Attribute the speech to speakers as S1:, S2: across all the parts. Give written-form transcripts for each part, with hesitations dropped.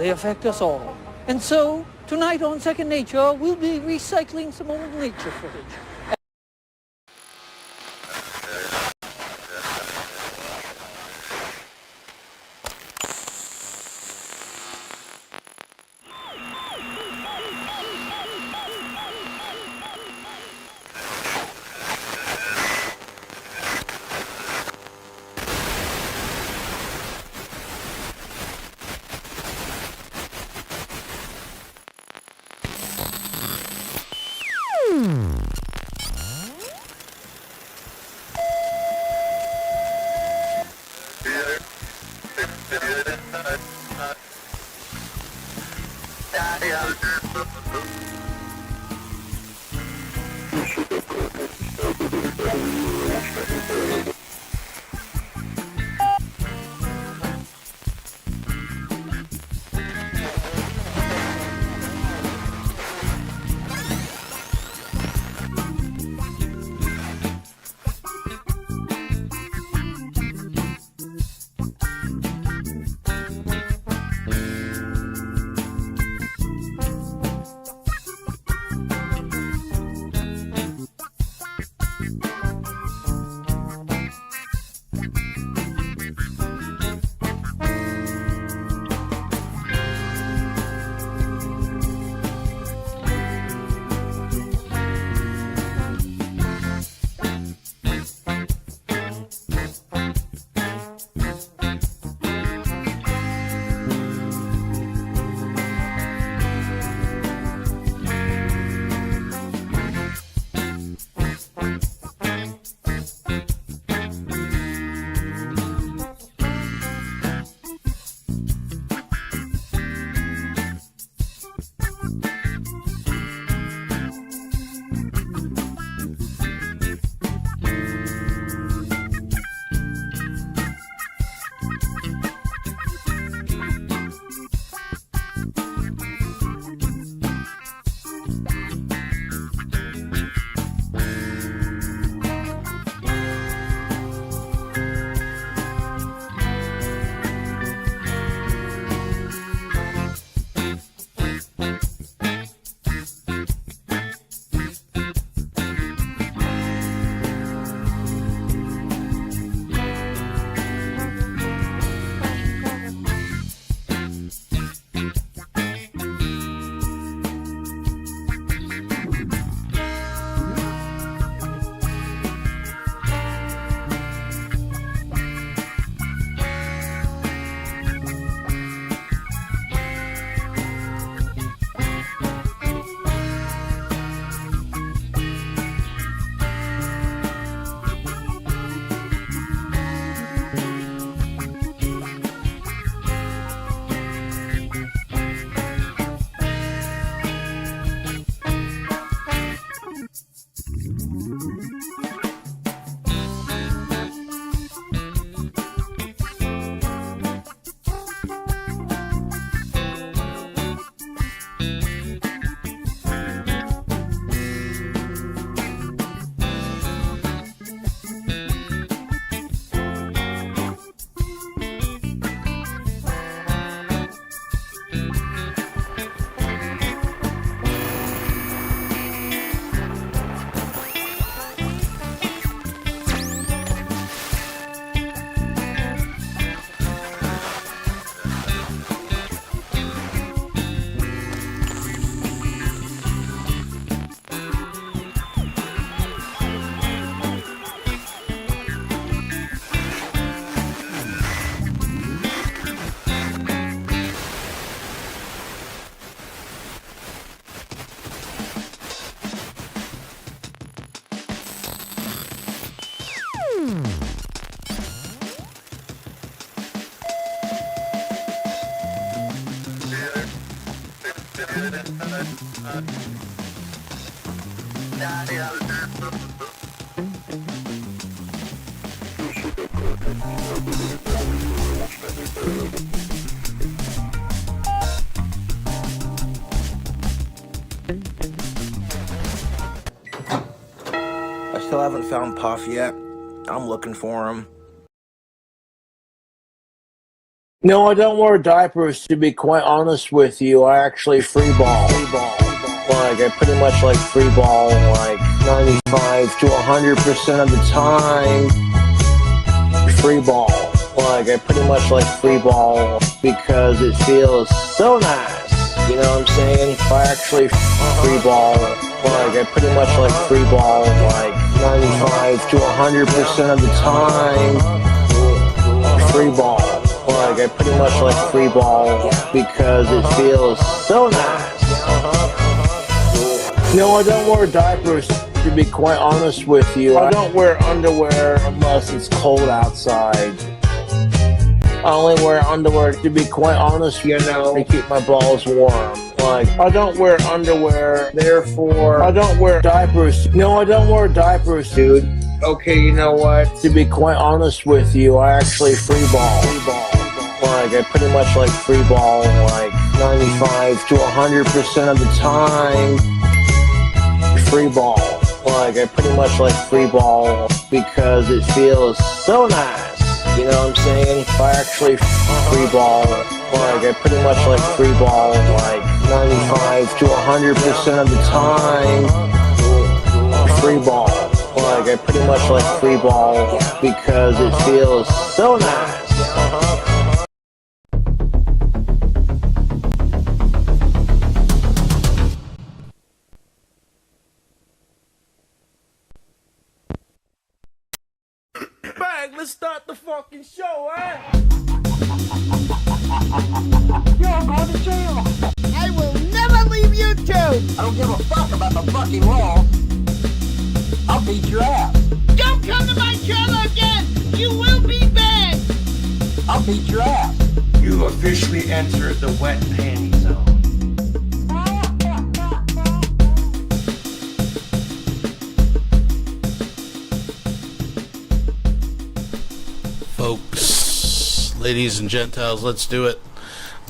S1: They affect us all. And so, tonight on Second Nature, we'll be recycling some old nature footage.
S2: I still haven't found Puff yet. I'm looking for him. No, I don't wear diapers, to be quite honest with you. I actually free ball. Like, I pretty much like free ball, like 95 to 100% of the time. Free ball. Like, I pretty much like free ball because it feels so nice. You know what I'm saying? I actually free ball. Like, I pretty much like free ball, like 95 to 100% of the time. Free ball. Like, I pretty much like free ball because it feels so nice. No, I don't wear diapers, to be quite honest with you. I don't wear underwear unless it's cold outside. I only wear underwear, to be quite honest, you know, to keep my balls warm. Like, I don't wear underwear, therefore, I don't wear diapers. No, I don't wear diapers, dude. Okay, you know what? To be quite honest with you, I actually free ball. Like, I pretty much like free ball, like 95 to 100% of the time. Free ball. Like, I pretty much like free ball because it feels so nice. You know what I'm saying? I actually free ball. Like, I pretty much like free ball, like 95 to 100% of the time. Free ball. Like, I pretty much like free ball because it feels so nice. Bang, let's start the fucking show, eh?
S1: You're going to jail.
S3: I will never leave YouTube!
S4: I don't give a fuck about the fucking law. I'll beat your ass.
S3: Don't come to my trailer again! You will be banned!
S4: I'll beat your ass.
S5: You officially entered the wet panty zone.
S6: Folks, ladies and gentiles, let's do it.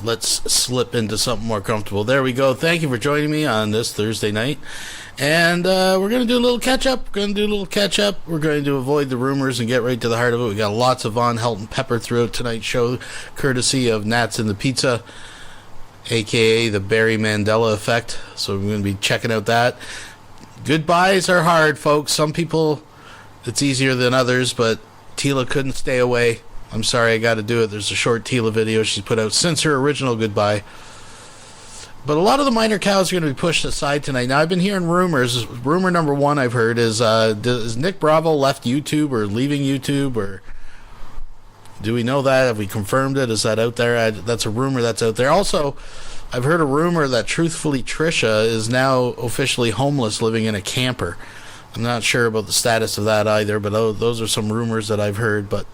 S6: Let's slip into something more comfortable. There we go. Thank you for joining me on this Thursday night. And we're going to do a little catch-up. We're going to avoid the rumors and get right to the heart of it. We got lots of Von Helton pepper throughout tonight's show, courtesy of Nats in the Pizza, a.k.a. the Barry Mandela effect. So we're going to be checking out that. Goodbyes are hard, folks. Some people, it's easier than others, but Tila couldn't stay away. I'm sorry, I got to do it. There's a short Tila video she's put out since her original goodbye. But a lot of the minor cows are going to be pushed aside tonight. Now, I've been hearing rumors. Rumor number one I've heard is Nick Bravo left YouTube or leaving YouTube? Or do we know that? Have we confirmed it? Is that out there? That's a rumor that's out there. Also, I've heard a rumor that Truthfully Trisha is now officially homeless, living in a camper. I'm not sure about the status of that either, but those are some rumors that I've heard. But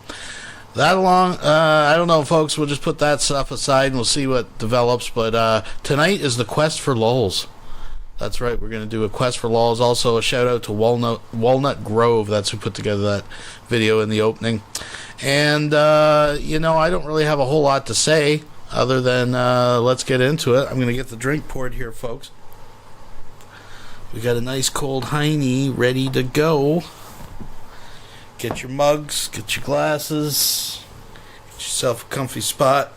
S6: that along, I don't know, folks. We'll just put that stuff aside and we'll see what develops. But tonight is the quest for Lulz. That's right. We're going to do a quest for Lulz. Also, a shout out to Walnut Grove. That's who put together that video in the opening. And you know, I don't really have a whole lot to say other than let's get into it. I'm going to get the drink poured here, folks. We got a nice cold Heine ready to go. Get your mugs, get your glasses, get yourself a comfy spot,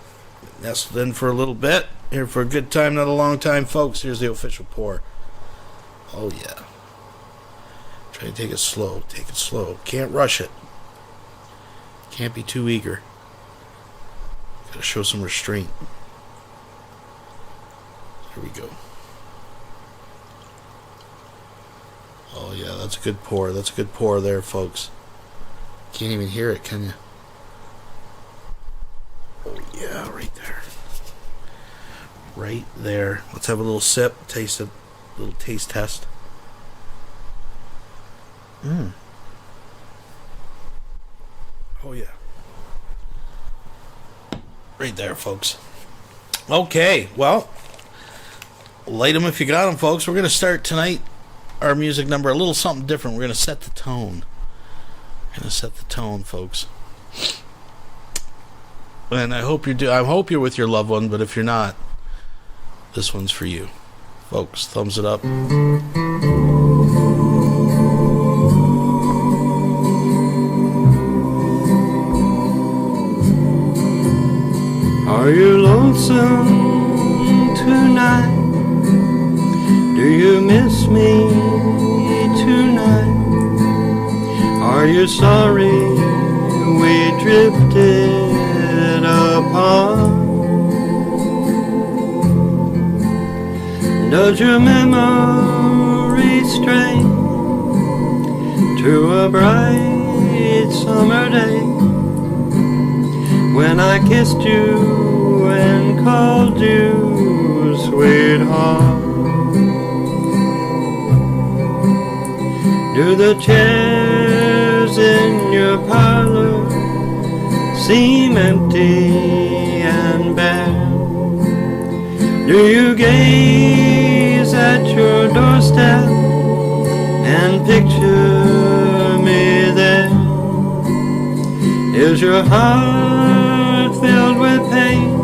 S6: nestled in for a little bit. Here for a good time, not a long time, folks. Here's the official pour. Oh yeah. Try to take it slow, Can't rush it. Can't be too eager. Gotta show some restraint. Here we go. Oh yeah, that's a good pour. That's a good pour there, folks. Can't even hear it, can you? Oh yeah, right there. Right there. Let's have a little sip, taste it, little taste test. Oh yeah. Right there, folks. Okay, well, light them if you got them, folks. We're going to start tonight our music number a little something different. We're going to set the tone. Folks. And I hope you're with your loved one, but if you're not, this one's for you. Folks, thumbs it up.
S7: Are you lonesome tonight? Do you miss me tonight? Are you sorry we drifted apart? Does your memory stray to a bright summer day when I kissed you and called you sweetheart? Do the chairs in your parlor seem empty and bare? Do you gaze at your doorstep and picture me there? Is your heart filled with pain?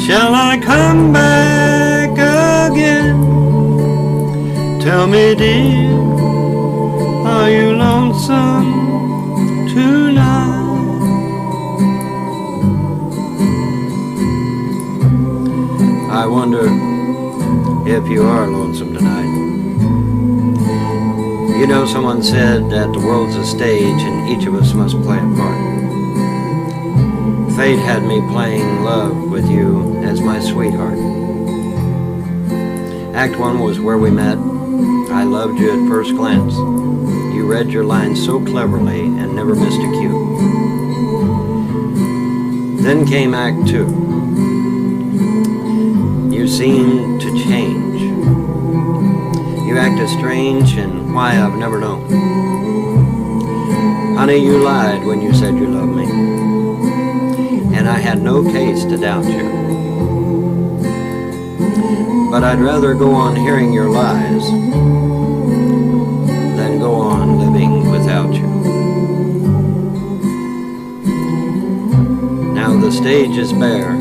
S7: Shall I come back again? Tell me, dear, are you lonesome tonight? I wonder if you are lonesome tonight. You know, someone said that the world's a stage and each of us must play a part. Fate had me playing love with you as my sweetheart. Act 1 was where we met. I loved you at first glance. You read your lines so cleverly and never missed a cue. Then came Act 2. You seemed to change. You acted strange and why I've never known. Honey, you lied when you said you loved me. And I had no case to doubt you. But I'd rather go on hearing your lies than go on living without you. Now the stage is bare,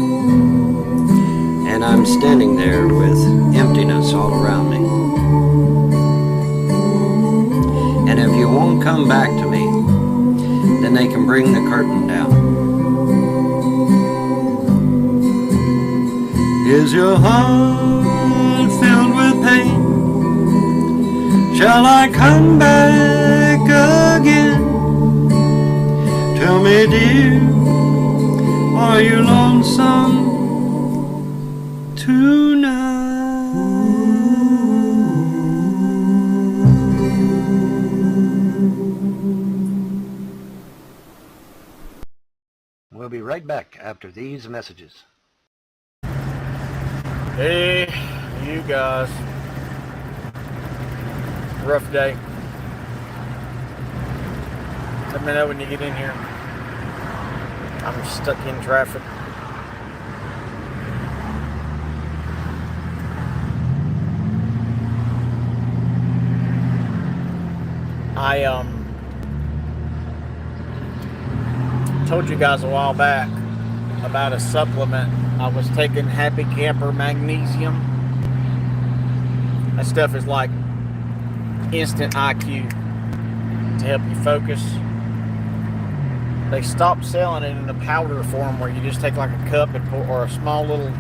S7: and I'm standing there with emptiness all around me. And if you won't come back to me, then they can bring the curtain down. Is your heart filled with pain? Shall I come back again? Tell me, dear, are you lonesome tonight? We'll be right back after these messages.
S8: Hey, you guys. Rough day. Let me know when you get in here. I'm stuck in traffic. I told you guys a while back about a supplement. I was taking Happy Camper Magnesium. That stuff is like instant IQ to help you focus. They stopped selling it in the powder form where you just take like a cup and pour, or a small little,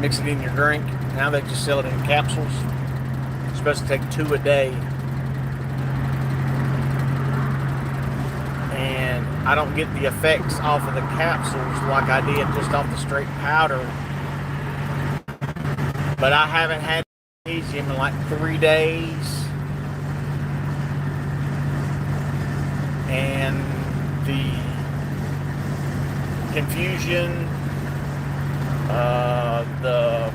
S8: mix it in your drink. Now they just sell it in capsules. You're supposed to take 2 a day. And I don't get the effects off of the capsules like I did just off the straight powder. But I haven't had magnesium in like 3 days. And the confusion, the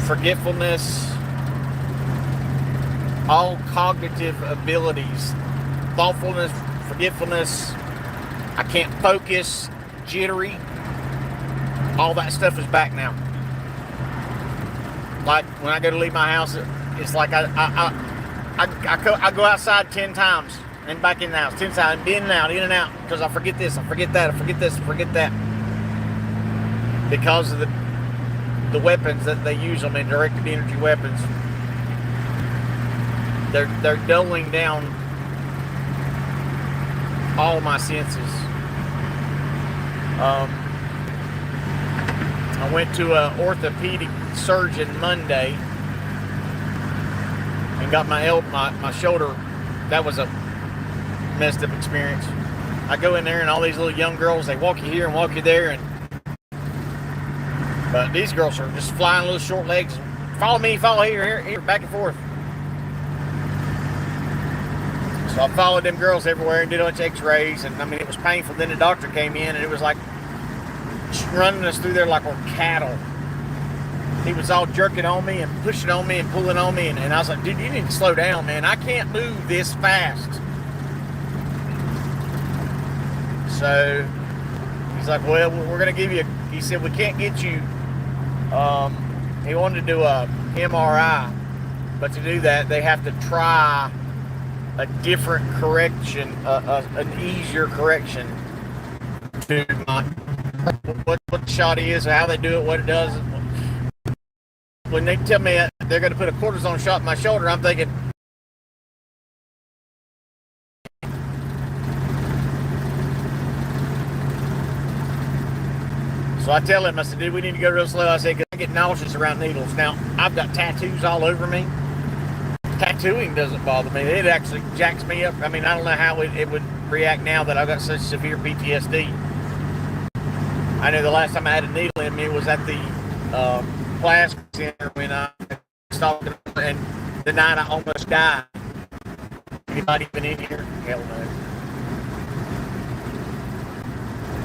S8: forgetfulness, all cognitive abilities, thoughtfulness, forgetfulness, I can't focus, jittery, all that stuff is back now. Like when I go to leave my house, it's like I go outside 10 times and back in the house 10 times, in and out, because I forget this, I forget that, I forget this, I forget that, because of the weapons that they use on me, directed energy weapons. They're dulling down all my senses. I went to an orthopedic surgeon Monday and got my shoulder. That was a messed up experience. I go in there and all these little young girls, they walk you here and walk you there, but these girls are just flying little short legs. Follow me, follow here, back and forth. So I followed them girls everywhere and did a bunch of x-rays, and I mean, it was painful. Then the doctor came in and it was like running us through there like we're cattle. He was all jerking on me and pushing on me and pulling on me, and I was like, dude, you need to slow down, man. I can't move this fast. So he's like, well, we're going to give you, he said, we can't get you, he wanted to do a MRI, but to do that, they have to try a different correction, an easier correction to what the shot is, how they do it, what it does. When they tell me they're going to put a cortisone shot in my shoulder, I'm thinking, so I tell him, I said, dude, we need to go real slow. I said, because I get nauseous around needles. Now, I've got tattoos all over me. Tattooing doesn't bother me. It actually jacks me up. I mean, I don't know how it would react now that I've got such severe PTSD. I know the last time I had a needle in me was at the plastic center when I was talking, and the night I almost died. Anybody even in here? Hell no.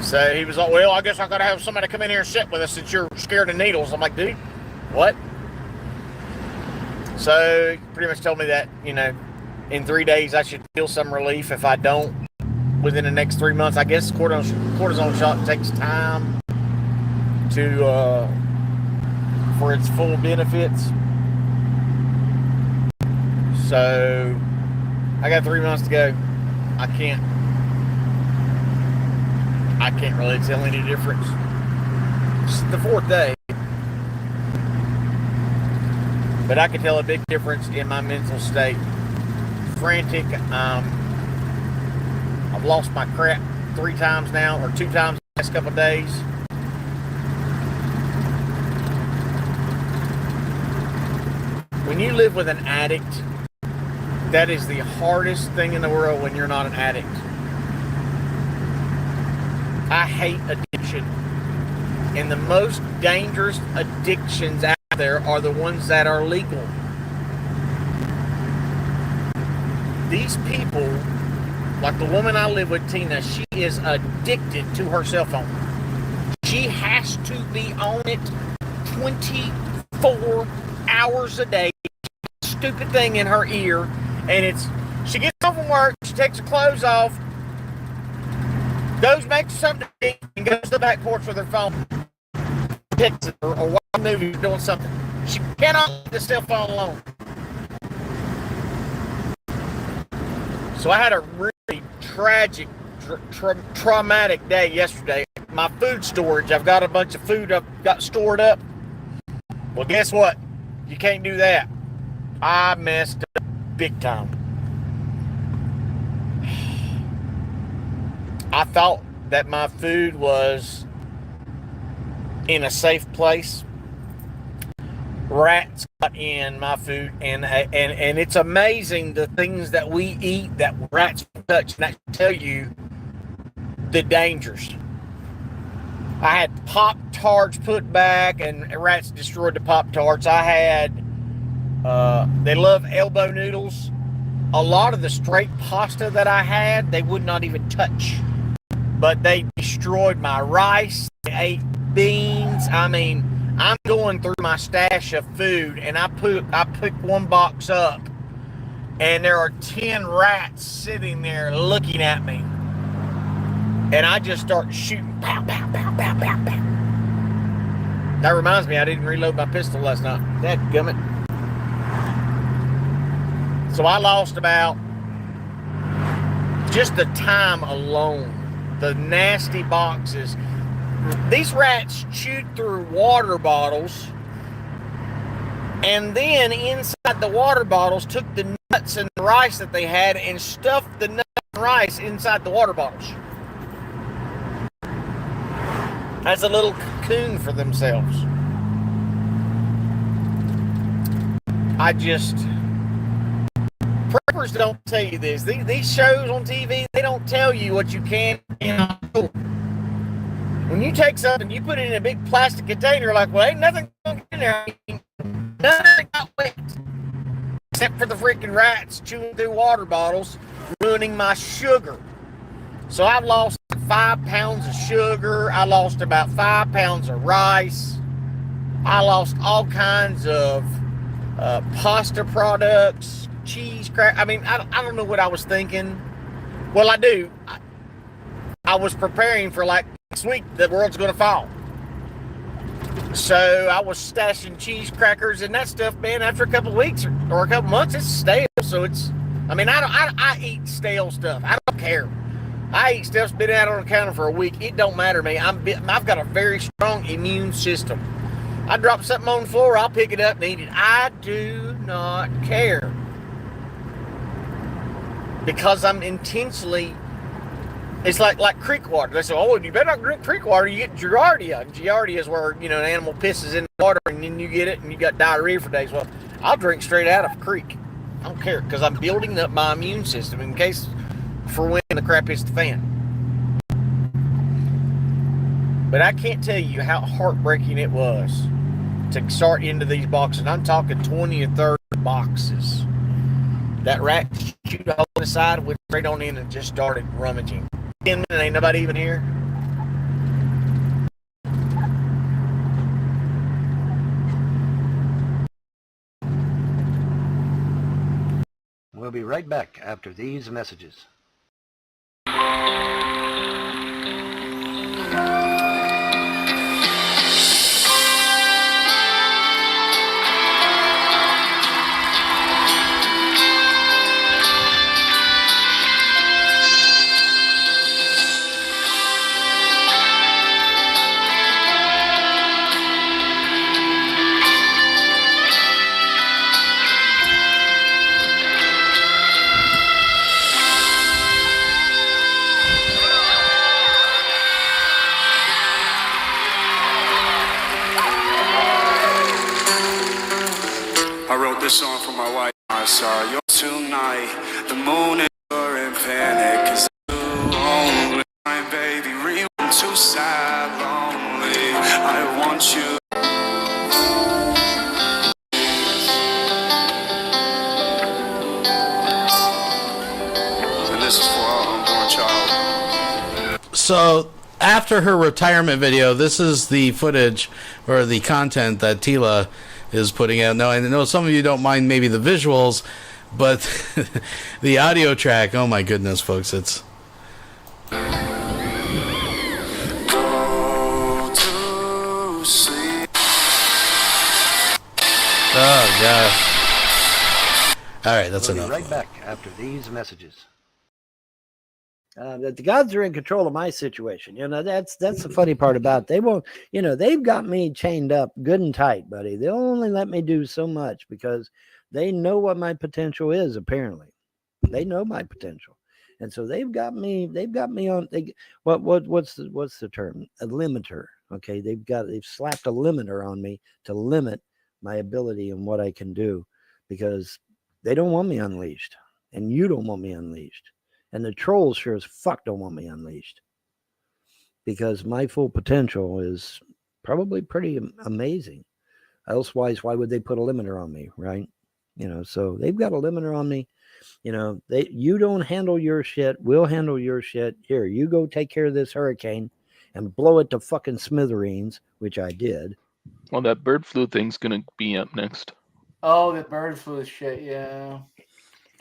S8: So he was like, well, I guess I gotta have somebody come in here and sit with us since you're scared of needles. I'm like, dude, what? So he pretty much told me that, you know, in 3 days I should feel some relief. If I don't, within the next 3 months, I guess cortisone shot takes time to for its full benefits. So I got 3 months to go. I can't really tell any difference. It's the 4th day. But I can tell a big difference in my mental state. Frantic. I've lost my crap 3 times now, or 2 times the last couple of days. When you live with an addict, that is the hardest thing in the world when you're not an addict. I hate addiction. And the most dangerous addictions out there are the ones that are legal. These people, like the woman I live with, Tina, she is addicted to her cell phone. She has to be on it 24 hours a day. Stupid thing in her ear. And she gets home from work, she takes her clothes off, goes, makes something to eat, and goes to the back porch with her phone. Picks it or watch a movie or doing something. She cannot leave the cell phone alone. So I had a really tragic, traumatic day yesterday. My food storage, I've got a bunch of food I've got stored up. Well, guess what? You can't do that. I messed up big time. I thought that my food was in a safe place. Rats got in my food, and it's amazing the things that we eat that rats touch, and that tell you the dangers. I had Pop-Tarts put back, and rats destroyed the Pop-Tarts. I had, they love elbow noodles. A lot of the straight pasta that I had, they would not even touch. But they destroyed my rice. They ate beans. I mean, I'm going through my stash of food, and I picked one box up, and there are 10 rats sitting there looking at me. And I just start shooting. Pow, pow, pow, pow, pow, pow. That reminds me, I didn't reload my pistol last night. Dadgummit. So I lost about, just the time alone, the nasty boxes. These rats chewed through water bottles, and then inside the water bottles took the nuts and rice that they had and stuffed the nuts and rice inside the water bottles. as a little cocoon for themselves. Preppers don't tell you this. These shows on TV, they don't tell you what you can and cannot do. When you take something, you put it in a big plastic container, like, well, ain't nothing going in there. Nothing got wet. Except for the freaking rats chewing through water bottles, ruining my sugar. So I've lost 5 pounds of sugar. I lost about 5 pounds of rice. I lost all kinds of pasta products, cheese, I mean, I don't know what I was thinking. Well, I do. I was preparing for, like, next week, the world's going to fall. So I was stashing cheese crackers and that stuff, man. After a couple of weeks or a couple months, it's stale. So it's, I mean, I eat stale stuff. I don't care. I eat stuff's been out on the counter for a week. It don't matter to me. I've got a very strong immune system. I drop something on the floor, I'll pick it up and eat it. I do not care. Because I'm intentionally, it's like creek water. They say, oh, you better not drink creek water, you get Giardia. And Giardia is where, an animal pisses in the water and then you get it and you got diarrhea for days. Well, I'll drink straight out of a creek. I don't care, because I'm building up my immune system in case for when the crap hits the fan. But I can't tell you how heartbreaking it was to start into these boxes. I'm talking 20 or 30 boxes. That rat chewed a hole in the side, went straight on in and just started rummaging. 10 minutes, ain't nobody even here.
S9: We'll be right back after these messages.
S10: This song for my wife. I saw you tonight. The moon is in panic, 'cause I'm too lonely. My baby, real too sad, lonely. I want you. And this is for our unborn child.
S6: So after her retirement video, this is the footage or the content that Tila is putting out. Now, I know some of you don't mind maybe the visuals, but the audio track, oh my goodness, folks, it's...
S10: Go to sleep.
S6: Oh, gosh. All right, that's enough.
S9: We'll be right back after these messages. The gods are in control of my situation. That's the funny part about it. They won't, they've got me chained up good and tight, buddy. They'll only let me do so much because they know what my potential is. Apparently, they know my potential, and so they've got me on. What's the term? A limiter. Okay, they've slapped a limiter on me to limit my ability and what I can do, because they don't want me unleashed, and you don't want me unleashed. And the trolls sure as fuck don't want me unleashed, because my full potential is probably pretty amazing. Elsewise, why would they put a limiter on me, right? So they've got a limiter on me. You don't handle your shit, we'll handle your shit. Here, you go take care of this hurricane and blow it to fucking smithereens, which I did.
S11: Well, that bird flu thing's gonna be up next.
S1: Oh, the bird flu shit, yeah.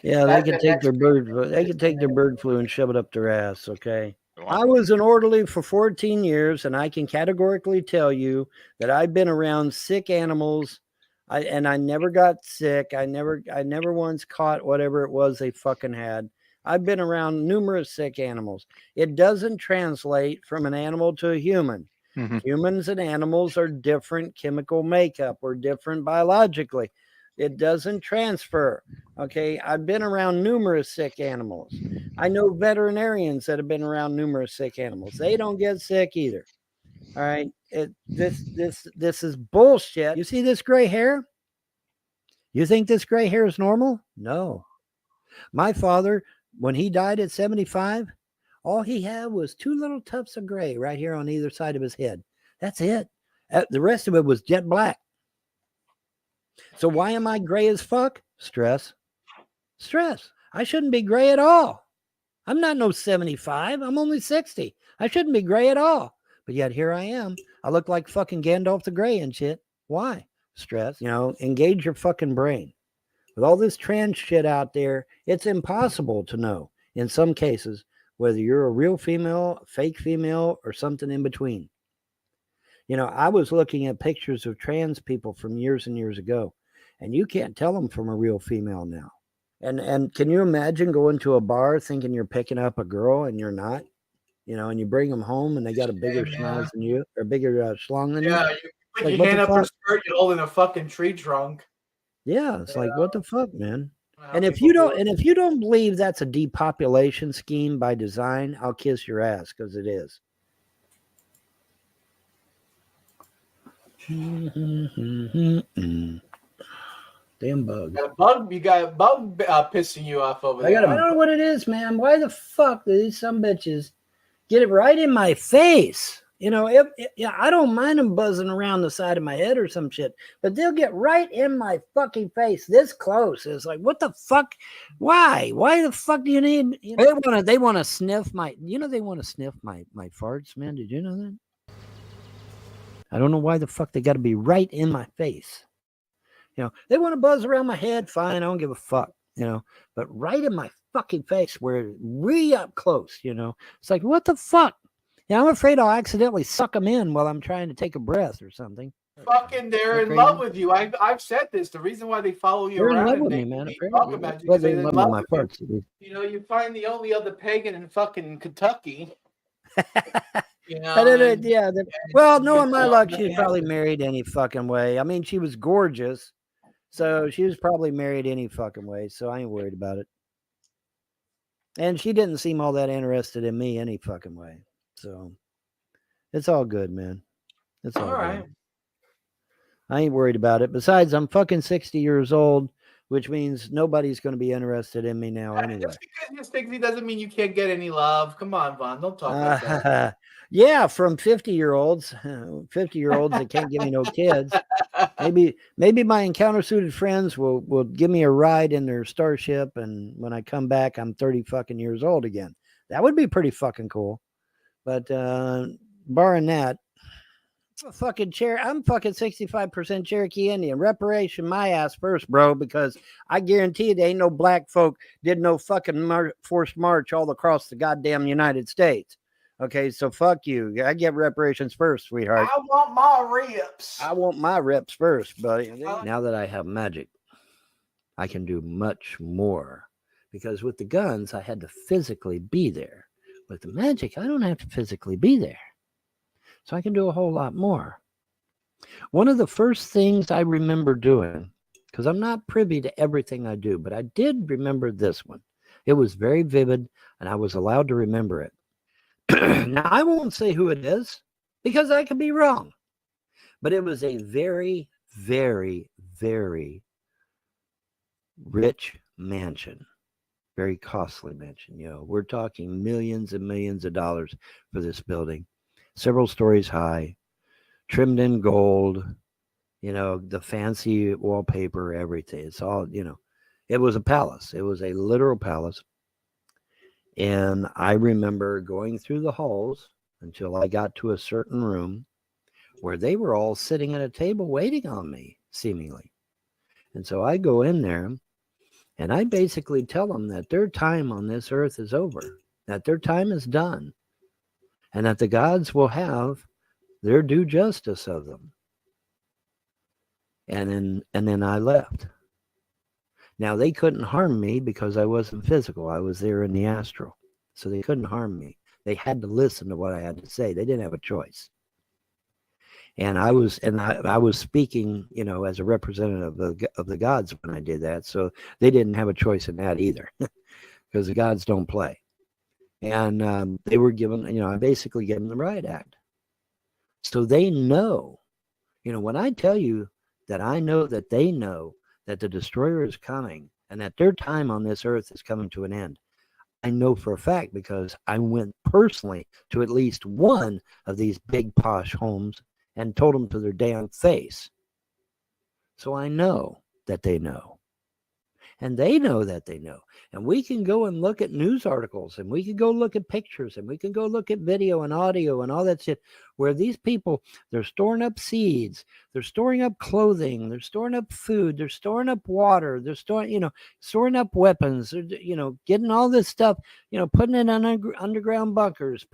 S9: Yeah, they can take their bird flu. They can take their bird flu and shove it up their ass. Okay. I was an orderly for 14 years, and I can categorically tell you that I've been around sick animals. I never got sick. I never once caught whatever it was they fucking had. I've been around numerous sick animals. It doesn't translate from an animal to a human. Mm-hmm. Humans and animals are different chemical makeup. We're different biologically. It doesn't transfer. Okay. I've been around numerous sick animals. I know veterinarians that have been around numerous sick animals. They don't get sick either. All right. This is bullshit. You see this gray hair? You think this gray hair is normal? No. My father, when he died at 75, all he had was 2 little tufts of gray right here on either side of his head. That's it. The rest of it was jet black. So why am I gray as fuck? Stress. Stress. I shouldn't be gray at all. I'm not no 75. I'm only 60. I shouldn't be gray at all. But yet here I am. I look like fucking Gandalf the Grey and shit. Why? Stress. You know, engage your fucking brain. With all this trans shit out there, it's impossible to know, in some cases, whether you're a real female, a fake female, or something in between. You know, I was looking at pictures of trans people from years and years ago, and you can't tell them from a real female now. And can you imagine going to a bar thinking you're picking up a girl and you're not? You know, and you bring them home and they got a bigger schnoz than you, or bigger schlong than you.
S12: Yeah, you put your hand up her skirt, you're holding a fucking tree trunk.
S9: Yeah, it's like, what the fuck, man? And if you don't believe that's a depopulation scheme by design, I'll kiss your ass, because it is. Damn bug.
S12: You got a bug pissing you off over there.
S9: I don't know what it is, man. Why the fuck do these some bitches get it right in my face? You know, I don't mind them buzzing around the side of my head or some shit, but they'll get right in my fucking face this close. It's like, what the fuck? Why? Why the fuck do you need? You know, they want to sniff my. You know, they want to sniff my farts, man. Did you know that? I don't know why the fuck they got to be right in my face. You know, they want to buzz around my head. Fine, I don't give a fuck. You know, but right in my fucking face, where way up close. You know, it's like, what the fuck? Yeah, I'm afraid I'll accidentally suck them in while I'm trying to take a breath or something.
S12: Fucking, they're in love with you. I've said this. The reason why they follow you around.
S9: They're in love with me, man.
S12: Talk about you. They love my parts. You know, you find the only other pagan in fucking Kentucky. You know,
S9: well, knowing my luck, she's probably married any fucking way. I mean, she was gorgeous, so she was probably married any fucking way. So I ain't worried about it. And she didn't seem all that interested in me any fucking way. So it's all good, man. It's all right. Good. I ain't worried about it. Besides, I'm fucking 60 years old, which means nobody's going to be interested in me now anyway.
S12: Just because you're 60 doesn't mean you can't get any love. Come on, Vaughn. Don't talk like that.
S9: Yeah, from 50-year-olds that can't give me no kids. Maybe my encounter-suited friends will give me a ride in their starship, and when I come back, I'm 30 fucking years old again. That would be pretty fucking cool. But barring that, I'm fucking 65% Cherokee Indian. Reparation my ass first, bro, because I guarantee there ain't no black folk did no fucking forced march all across the goddamn United States. Okay, so fuck you. I get reparations first, sweetheart.
S12: I want my rips.
S9: I want my rips first, buddy. Now that I have magic, I can do much more. Because with the guns, I had to physically be there. With the magic, I don't have to physically be there. So I can do a whole lot more. One of the first things I remember doing, because I'm not privy to everything I do, but I did remember this one. It was very vivid, and I was allowed to remember it. Now, I won't say who it is, because I could be wrong. But it was a very, very, very rich mansion. Very costly mansion. You know, we're talking millions and millions of dollars for this building. Several stories high, trimmed in gold, you know, the fancy wallpaper, everything. It's all, you know, it was a palace. It was a literal palace. And I remember going through the halls until I got to a certain room where they were all sitting at a table waiting on me, seemingly. And so I go in there and I basically tell them that their time on this earth is over, that their time is done, and that the gods will have their due justice of them. And then I left. Now, they couldn't harm me because I wasn't physical. I was there in the astral. So they couldn't harm me. They had to listen to what I had to say. They didn't have a choice. And I was speaking, you know, as a representative of the gods when I did that. So they didn't have a choice in that either, because the gods don't play. And they were given, you know, I basically gave them the riot act. So they know, when I tell you that I know that they know that the destroyer is coming and that their time on this earth is coming to an end, I know for a fact because I went personally to at least one of these big posh homes and told them to their damn face. So I know that they know. And they know that they know. And we can go and look at news articles, and we can go look at pictures, and we can go look at video and audio and all that shit, where these people, they're storing up seeds, they're storing up clothing, they're storing up food, they're storing up water, they're storing up weapons, they're, getting all this stuff, putting it in underground bunkers,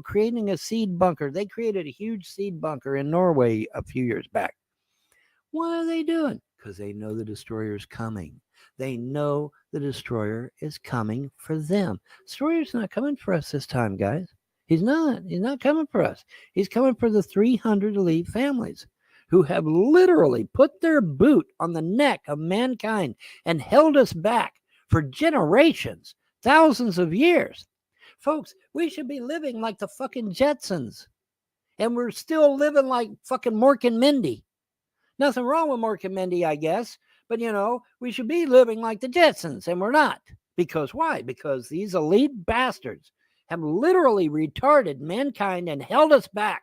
S9: creating a seed bunker. They created a huge seed bunker in Norway a few years back. What are they doing? Because they know the destroyer is coming. They know the destroyer is coming for them. Destroyer's not coming for us this time, guys. He's not. He's not coming for us. He's coming for the 300 elite families who have literally put their boot on the neck of mankind and held us back for generations, thousands of years. Folks, we should be living like the fucking Jetsons. And we're still living like fucking Mork and Mindy. Nothing wrong with Mork and Mindy, I guess. But, we should be living like the Jetsons, and we're not. Because why? Because these elite bastards have literally retarded mankind and held us back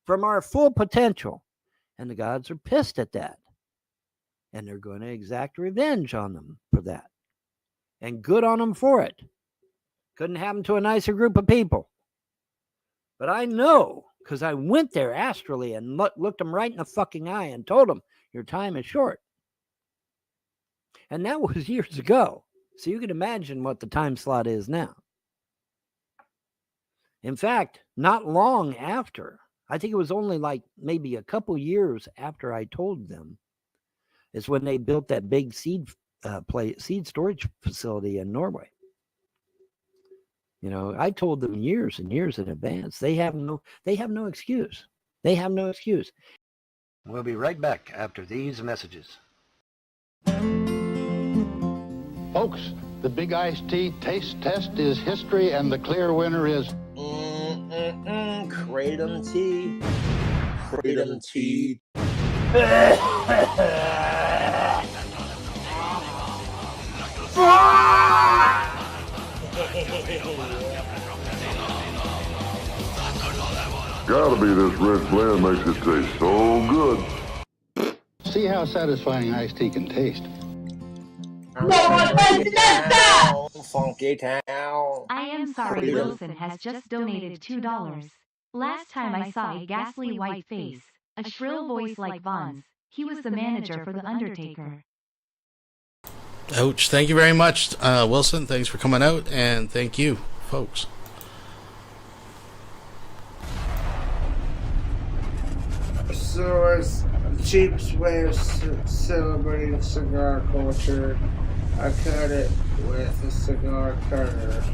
S9: from our full potential. And the gods are pissed at that. And they're going to exact revenge on them for that. And good on them for it. Couldn't happen to a nicer group of people. But I know, because I went there astrally and looked them right in the fucking eye and told them, your time is short. And that was years ago. So you can imagine what the time slot is now. In fact, not long after, I think it was only like maybe a couple years after I told them, is when they built that big seed storage facility in Norway. I told them years and years in advance. They have no excuse. They have no excuse. We'll be right back after these messages.
S13: Folks, the Big Iced Tea Taste Test is history, and the clear winner is...
S2: Kratom tea. Kratom tea.
S14: Gotta be this red blend makes it taste so good.
S13: See how satisfying iced tea can taste.
S2: Funky town.
S15: I am sorry, Wilson has just donated $2. Last time I saw a ghastly white face, a shrill voice like Vaughn's. He was the manager for The Undertaker.
S6: Ouch. Thank you very much, Wilson. Thanks for coming out, and thank you, folks.
S2: So as a cheap way of celebrating cigar culture, I cut it with a cigar cutter.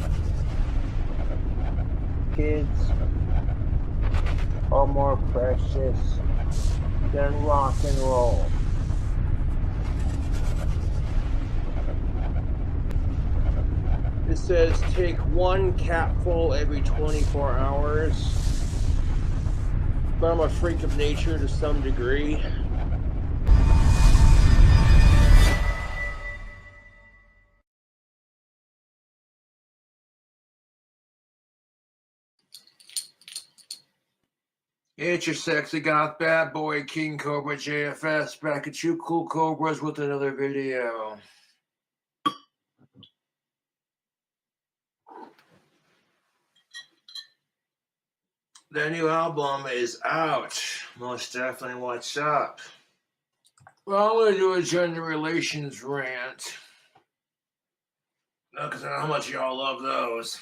S2: Kids are more precious than rock and roll. It says take one capful every 24 hours. But I'm a freak of nature to some degree. It's your sexy goth bad boy, King Cobra JFS, back at you cool cobras with another video. The new album is out. Most definitely, what's up? Well, I'm going to do a gender relations rant. No, because I know how much y'all love those.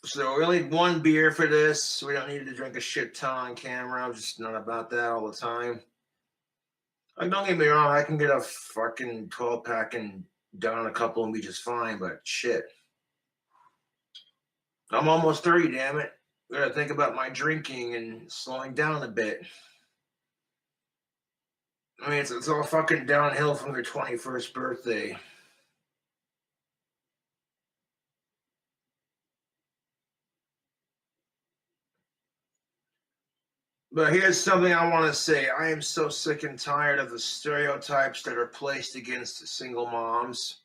S2: So we only need one beer for this. We don't need to drink a shit ton on camera. I'm just not about that all the time. Like, don't get me wrong, I can get a fucking 12-pack and down a couple and be just fine, but shit. I'm almost 30, damn it. I gotta think about my drinking and slowing down a bit. I mean, it's all fucking downhill from your 21st birthday. But here's something I want to say. I am so sick and tired of the stereotypes that are placed against single moms.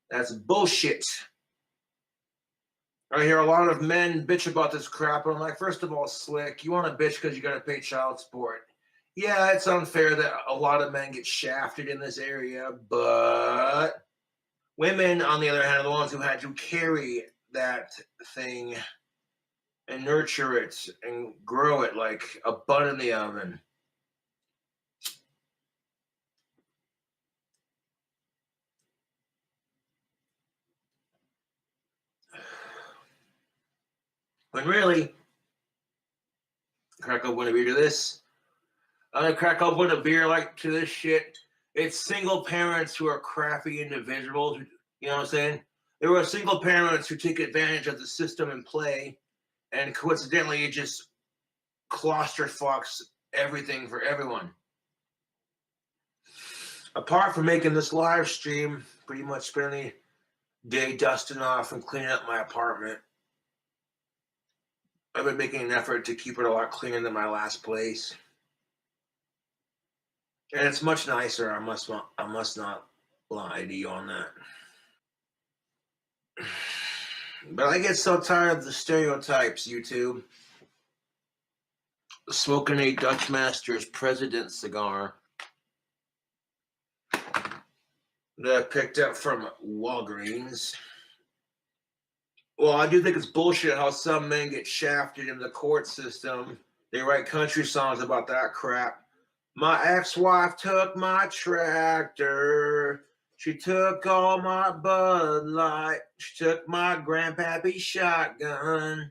S2: That's bullshit. I hear a lot of men bitch about this crap, and I'm like, first of all, Slick, you want to bitch because you got to pay child support. Yeah, it's unfair that a lot of men get shafted in this area, but women, on the other hand, are the ones who had to carry that thing and nurture it and grow it like a bun in the oven. When really, crack open a beer to this. I'm gonna crack open a beer like to this shit. It's single parents who are crappy individuals. You know what I'm saying? There were single parents who take advantage of the system and play, and coincidentally, it just clusterfucks everything for everyone. Apart from making this live stream, pretty much spending the day dusting off and cleaning up my apartment. I've been making an effort to keep it a lot cleaner than my last place. And it's much nicer. I must not lie to you on that. But I get so tired of the stereotypes, YouTube. Smoking a Dutch Master's President cigar that I picked up from Walgreens. Well, I do think it's bullshit how some men get shafted in the court system. They write country songs about that crap. My ex-wife took my tractor. She took all my Bud Light. She took my grandpappy shotgun.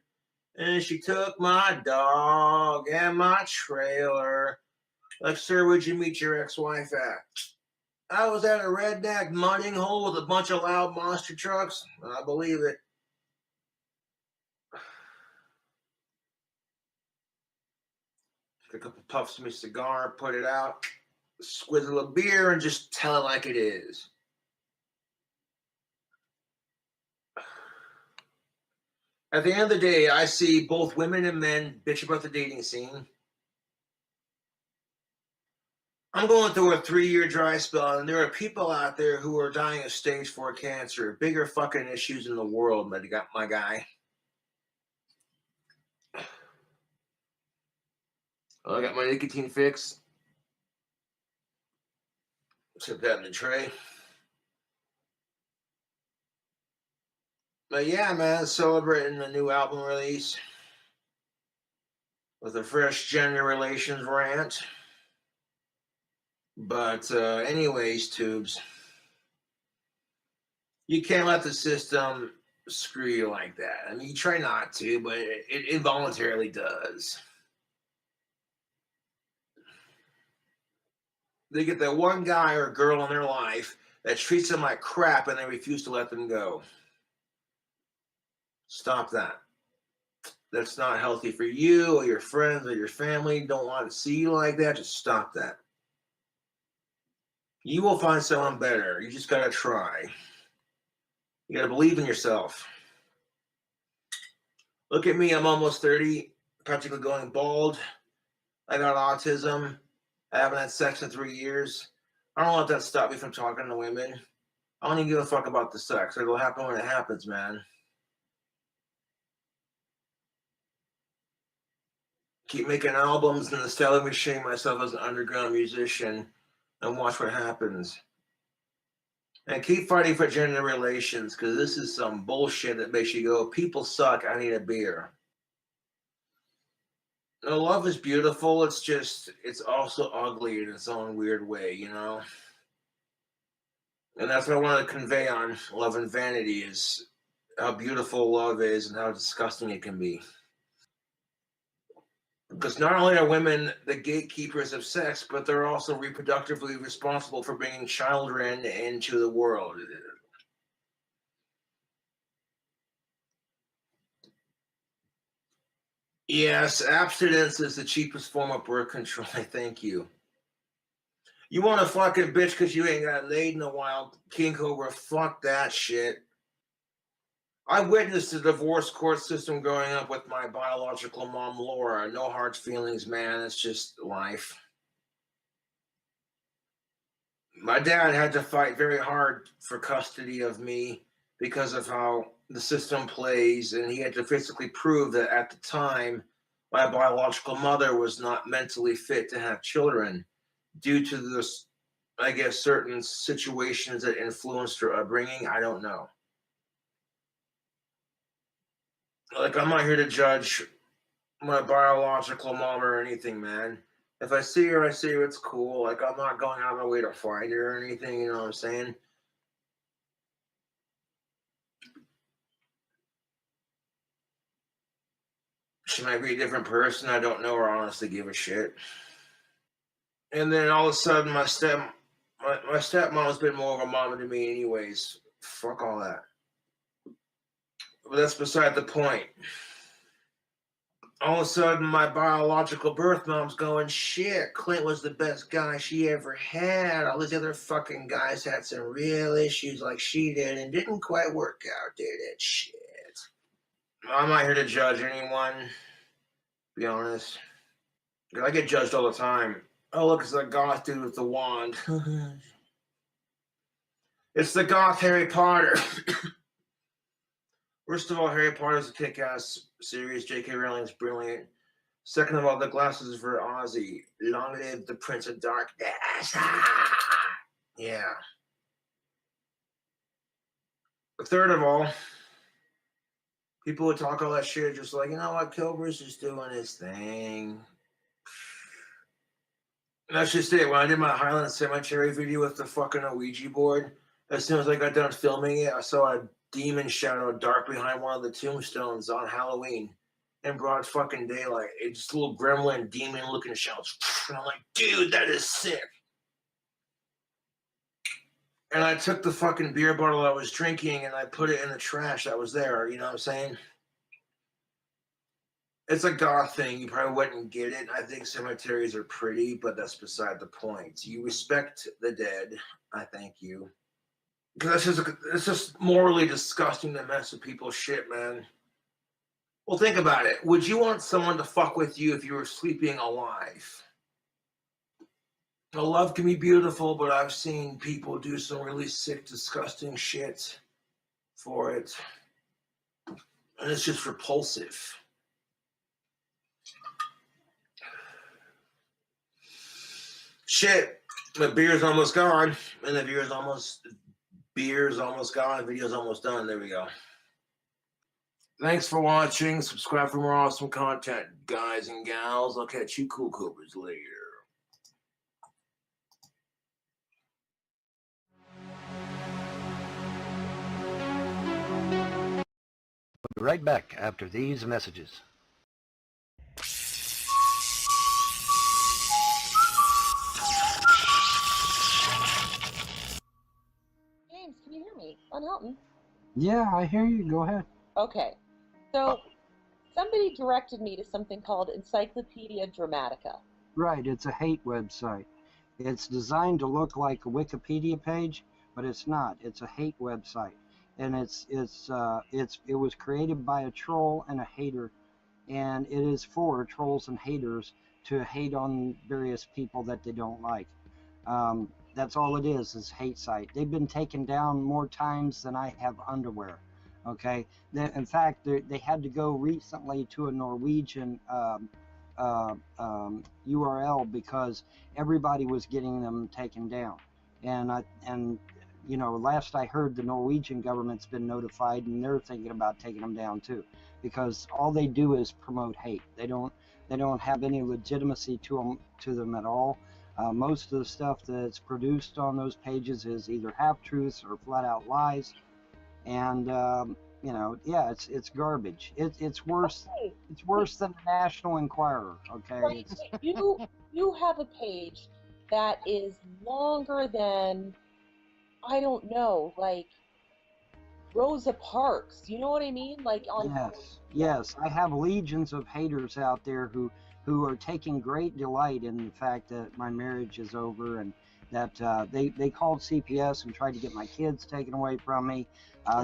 S2: And she took my dog and my trailer. Like, sir, where'd you meet your ex-wife at? I was at a redneck mudding hole with a bunch of loud monster trucks. I believe it. Take a couple puffs of my cigar, put it out, squizzle a beer, and just tell it like it is. At the end of the day, I see both women and men bitch about the dating scene. I'm going through a 3-year dry spell, and there are people out there who are dying of stage 4 cancer. Bigger fucking issues in the world, my guy. I got my nicotine fix. Set that in the tray. But yeah, man, celebrating a new album release with a fresh gender relations rant. But anyways, tubes, you can't let the system screw you like that. I mean, you try not to, but it involuntarily does. They get that one guy or girl in their life that treats them like crap and they refuse to let them go. Stop that. That's not healthy for you or your friends or your family. Don't want to see you like that. Just stop that. You will find someone better. You just got to try. You got to believe in yourself. Look at me. I'm almost 30, practically going bald. I got autism. I haven't had sex in 3 years. I don't let that stop me from talking to women. I don't even give a fuck about the sex. It'll happen when it happens, man. Keep making albums and selling me shame myself as an underground musician and watch what happens. And keep fighting for gender relations, because this is some bullshit that makes you go, people suck, I need a beer. No, love is beautiful. It's just, it's also ugly in its own weird way, you know? And that's what I want to convey on Love and Vanity, is how beautiful love is and how disgusting it can be. Because not only are women the gatekeepers of sex, but they're also reproductively responsible for bringing children into the world. Yes, abstinence is the cheapest form of birth control. Thank you. You want a fucking bitch because you ain't got laid in a while, King Cobra? Fuck that shit. I witnessed the divorce court system growing up with my biological mom, Laura. No hard feelings, man. It's just life. My dad had to fight very hard for custody of me because of how the system plays, and he had to physically prove that at the time, my biological mother was not mentally fit to have children due to this, I guess, certain situations that influenced her upbringing. I don't know. Like, I'm not here to judge my biological mom or anything, man. If I see her, it's cool. Like, I'm not going out of my way to find her or anything, you know what I'm saying? She might be a different person. I don't know or honestly give a shit. And then all of a sudden, my stepmom's been more of a mama to me anyways. Fuck all that. But that's beside the point. All of a sudden, my biological birth mom's going, shit, Clint was the best guy she ever had. All these other fucking guys had some real issues like she did and didn't quite work out, did it? Shit. I'm not here to judge anyone, be honest. I get judged all the time. Oh, look, it's that goth dude with the wand. It's the goth Harry Potter. First of all, Harry Potter's a kick-ass series. J.K. Rowling's brilliant. Second of all, the glasses for Ozzy. Long live the Prince of Darkness. Yeah. Third of all, people would talk all that shit just like, you know what, Kilber's just doing his thing. And that's just it. When I did my Highland Cemetery video with the fucking Ouija board, as soon as I got done filming it, I saw a demon shadow dark behind one of the tombstones on Halloween in broad fucking daylight. It's just a little gremlin, demon-looking shadows. And I'm like, dude, that is sick. And I took the fucking beer bottle I was drinking and I put it in the trash that was there. You know what I'm saying? It's a goth thing. You probably wouldn't get it. I think cemeteries are pretty, but that's beside the point. You respect the dead. I thank you. Because it's just morally disgusting to mess with people's shit, man. Well, think about it. Would you want someone to fuck with you if you were sleeping alive? Now, love can be beautiful, but I've seen people do some really sick, disgusting shit for it. And it's just repulsive. Shit. The beer's almost gone. And the beer's almost gone. The video's almost done. There we go. Thanks for watching. Subscribe for more awesome content, guys and gals. I'll catch you cool coopers later.
S9: We'll be right back after these messages.
S16: James, can you hear me? On Hilton.
S9: Yeah, I hear you. Go ahead.
S16: Okay. So, somebody directed me to something called Encyclopedia Dramatica.
S9: Right, it's a hate website. It's designed to look like a Wikipedia page, but it's not. It's a hate website, and it was created by a troll and a hater, and it is for trolls and haters to hate on various people that they don't like. That's all it is hate site. They've been taken down more times than I have underwear. Okay, in fact, they had to go recently to a Norwegian URL because everybody was getting them taken down. And you know, last I heard, the Norwegian government's been notified, and they're thinking about taking them down too, because all they do is promote hate. They don't have any legitimacy to them at all. Most of the stuff that's produced on those pages is either half-truths or flat-out lies. And you know, yeah, it's garbage. It's worse. Okay. It's worse than the National Enquirer. Okay.
S16: Right. You have a page that is longer than, I don't know, like Rosa Parks. You know what I mean? Like on.
S9: Yes. I have legions of haters out there who are taking great delight in the fact that my marriage is over, and that they called CPS and tried to get my kids taken away from me.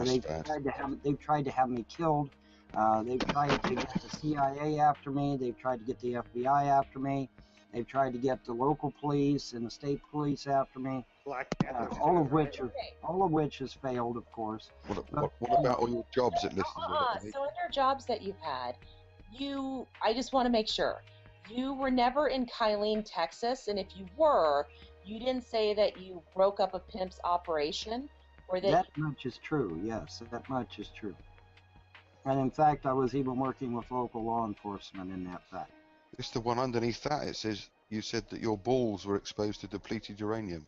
S9: They've tried to have me killed. They've tried to get the CIA after me. They've tried to get the FBI after me. They've tried to get the local police and the state police after me. All of which has failed, of course.
S17: What about all your jobs that listed?
S16: So in your jobs that you've had, I just want to make sure. You were never in Kylene, Texas, and if you were, you didn't say that you broke up a pimp's operation, or
S9: that much is true. Yes, that much is true. And in fact, I was even working with local law enforcement in that fact.
S17: It's the one underneath that. It says you said that your balls were exposed to depleted uranium.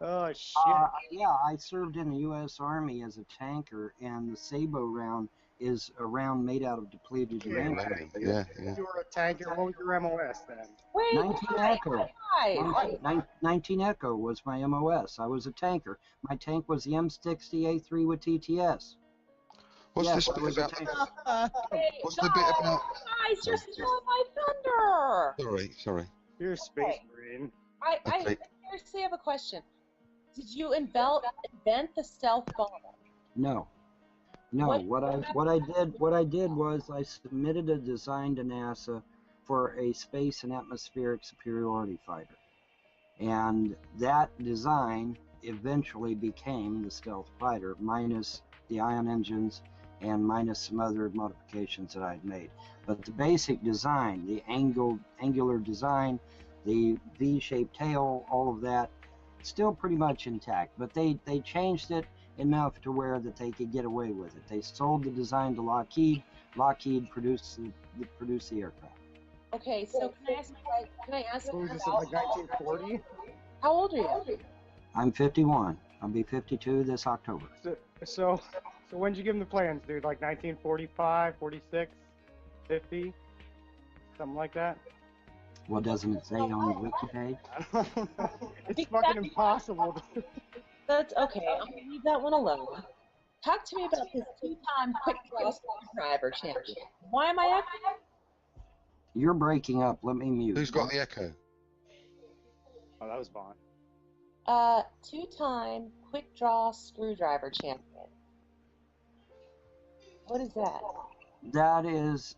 S18: Oh shit!
S9: Yeah, I served in the U.S. Army as a tanker, and the Sabo round is a round made out of depleted uranium.
S17: Yeah.
S18: You were a tanker. What was your MOS then?
S9: 19 Echo. 19 Echo was my MOS. I was a tanker. My tank was the M60A3 with TTS.
S17: What's this bit about? What's the bit about?
S16: Guys, you're stealing my thunder.
S17: Sorry.
S18: You're a space marine.
S16: I seriously have a question. Did you invent the stealth bomb?
S9: No. What I did was I submitted a design to NASA for a space and atmospheric superiority fighter, and that design eventually became the stealth fighter, minus the ion engines and minus some other modifications that I'd made. But the basic design, the angular design, the V-shaped tail, all of that, still pretty much intact. But they changed it enough to where that they could get away with it. They sold the design to Lockheed. Lockheed produced the aircraft.
S16: Okay, so can I ask
S18: What was this, like 1940?
S16: How old are you?
S9: I'm 51. I'll be 52 this October.
S18: So when did you give them the plans, dude? Like 1945, 46, 50, something like that?
S9: What doesn't it say on the wiki page?
S18: It's fucking impossible.
S16: That's okay. I'm gonna leave that one alone. Talk to me about this two-time quick draw screwdriver champion. Why am I echoing?
S9: You're breaking up. Let me mute.
S17: Who's got the echo?
S18: Oh, that was Vaughn.
S16: Two-time quick draw screwdriver champion. What is that?
S9: That is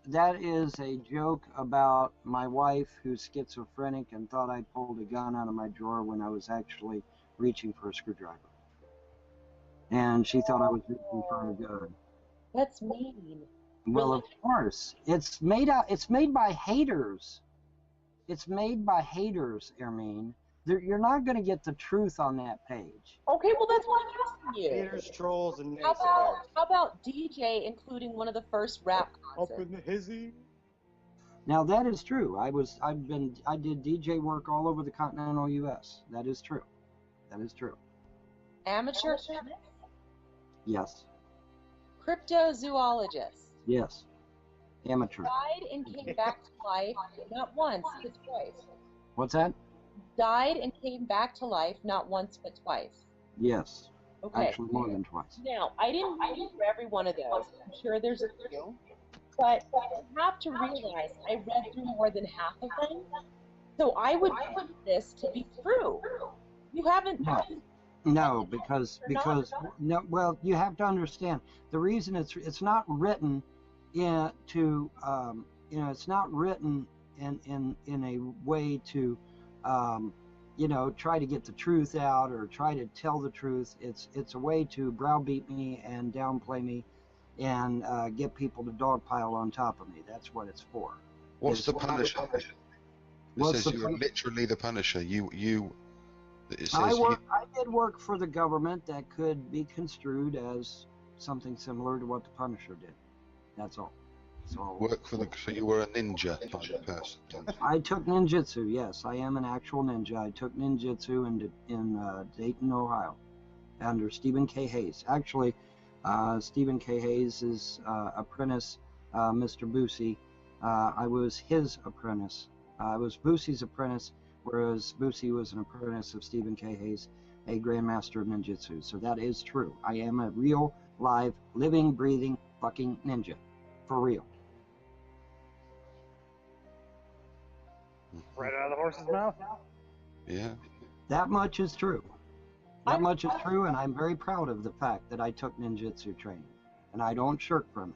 S9: a joke about my wife who's schizophrenic and thought I pulled a gun out of my drawer when I was actually reaching for a screwdriver. And she thought I was reaching for a gun.
S16: That's mean.
S9: Well, of course. It's made by haters. It's made by haters, Ermine. You're not going to get the truth on that page.
S16: Okay, well that's why I'm asking you.
S18: Haters, trolls, and
S16: How
S18: naysayers.
S16: about DJ including one of the first rap concerts?
S18: Up in the hizzy.
S9: Now that is true. I did DJ work all over the continental U.S. That is true. That is true.
S16: Amateur chemist?
S9: Yes.
S16: Cryptozoologist?
S9: Yes. Amateur.
S16: Died and came back to life not once but twice.
S9: What's that?
S16: Died and came back to life not once but twice.
S9: Yes.
S16: Okay.
S9: Actually, more than twice.
S16: Now, I didn't read through every one of those. I'm sure there's a few. But you have to realize I read through more than half of them. So I would put this to be true. You haven't...
S9: No, because no. Well, you have to understand the reason it's not written it's not written in a way to try to get the truth out or try to tell the truth. It's a way to browbeat me and downplay me and get people to dogpile on top of me. That's what it's for.
S17: What's the Punisher? It says you're literally the Punisher.
S9: I did work for the government that could be construed as something similar to what the Punisher did. That's all. So
S17: you were a ninja type of person.
S9: I took ninjutsu. Yes, I am an actual ninja. I took ninjutsu in Dayton, Ohio, under Stephen K. Hayes. Actually, Stephen K. Hayes' apprentice, Mr. Boosie. I was his apprentice. I was Boosie's apprentice, whereas Boosie was an apprentice of Stephen K. Hayes, a Grandmaster of Ninjutsu. So that is true. I am a real, live, living, breathing, fucking ninja. For real.
S18: Right out of the horse's mouth.
S17: Yeah.
S9: That much is true. That much is true, and I'm very proud of the fact that I took ninjutsu training, and I don't shirk from it.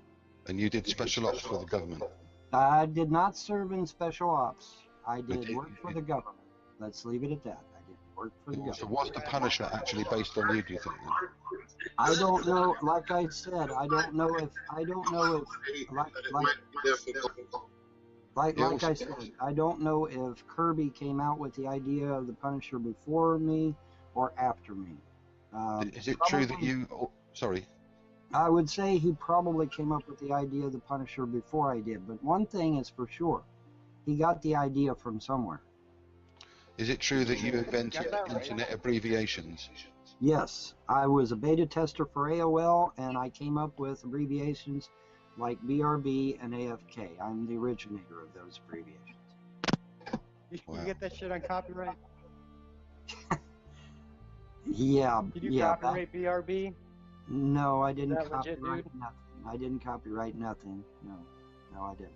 S17: And you did special ops for the government.
S9: I did not serve in special ops. I did work for the government. Let's leave it at that. I did work for the government.
S17: So was the Punisher actually based on you, do you think? Then?
S9: I don't know. Like I said, I don't know if like I said, I don't know if Kirby came out with the idea of the Punisher before me or after me.
S17: Is it true that you? Oh, sorry.
S9: I would say he probably came up with the idea of the Punisher before I did. But one thing is for sure, he got the idea from somewhere.
S17: Is it true that you invented internet abbreviations?
S9: Yes, I was a beta tester for AOL, and I came up with abbreviations like BRB and AFK. I'm the originator of those abbreviations.
S18: You can get that shit on copyright?
S9: Yeah,
S18: Did you
S9: yeah.
S18: copyright BRB?
S9: No, I didn't
S18: Is that legit,
S9: copyright
S18: dude?
S9: nothing. I didn't copyright nothing. No, I didn't.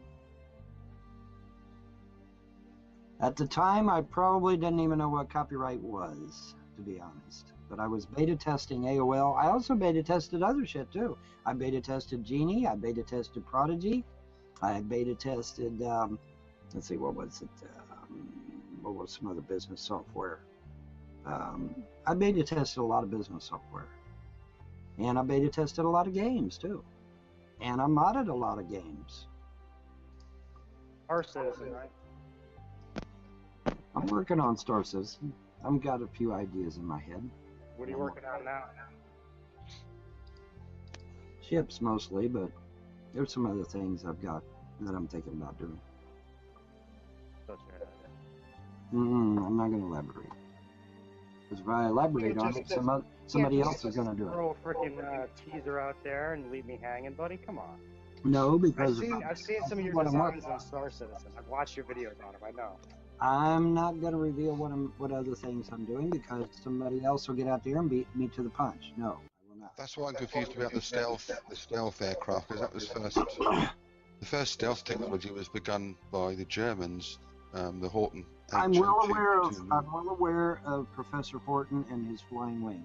S9: At the time, I probably didn't even know what copyright was, to be honest. But I was beta testing AOL. I also beta tested other shit too. I beta tested Genie. I beta tested Prodigy. I beta tested, let's see, what was it? What was some other business software? I beta tested a lot of business software. And I beta tested a lot of games too. And I modded a lot of games.
S18: Our Citizen, right?
S9: I'm working on Star Citizen. I've got a few ideas in my head.
S18: What are you working on now?
S9: Ships mostly, but there's some other things I've got that I'm thinking about doing. I'm not going to elaborate. Because if I elaborate on it, somebody else is going to do it.
S18: Throw a freaking teaser out there and leave me hanging, buddy. Come on.
S9: No, because
S18: I've seen some of your designs on Star Citizen. I've watched your videos on them. I know.
S9: I'm not going to reveal what other things I'm doing because somebody else will get out there and beat me to the punch. No, I will not.
S17: That's why I'm confused about the stealth aircraft, because that was the first stealth technology was begun by the Germans, the Horton.
S9: I'm well aware of Professor Horton and his flying wing.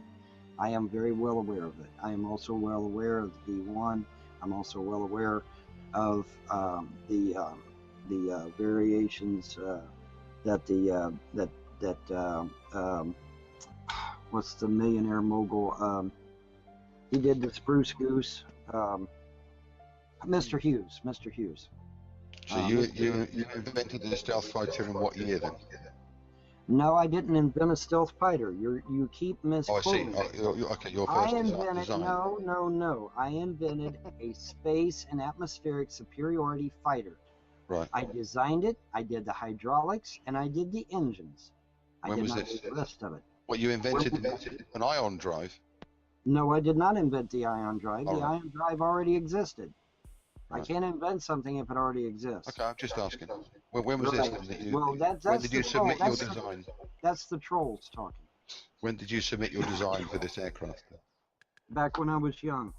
S9: I am very well aware of it. I am also well aware of the V1. I'm also well aware of the variations that what's the millionaire mogul? He did the Spruce Goose. Mr. Hughes.
S17: So you invented the stealth fighter in what year then?
S9: No, I didn't invent a stealth fighter. You keep misquoting.
S17: Oh, I see. Okay, your
S9: I
S17: first
S9: invented
S17: design.
S9: no. I invented a space and atmospheric superiority fighter.
S17: Right.
S9: I designed it. I did the hydraulics, and I did the engines.
S17: When was this?
S9: The rest of it.
S17: What, you invented an ion drive?
S9: No, I did not invent the ion drive.
S17: All
S9: The
S17: right.
S9: ion drive already existed.
S17: Right.
S9: I can't invent something if it already exists.
S17: Okay, I'm just asking. When was this? That you,
S9: Well, that's
S17: when did you
S9: the troll.
S17: submit your
S9: That's
S17: design?
S9: That's the trolls talking.
S17: When did you submit your design for this aircraft?
S9: Back when I was young.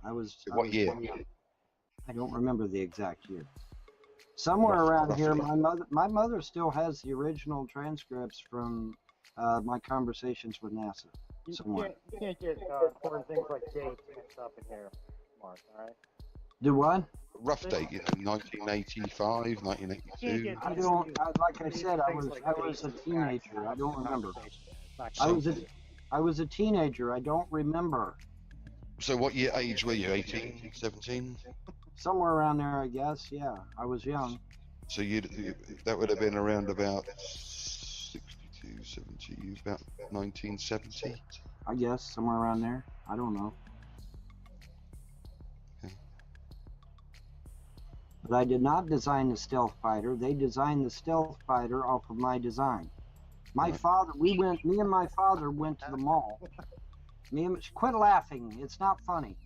S17: What year?
S9: I don't remember the exact year. Somewhere around here, my mother still has the original transcripts from my conversations with NASA. Somewhere.
S18: You can't get important things like dates mixed up in here, Mark, alright?
S9: Do what?
S17: Rough date, 1985, 1982.
S9: I don't. Like I said, I was a teenager. I don't remember. I was a teenager. I don't remember.
S17: So what year age were you? 18, 17?
S9: Somewhere around there, I guess. Yeah, I was young.
S17: So that would have been around about 62, 70, about 1970.
S9: I guess somewhere around there. I don't know. But I did not design the stealth fighter. They designed the stealth fighter off of my design. Me and my father went to the mall. Quit laughing. It's not funny.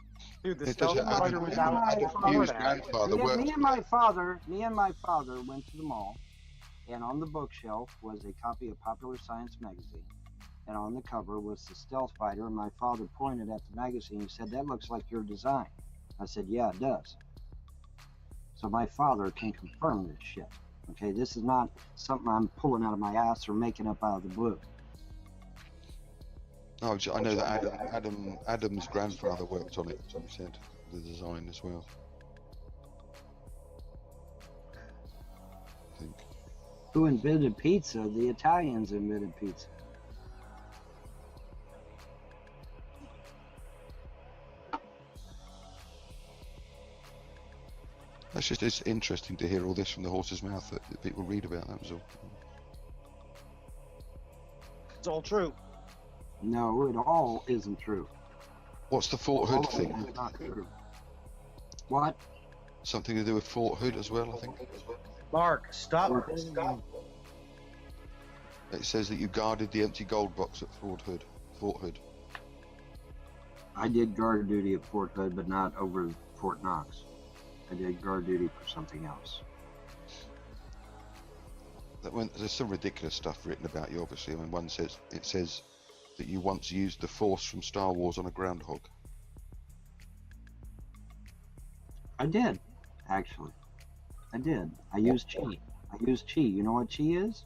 S18: Dude, the stealth fighter was out.
S9: Me and my father went to the mall, and on the bookshelf was a copy of Popular Science magazine. And on the cover was the stealth fighter, and my father pointed at the magazine and said, "That looks like your design." I said, "Yeah, it does." So my father can confirm this shit.
S19: Okay, this is not something I'm pulling out of my ass or making up out of the blue.
S17: Oh, I know that Adam's grandfather worked on it. He said the design as well. I think.
S19: Who invented pizza? The Italians invented pizza.
S17: That's just, it's interesting to hear all this from the horse's mouth that people read about. That was all.
S18: It's all true.
S19: No, it all isn't true.
S17: What's the Fort Hood
S19: All of
S17: thing?
S19: it is not true. What?
S17: Something to do with Fort Hood as well, I think.
S5: Mark, stop.
S17: It says that you guarded the empty gold box at Fort Hood.
S19: I did guard duty at Fort Hood, but not over Fort Knox. I did guard duty for something else.
S17: There's some ridiculous stuff written about you, obviously. I mean, it says that you once used the Force from Star Wars on a groundhog.
S19: I did, actually. I did. I used chi. You know what chi is?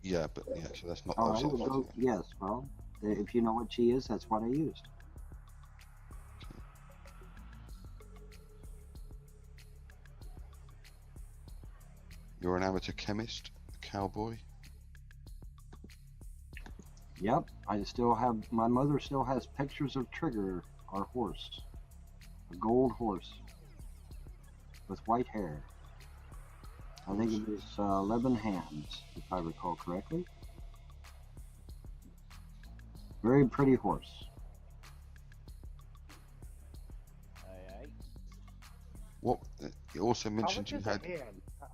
S17: Yeah, but yeah, so that's not.
S19: Oh, yes. Well, if you know what chi is, that's what I used.
S17: You're an amateur chemist, a cowboy.
S19: Yep, I still have. My mother still has pictures of Trigger, our horse, a gold horse with white hair. I think it was 11 hands, if I recall correctly. Very pretty horse.
S17: What? You also mentioned you had.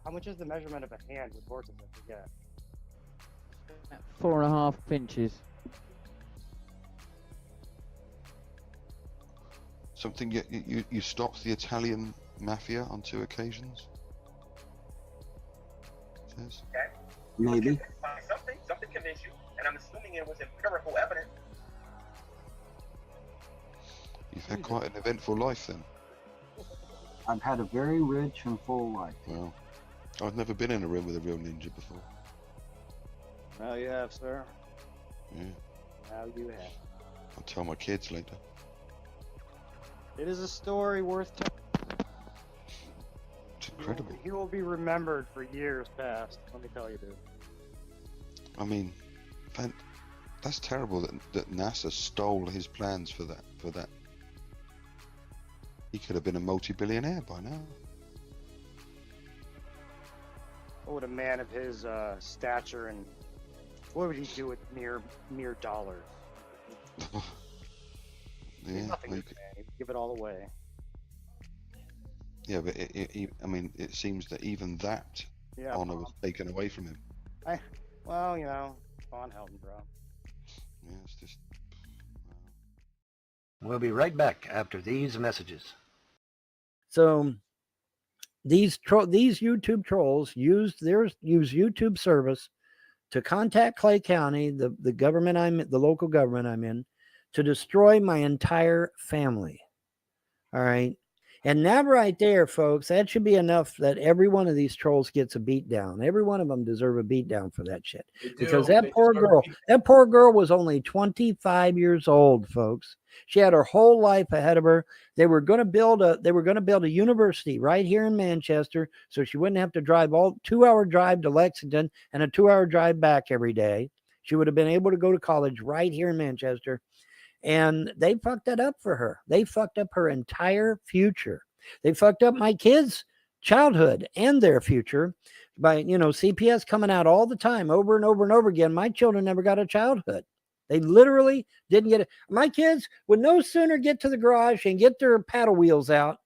S18: How much is the measurement of a hand with horses? I forget.
S12: 4.5 inches.
S17: Something you stopped the Italian mafia on 2 occasions. It says.
S20: Okay.
S19: Maybe.
S20: Something convinced you, and I'm assuming it was empirical evidence.
S17: You've had quite an eventful life then.
S19: I've had a very rich and full life.
S17: Well, I've never been in a room with a real ninja before.
S18: Now you have, sir.
S17: Yeah.
S18: Now you have.
S17: I'll tell my kids later.
S18: It is a story worth telling.
S17: It's incredible.
S18: He will be remembered for years past. Let me tell you, dude.
S17: I mean, that's terrible that NASA stole his plans for that. He could have been a multi-billionaire by now.
S18: What would a man of his stature and what would he do with mere dollars?
S17: Yeah,
S18: nothing to man. He'd give it all away.
S17: Yeah, but I mean, it seems that even that honor was taken away from him.
S18: Well, you know, Von Helden, bro.
S17: Yeah, it's just.
S9: We'll be right back after these messages.
S19: So these YouTube trolls use YouTube service to contact Clay County, the government the local government I'm in, to destroy my entire family. All right. And that right there, folks, that should be enough that every one of these trolls gets a beat down. Every one of them deserve a beat down for that shit. Because that poor girl was only 25 years old, folks. She had her whole life ahead of her. They were going to build a university right here in Manchester, so she wouldn't have to drive 2-hour drive to Lexington and a 2-hour drive back every day. She would have been able to go to college right here in Manchester. And they fucked that up for her. They fucked up her entire future. They fucked up my kids' childhood and their future by, CPS coming out all the time, over and over and over again. My children never got a childhood. They literally didn't get it. My kids would no sooner get to the garage and get their paddle wheels out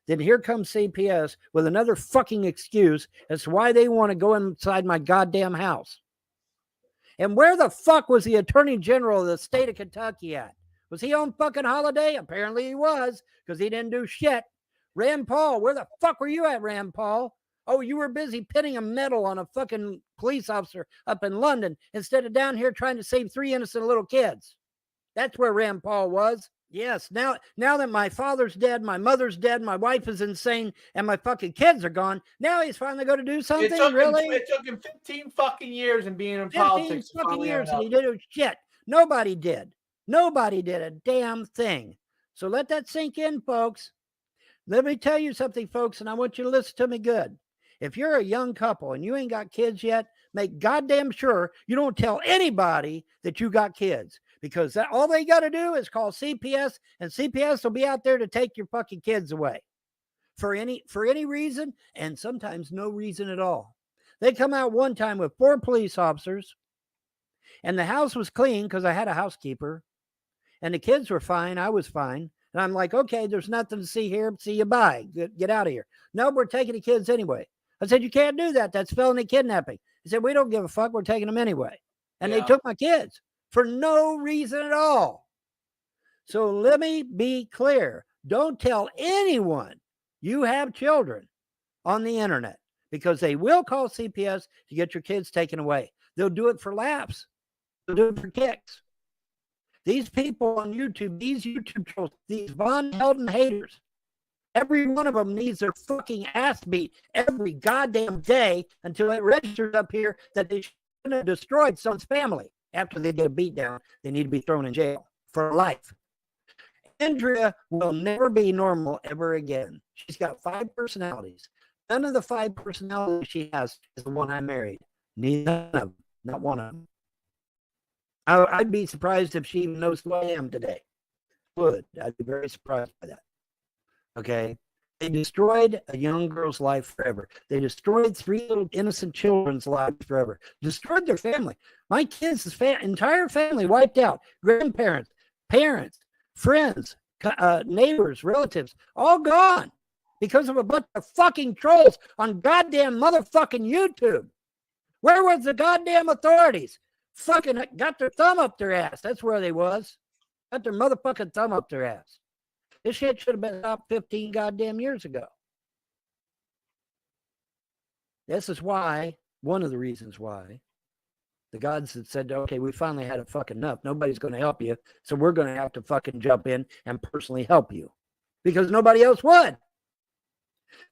S19: than here comes CPS with another fucking excuse as to why they want to go inside my goddamn house. And where the fuck was the Attorney General of the state of Kentucky at? Was he on fucking holiday? Apparently he was, because he didn't do shit. Rand Paul, where the fuck were you at, Rand Paul? Oh, you were busy pinning a medal on a fucking police officer up in London instead of down here trying to save 3 innocent little kids. That's where Rand Paul was. Yes, now that my father's dead, my mother's dead, my wife is insane, and my fucking kids are gone, now he's finally going to do something, really?
S12: It took him 15 fucking years and being in
S19: 15
S12: politics.
S19: fucking years, and he did shit. Nobody did. Nobody did a damn thing. So let that sink in, folks. Let me tell you something, folks, and I want you to listen to me good. If you're a young couple and you ain't got kids yet, make goddamn sure you don't tell anybody that you got kids, because all they got to do is call CPS, and CPS will be out there to take your fucking kids away for any reason, and sometimes no reason at all. They come out one time with 4 police officers, and the house was clean because I had a housekeeper, and the kids were fine. I was fine. And I'm like, okay, there's nothing to see here. See you, bye. Get out of here. No, we're taking the kids anyway. I said, you can't do that. That's felony kidnapping. He said, we don't give a fuck. We're taking them anyway. And they took my kids for no reason at all. So let me be clear. Don't tell anyone you have children on the internet, because they will call CPS to get your kids taken away. They'll do it for laughs. They'll do it for kicks. These people on YouTube, these YouTube trolls, these Von Helden haters, every one of them needs their fucking ass beat every goddamn day until it registers up here that they shouldn't have destroyed someone's family. After they get a beat down, they need to be thrown in jail for life. Andrea will never be normal ever again. She's got 5 personalities. None of the 5 personalities she has is the one I married. None of them. Not one of them. I'd be surprised if she even knows who I am today. I'd be very surprised by that. Okay? They destroyed a young girl's life forever. They destroyed 3 little innocent children's lives forever. Destroyed their family. My kids' entire family wiped out. Grandparents, parents, friends, neighbors, relatives, all gone because of a bunch of fucking trolls on goddamn motherfucking YouTube. Where was the goddamn authorities? Fucking got their thumb up their ass. That's where they was. Got their motherfucking thumb up their ass. This shit should have been stopped 15 goddamn years ago. This is why, one of the reasons why, the gods had said, okay, we finally had it fucking enough. Nobody's going to help you, so we're going to have to fucking jump in and personally help you. Because nobody else would.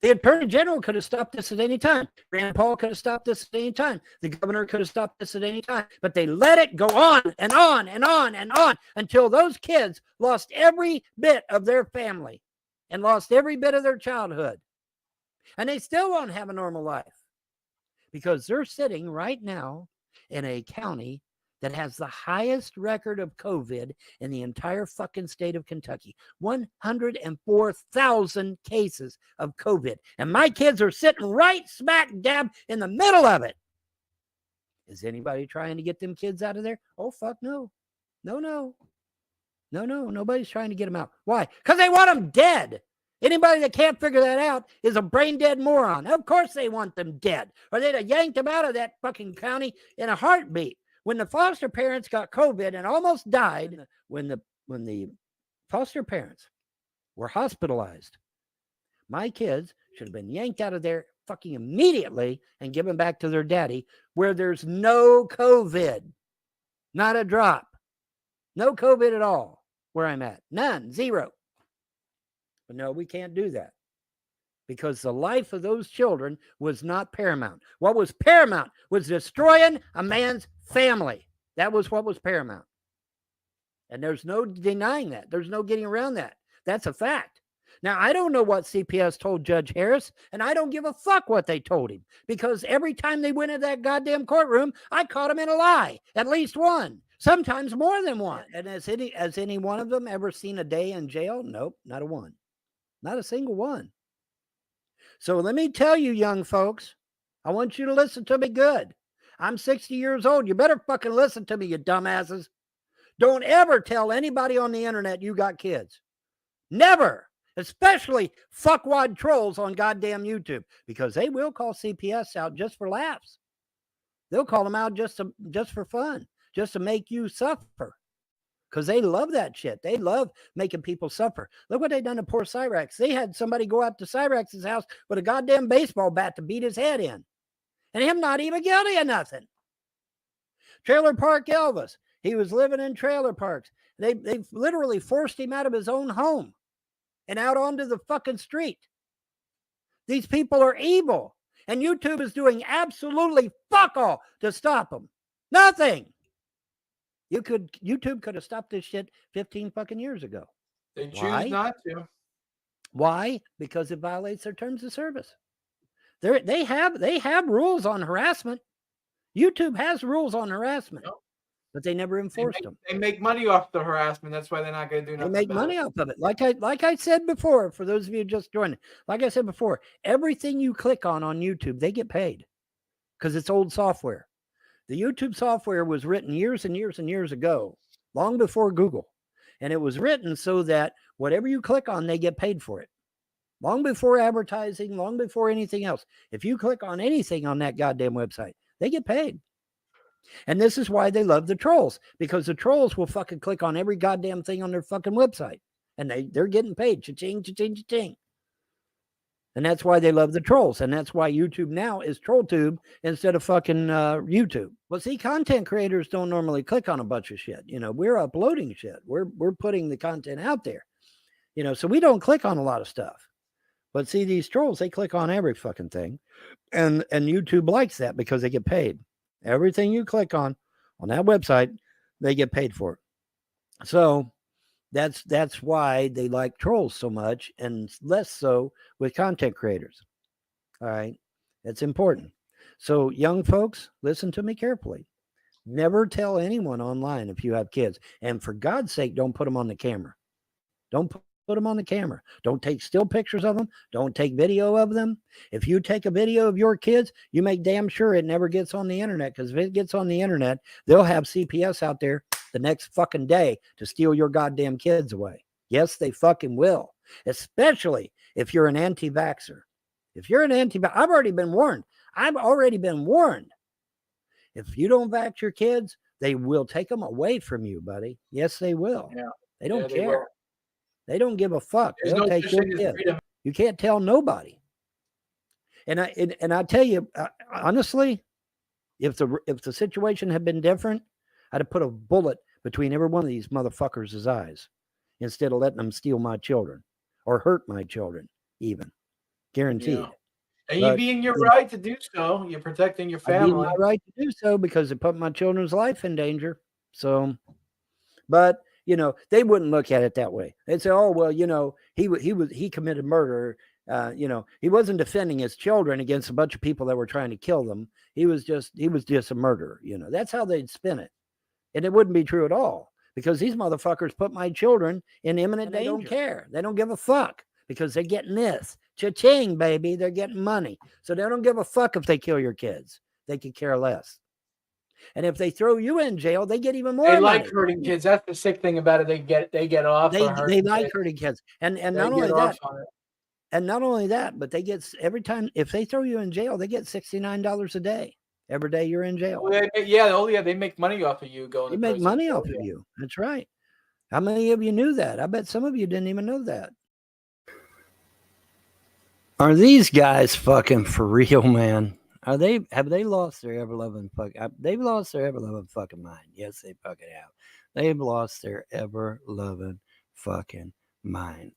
S19: The Attorney General could have stopped this at any time. Rand Paul could have stopped this at any time. The governor could have stopped this at any time. But they let it go on and on and on and on until those kids lost every bit of their family and lost every bit of their childhood. And they still won't have a normal life because they're sitting right now in a county that has the highest record of COVID in the entire fucking state of Kentucky. 104,000 cases of COVID. And my kids are sitting right smack dab in the middle of it. Is anybody trying to get them kids out of there? Oh, fuck no. No. Nobody's trying to get them out. Why? Because they want them dead. Anybody that can't figure that out is a brain dead moron. Of course they want them dead. Or they'd have yanked them out of that fucking county in a heartbeat. When the foster parents got COVID and almost died, when the foster parents were hospitalized, my kids should have been yanked out of there fucking immediately and given back to their daddy, where there's no COVID. Not a drop. No COVID at all where I'm at. None. Zero. But no, we can't do that. Because the life of those children was not paramount. What was paramount was destroying a man's family. That was what was paramount. And there's no denying that. There's no getting around that. That's a fact. Now, I don't know what CPS told Judge Harris, and I don't give a fuck what they told him. Because every time they went in that goddamn courtroom, I caught him in a lie. At least one. Sometimes more than one. And has any one of them ever seen a day in jail? Nope, not a one. Not a single one. So let me tell you, young folks, I want you to listen to me good. I'm 60 years old. You better fucking listen to me, you dumbasses. Don't ever tell anybody on the internet you got kids. Never. Especially fuckwad trolls on goddamn YouTube. Because they will call CPS out just for laughs. They'll call them out just for fun. Just to make you suffer. Because they love that shit. They love making people suffer. Look what they done to poor Cyrax. They had somebody go out to Cyrax's house with a goddamn baseball bat to beat his head in. And him not even guilty of nothing. Trailer Park Elvis. He was living in trailer parks. They've literally forced him out of his own home and out onto the fucking street. These people are evil. And YouTube is doing absolutely fuck all to stop them. Nothing. YouTube could have stopped this shit 15 fucking years ago.
S12: They choose
S19: Why?
S12: not to.
S19: Why? Because it violates their terms of service. They have rules on harassment. YouTube has rules on harassment, but they never enforced them.
S12: They make money off the harassment. That's why they're not going to do nothing.
S19: They make money off of it. Like I said before, for those of you just joining, like I said before, everything you click on YouTube, they get paid because it's old software. The YouTube software was written years and years and years ago, long before Google. And it was written so that whatever you click on, they get paid for it. Long before advertising, long before anything else. If you click on anything on that goddamn website, they get paid. And this is why they love the trolls, because the trolls will fucking click on every goddamn thing on their fucking website. And they're getting paid. Cha-ching, cha-ching, cha-ching. And that's why they love the trolls. And that's why YouTube now is TrollTube instead of fucking YouTube. Well, see, content creators don't normally click on a bunch of shit. We're uploading shit. We're putting the content out there. So we don't click on a lot of stuff. But see, these trolls, they click on every fucking thing. And YouTube likes that because they get paid. Everything you click on that website, they get paid for it. So that's why they like trolls so much and less so with content creators. All right. That's important. So young folks, listen to me carefully. Never tell anyone online if you have kids. And for God's sake, don't put them on the camera. Don't put them on the camera. Don't take still pictures of them. Don't take video of them. If you take a video of your kids, you make damn sure it never gets on the internet, because if it gets on the internet, they'll have CPS out there the next fucking day to steal your goddamn kids away. Yes, they fucking will. Especially if you're an anti-vaxxer. If you're an anti-vaxxer, I've already been warned. If you don't vax your kids, they will take them away from you, buddy. Yes, they will.
S12: Yeah.
S19: They don't
S12: They
S19: care.
S12: will.
S19: They don't give a fuck.
S12: There's
S19: They'll
S12: no
S19: take
S12: such
S19: your
S12: thing as
S19: kid.
S12: freedom.
S19: You can't tell nobody. And I tell you, honestly, if the situation had been different, I'd have put a bullet between every one of these motherfuckers' eyes instead of letting them steal my children or hurt my children, even. Guaranteed.
S12: Yeah. And you be in your right to do so. You're protecting your
S19: I'd be in
S12: family.
S19: my right to do so because it put my children's life in danger. So, but they wouldn't look at it that way. They'd say, "Oh, well, he committed murder. He wasn't defending his children against a bunch of people that were trying to kill them. He was just a murderer." That's how they'd spin it, and it wouldn't be true at all because these motherfuckers put my children in imminent danger. They don't care. They don't give a fuck because they're getting this. Cha-ching, baby. They're getting money. So they don't give a fuck if they kill your kids. They could care less. And if they throw you in jail, they get even more
S12: They
S19: money.
S12: like hurting kids. That's the sick thing about it. They get off.
S19: They
S12: on hurting
S19: like
S12: kids.
S19: hurting kids. And
S12: They
S19: not
S12: get
S19: only
S12: off
S19: that,
S12: on it.
S19: and not only that, but they get every time if they throw you in jail, they get $69 a day. Every day you're in jail.
S12: They make money off of you going.
S19: They
S12: to
S19: make
S12: prison.
S19: money off of you. That's right. How many of you knew that? I bet some of you didn't even know that. Are these guys fucking for real, man? Have they lost their ever-loving they've lost their ever-loving fucking mind. Yes, they fucking have. They've lost their ever-loving fucking mind.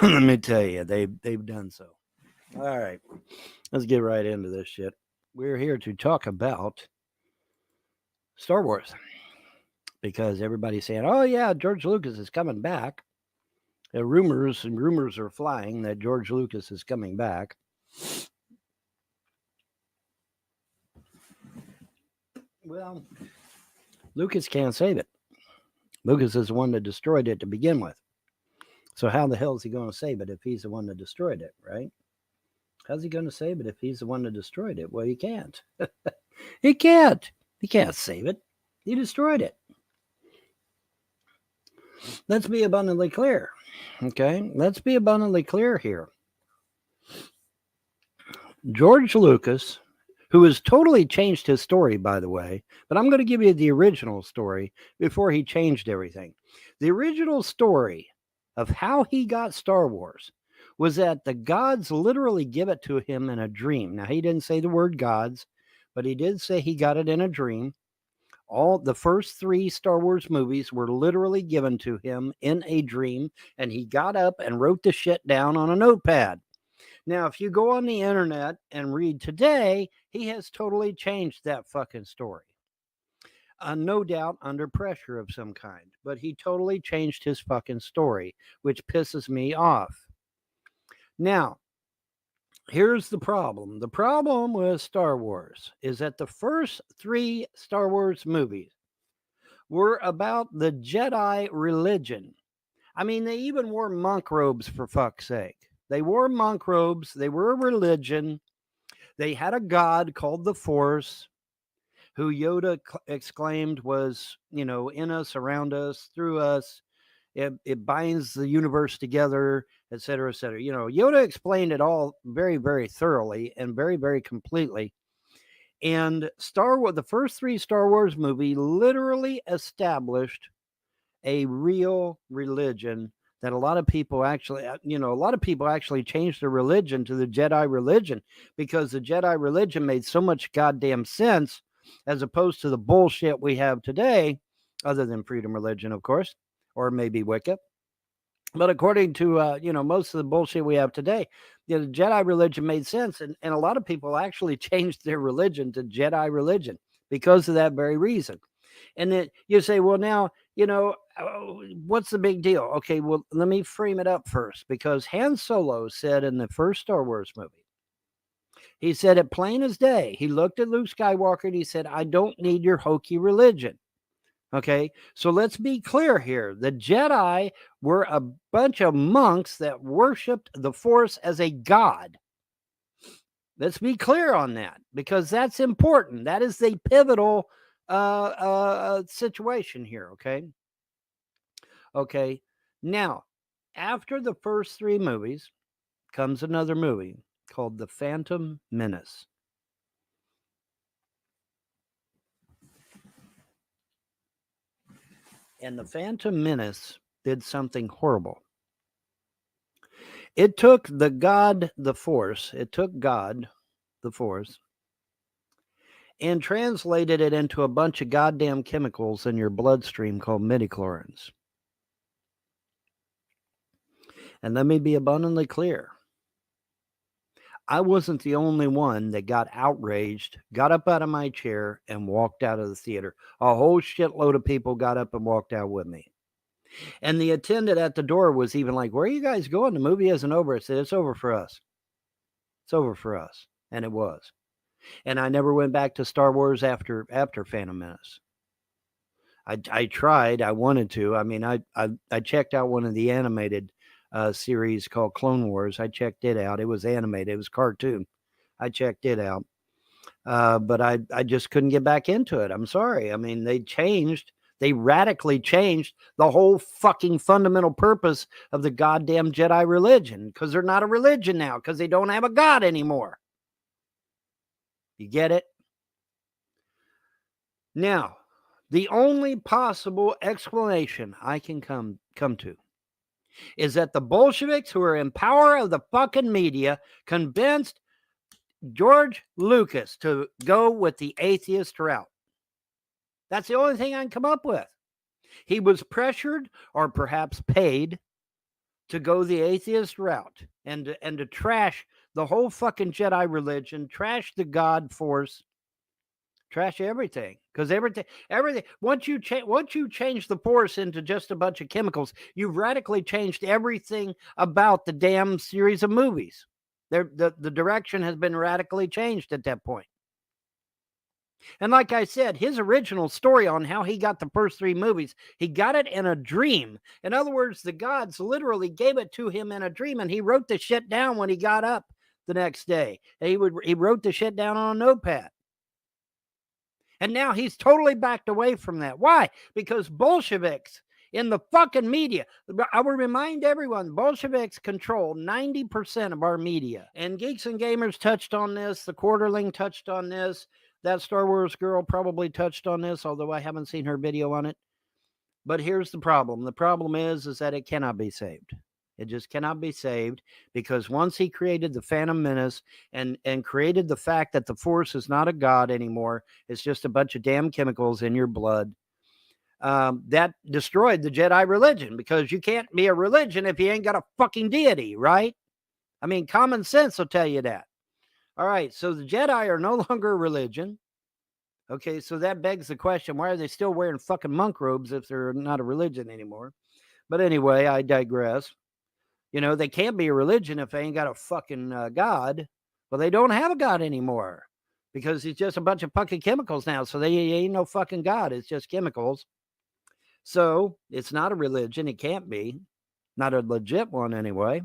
S19: Let me tell you, they've done so. All right. Let's get right into this shit. We're here to talk about Star Wars. Because everybody's saying, "Oh yeah, George Lucas is coming back." Rumors are flying that George Lucas is coming back. Well, Lucas can't save it. Lucas is the one that destroyed it to begin with. So how the hell is he going to save it if he's the one that destroyed it, right? How's he going to save it if he's the one that destroyed it? Well, he can't. He can't. He can't save it. He destroyed it. Let's be abundantly clear. Okay? Let's be abundantly clear here. George Lucas, who has totally changed his story, by the way, but I'm going to give you the original story before he changed everything. The original story of how he got Star Wars was that the gods literally give it to him in a dream. Now, he didn't say the word gods, but he did say he got it in a dream All the first 3 Star Wars movies were literally given to him in a dream, and he got up and wrote the shit down on a notepad. Now, if you go on the internet and read today, he has totally changed that fucking story. No doubt under pressure of some kind, but he totally changed his fucking story, which pisses me off. Now, here's the problem. The problem with Star Wars is that the first 3 Star Wars movies were about the Jedi religion. I mean, they even wore monk robes, for fuck's sake. They wore monk robes. They were a religion. They had a god called the Force, who Yoda exclaimed was, in us, around us, through us. It binds the universe together, et cetera, et cetera. Yoda explained it all very, very thoroughly and very, very completely. And the first 3 Star Wars movies literally established a real religion that a lot of people actually changed their religion to the Jedi religion, because the Jedi religion made so much goddamn sense as opposed to the bullshit we have today, other than freedom religion, of course, or maybe Wicca. But according to, most of the bullshit we have today, the Jedi religion made sense. And a lot of people actually changed their religion to Jedi religion because of that very reason. And then you say, well, now, what's the big deal? Okay, well, let me frame it up first, because Han Solo said in the first Star Wars movie, he said it plain as day. He looked at Luke Skywalker and he said, I don't need your hokey religion. Okay, so let's be clear here. The Jedi were a bunch of monks that worshiped the Force as a god. Let's be clear on that, because that's important. That is the pivotal situation here. Okay. Now, after the first 3 movies comes another movie called The Phantom Menace. And The Phantom Menace did something horrible. It took God, the Force, and translated it into a bunch of goddamn chemicals in your bloodstream called midichlorians. And let me be abundantly clear. I wasn't the only one that got outraged, got up out of my chair, and walked out of the theater. A whole shitload of people got up and walked out with me. And the attendant at the door was even like, where are you guys going? The movie isn't over. I said, it's over for us. It's over for us. And it was. And I never went back to Star Wars after Phantom Menace. I tried. I wanted to. I mean, I checked out one of the animated series called Clone Wars. I checked it out. It was animated. It was cartoon. I checked it out. But I just couldn't get back into it. I'm sorry. I mean, they radically changed the whole fucking fundamental purpose of the goddamn Jedi religion, because they're not a religion now, because they don't have a god anymore. You get it? Now, the only possible explanation I can come to is that the Bolsheviks, who are in power of the fucking media, convinced George Lucas to go with the atheist route. That's the only thing I can come up with. He was pressured, or perhaps paid, to go the atheist route and to trash the whole fucking Jedi religion, trash the God Force, trash everything. Because everything. Once you change the Force into just a bunch of chemicals, you've radically changed everything about the damn series of movies. The direction has been radically changed at that point. And like I said, his original story on how he got the first 3 movies, he got it in a dream. In other words, the gods literally gave it to him in a dream, and he wrote the shit down when he got up the next day. He wrote the shit down on a notepad. And now he's totally backed away from that. Why? Because Bolsheviks in the fucking media, I will remind everyone, Bolsheviks control 90% of our media. And Geeks and Gamers touched on this. The Quarterling touched on this. That Star Wars girl probably touched on this, although I haven't seen her video on it. But here's the problem. The problem is that it cannot be saved. It just cannot be saved, because once he created the Phantom Menace and created the fact that the Force is not a god anymore, it's just a bunch of damn chemicals in your blood, that destroyed the Jedi religion, because you can't be a religion if you ain't got a fucking deity, right? I mean, common sense will tell you that. All right, so the Jedi are no longer a religion. Okay, so that begs the question, why are they still wearing fucking monk robes if they're not a religion anymore? But anyway, I digress. You know, they can't be a religion if they ain't got a fucking god. Well, they don't have a god anymore, because he's just a bunch of fucking chemicals now. So they ain't no fucking god. It's just chemicals. So it's not a religion. It can't be. Not a legit one anyway.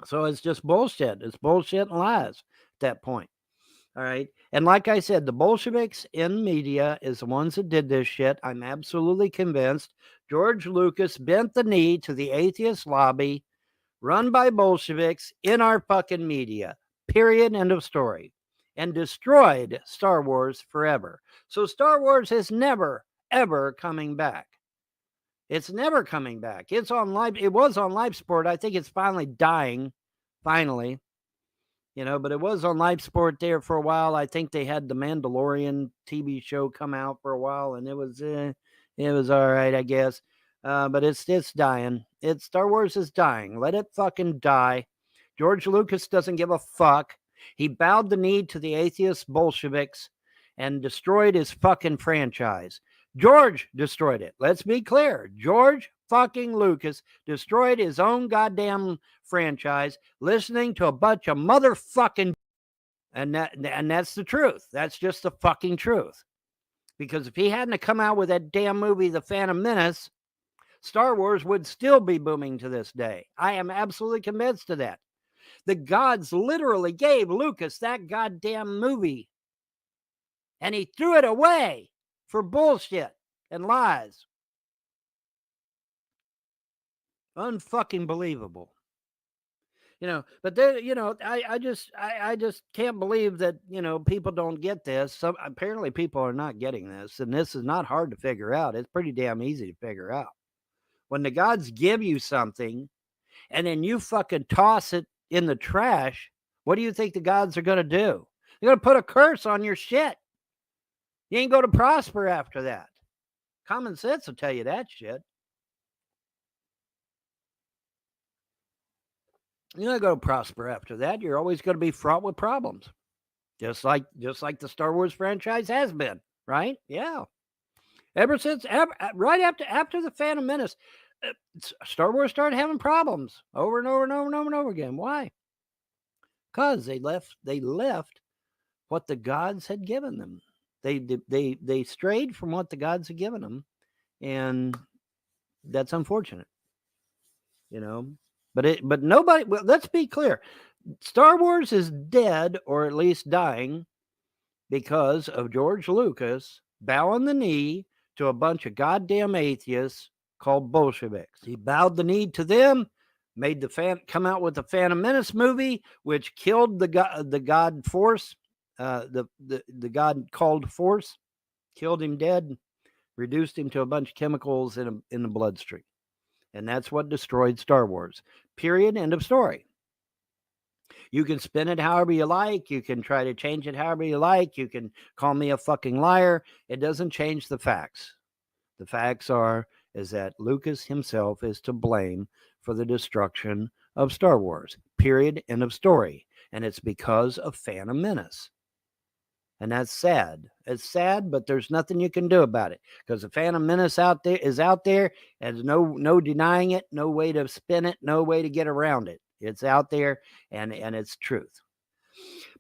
S19: So it's just bullshit. It's bullshit and lies at that point. All right. And like I said, the Bolsheviks in media is the ones that did this shit. I'm absolutely convinced. George Lucas bent the knee to the atheist lobby run by Bolsheviks in our fucking media. Period. End of story. And destroyed Star Wars forever. So Star Wars is never, ever coming back. It's never coming back. It's on live. It was on live sport. I think it's finally dying. Finally. You know, but it was on live sport there for a while. I think they had the Mandalorian TV show come out for a while, and it was all right, I guess. But it's dying. Star Wars is dying. Let it fucking die. George Lucas doesn't give a fuck. He bowed the knee to the atheist Bolsheviks and destroyed his fucking franchise. George destroyed it. Let's be clear. George fucking Lucas destroyed his own goddamn franchise, listening to a bunch of motherfucking, and that's the truth. That's just the fucking truth. Because if he hadn't come out with that damn movie, The Phantom Menace, Star Wars would still be booming to this day. I am absolutely convinced of that. The gods literally gave Lucas that goddamn movie, and he threw it away for bullshit and lies. Unfucking believable. You know, but there, you know, I just can't believe that, you know, people don't get this. Apparently people are not getting this, and this is not hard to figure out. It's pretty damn easy to figure out. When the gods give you something and then you fucking toss it in the trash, what do you think the gods are going to do? They're going to put a curse on your shit. You ain't going to prosper after that. Common sense will tell you that shit. You're not going to prosper after that. You're always going to be fraught with problems. Just like the Star Wars franchise has been, right? Yeah. Ever since, right after the Phantom Menace, Star Wars started having problems over and over and over and over and over again. Why? Because they left what the gods had given them. They strayed from what the gods had given them, and that's unfortunate. You know, but nobody. Well, let's be clear. Star Wars is dead, or at least dying, because of George Lucas bowing the knee to a bunch of goddamn atheists called Bolsheviks. He bowed the knee to them, made come out with the Phantom Menace movie, which killed the god Force, the god called Force, killed him dead, reduced him to a bunch of chemicals in the bloodstream. And that's what destroyed Star Wars. Period. End of story. You can spin it however you like. You can try to change it however you like. You can call me a fucking liar. It doesn't change the facts. The facts is that Lucas himself is to blame for the destruction of Star Wars. Period. End of story. And it's because of Phantom Menace. And that's sad. It's sad, but there's nothing you can do about it, because the Phantom Menace is out there. There's no denying it, no way to spin it, no way to get around it. It's out there, and it's truth.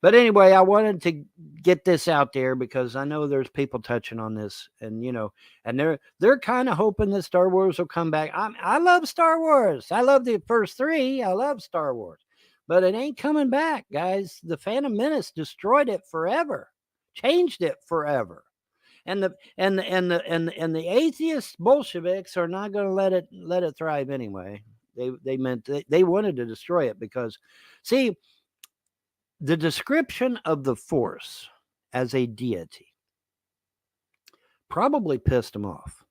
S19: But anyway, I wanted to get this out there because I know there's people touching on this, and you know, and they're kind of hoping that Star Wars will come back. I love Star Wars. I love the first three. I love Star Wars, but it ain't coming back, guys. The Phantom Menace destroyed it forever. Changed it forever, and the atheist Bolsheviks are not going to let it thrive anyway. They wanted to destroy it because, see, the description of the Force as a deity probably pissed them off.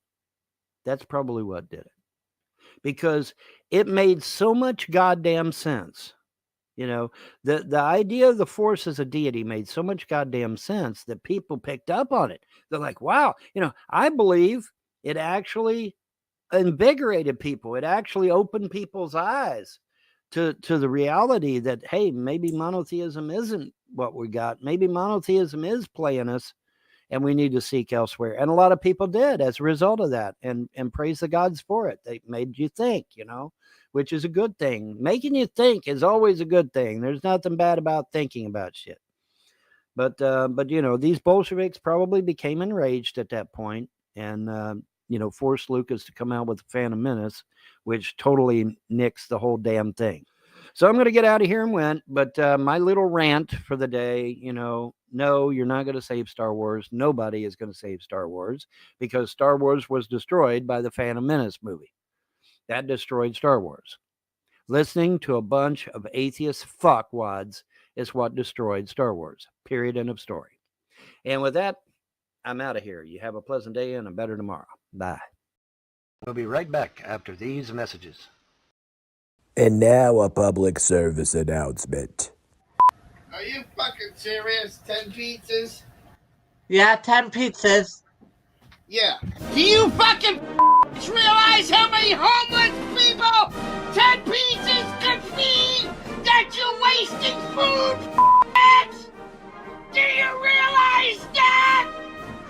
S19: That's probably what did it, because it made so much goddamn sense. The idea of the Force as a deity made so much goddamn sense that people picked up on it. They're like, wow, I believe it actually invigorated people. It actually opened people's eyes to the reality that, hey, maybe monotheism isn't what we got. Maybe monotheism is playing us, and we need to seek elsewhere. And a lot of people did as a result of that, and praise the gods for it. They made you think, which is a good thing. Making you think is always a good thing. There's nothing bad about thinking about shit. But these Bolsheviks probably became enraged at that point, and forced Lucas to come out with the Phantom Menace, which totally nixed the whole damn thing. So I'm going to get out of here and went, but my little rant for the day, no, you're not going to save Star Wars. Nobody is going to save Star Wars, because Star Wars was destroyed by the Phantom Menace movie. That destroyed Star Wars. Listening to a bunch of atheist fuckwads is what destroyed Star Wars. Period. End of story. And with that, I'm out of here. You have a pleasant day and a better tomorrow. Bye. We'll be right back after these messages.
S21: And now a public service announcement.
S3: Are you fucking serious? 10 pizzas?
S4: Yeah, 10 pizzas.
S3: Yeah. Do you fucking realize how many homeless people 10 pizzas could feed? That you're wasting food, Do you realize that?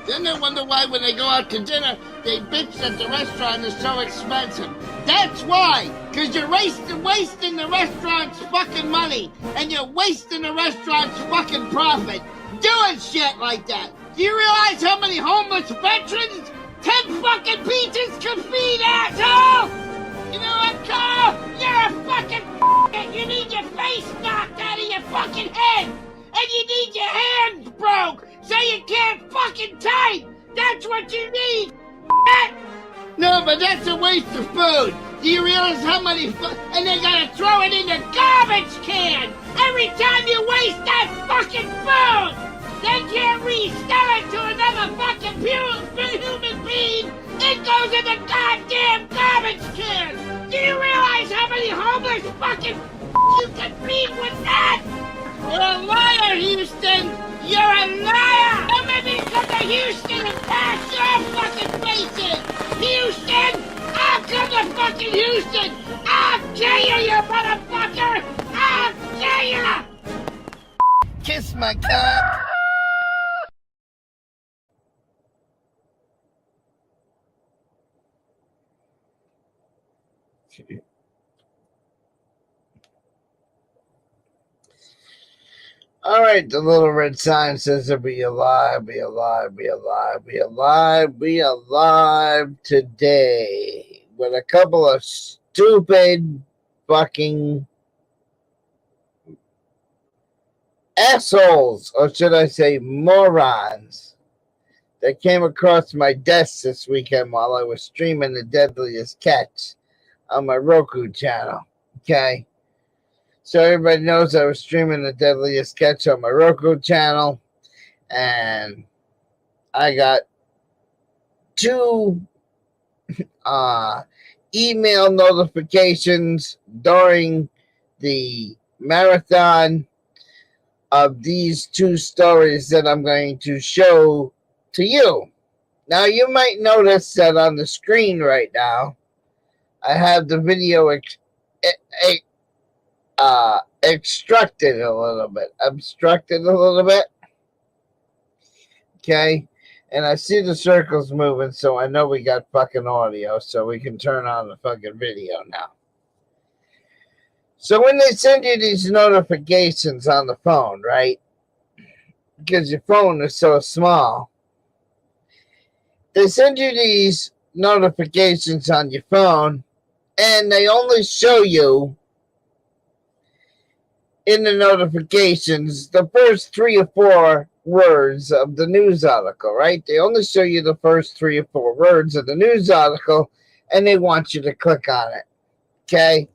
S3: Then they wonder why when they go out to dinner, they bitch that the restaurant is so expensive. That's why, because you're wasting the restaurant's fucking money, and you're wasting the restaurant's fucking profit, doing shit like that. Do you realize how many homeless veterans 10 fucking pizzas could feed, asshole? You know what, Carl? You're a fucking You need your face knocked out of your fucking head, and you need your hands broke so you can't fucking type. That's what you need. No, but that's a waste of food. Do you realize how many and they gotta throw it in the garbage can every time you waste that fucking food. They can't resell it to another fucking human being. It goes in the goddamn garbage can. Do you realize how many homeless fucking you can feed with that? You're a liar, Houston. You're a liar. Come with me, come to Houston and pass your fucking faces. Houston, I'll come to fucking Houston. I'll kill you, you motherfucker. I'll kill you. Kiss my cock. All right, the little red sign says to be alive, be alive, be alive, be alive, be alive today with a couple of stupid fucking assholes, or should I say morons, that came across my desk this weekend while I was streaming The Deadliest Catch on my Roku channel, okay? So everybody knows I was streaming The Deadliest Catch on my Roku channel, and I got 2 email notifications during the marathon of these 2 stories that I'm going to show to you. Now, you might notice that on the screen right now, I have the video obstructed a little bit. Okay. And I see the circles moving, so I know we got fucking audio, so we can turn on the fucking video now. So when they send you these notifications on the phone, right? Because your phone is so small, they send you these notifications on your phone, and they only show you in the notifications the first 3 or 4 words of the news article, right? They only show you the first 3 or 4 words of the news article, and they want you to click on it. Okay?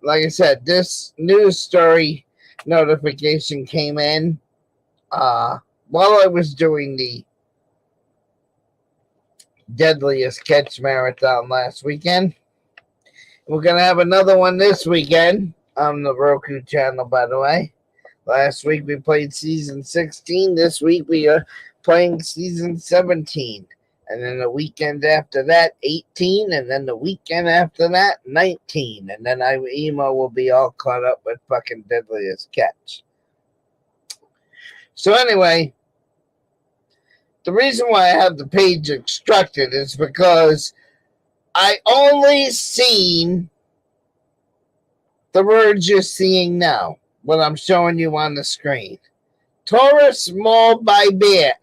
S3: Like I said, this news story notification came in while I was doing the Deadliest Catch marathon last weekend.
S2: We're going to have another one this weekend on the Roku channel, by the way. Last week we played season 16. This week we are playing season 17. And then the weekend after that, 18. And then the weekend after that, 19. And then emo will be all caught up with fucking Deadliest Catch. So anyway, the reason why I have the page extracted is because I only seen the words you're seeing now, what I'm showing you on the screen. Taurus Mauled by Bear.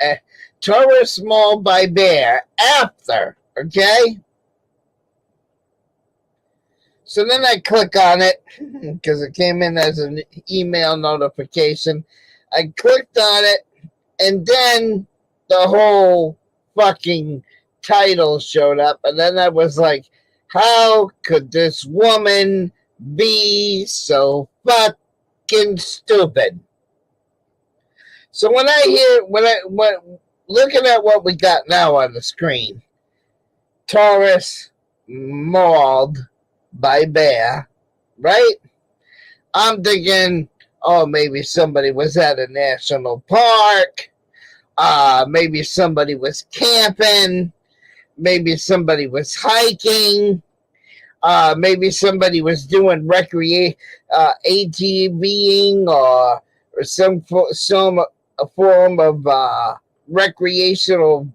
S2: Taurus Mauled by Bear after, okay? So then I click on it because it came in as an email notification. I clicked on it, and then the whole fucking title showed up, and then I was like, how could this woman be so fucking stupid? So when looking at what we got now on the screen, Taurus Mauled by Bear, right? I'm thinking, oh, maybe somebody was at a national park. Maybe somebody was camping. Maybe somebody was hiking. Maybe somebody was doing ATVing or some form of recreational,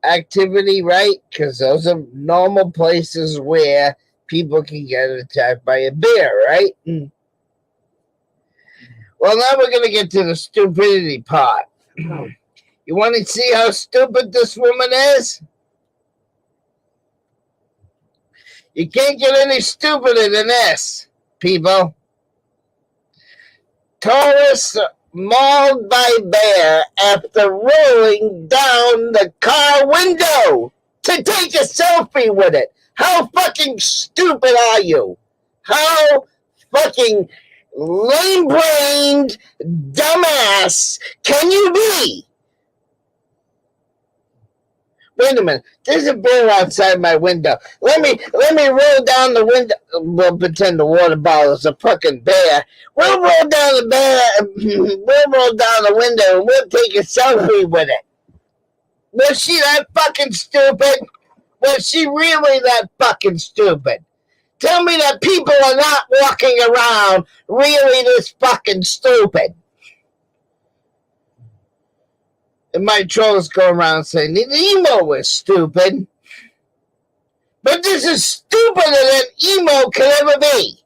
S2: activity, right? Because those are normal places where people can get attacked by a bear, right? Well, now we're going to get to the stupidity part. You want to see how stupid this woman is? You can't get any stupider than this, people. Taurus Mauled by Bear after rolling down the car window to take a selfie with it. How fucking stupid are you? How fucking lame-brained dumbass can you be? Wait a minute. There's a bear outside my window. Let me roll down the window. We'll pretend the water bottle is a fucking bear. We'll roll down the window and we'll take a selfie with it. Was she that fucking stupid? Was she really that fucking stupid? Tell me that people are not walking around really this fucking stupid. And my trolls go around saying, the emo is stupid. But this is stupider than emo could ever be.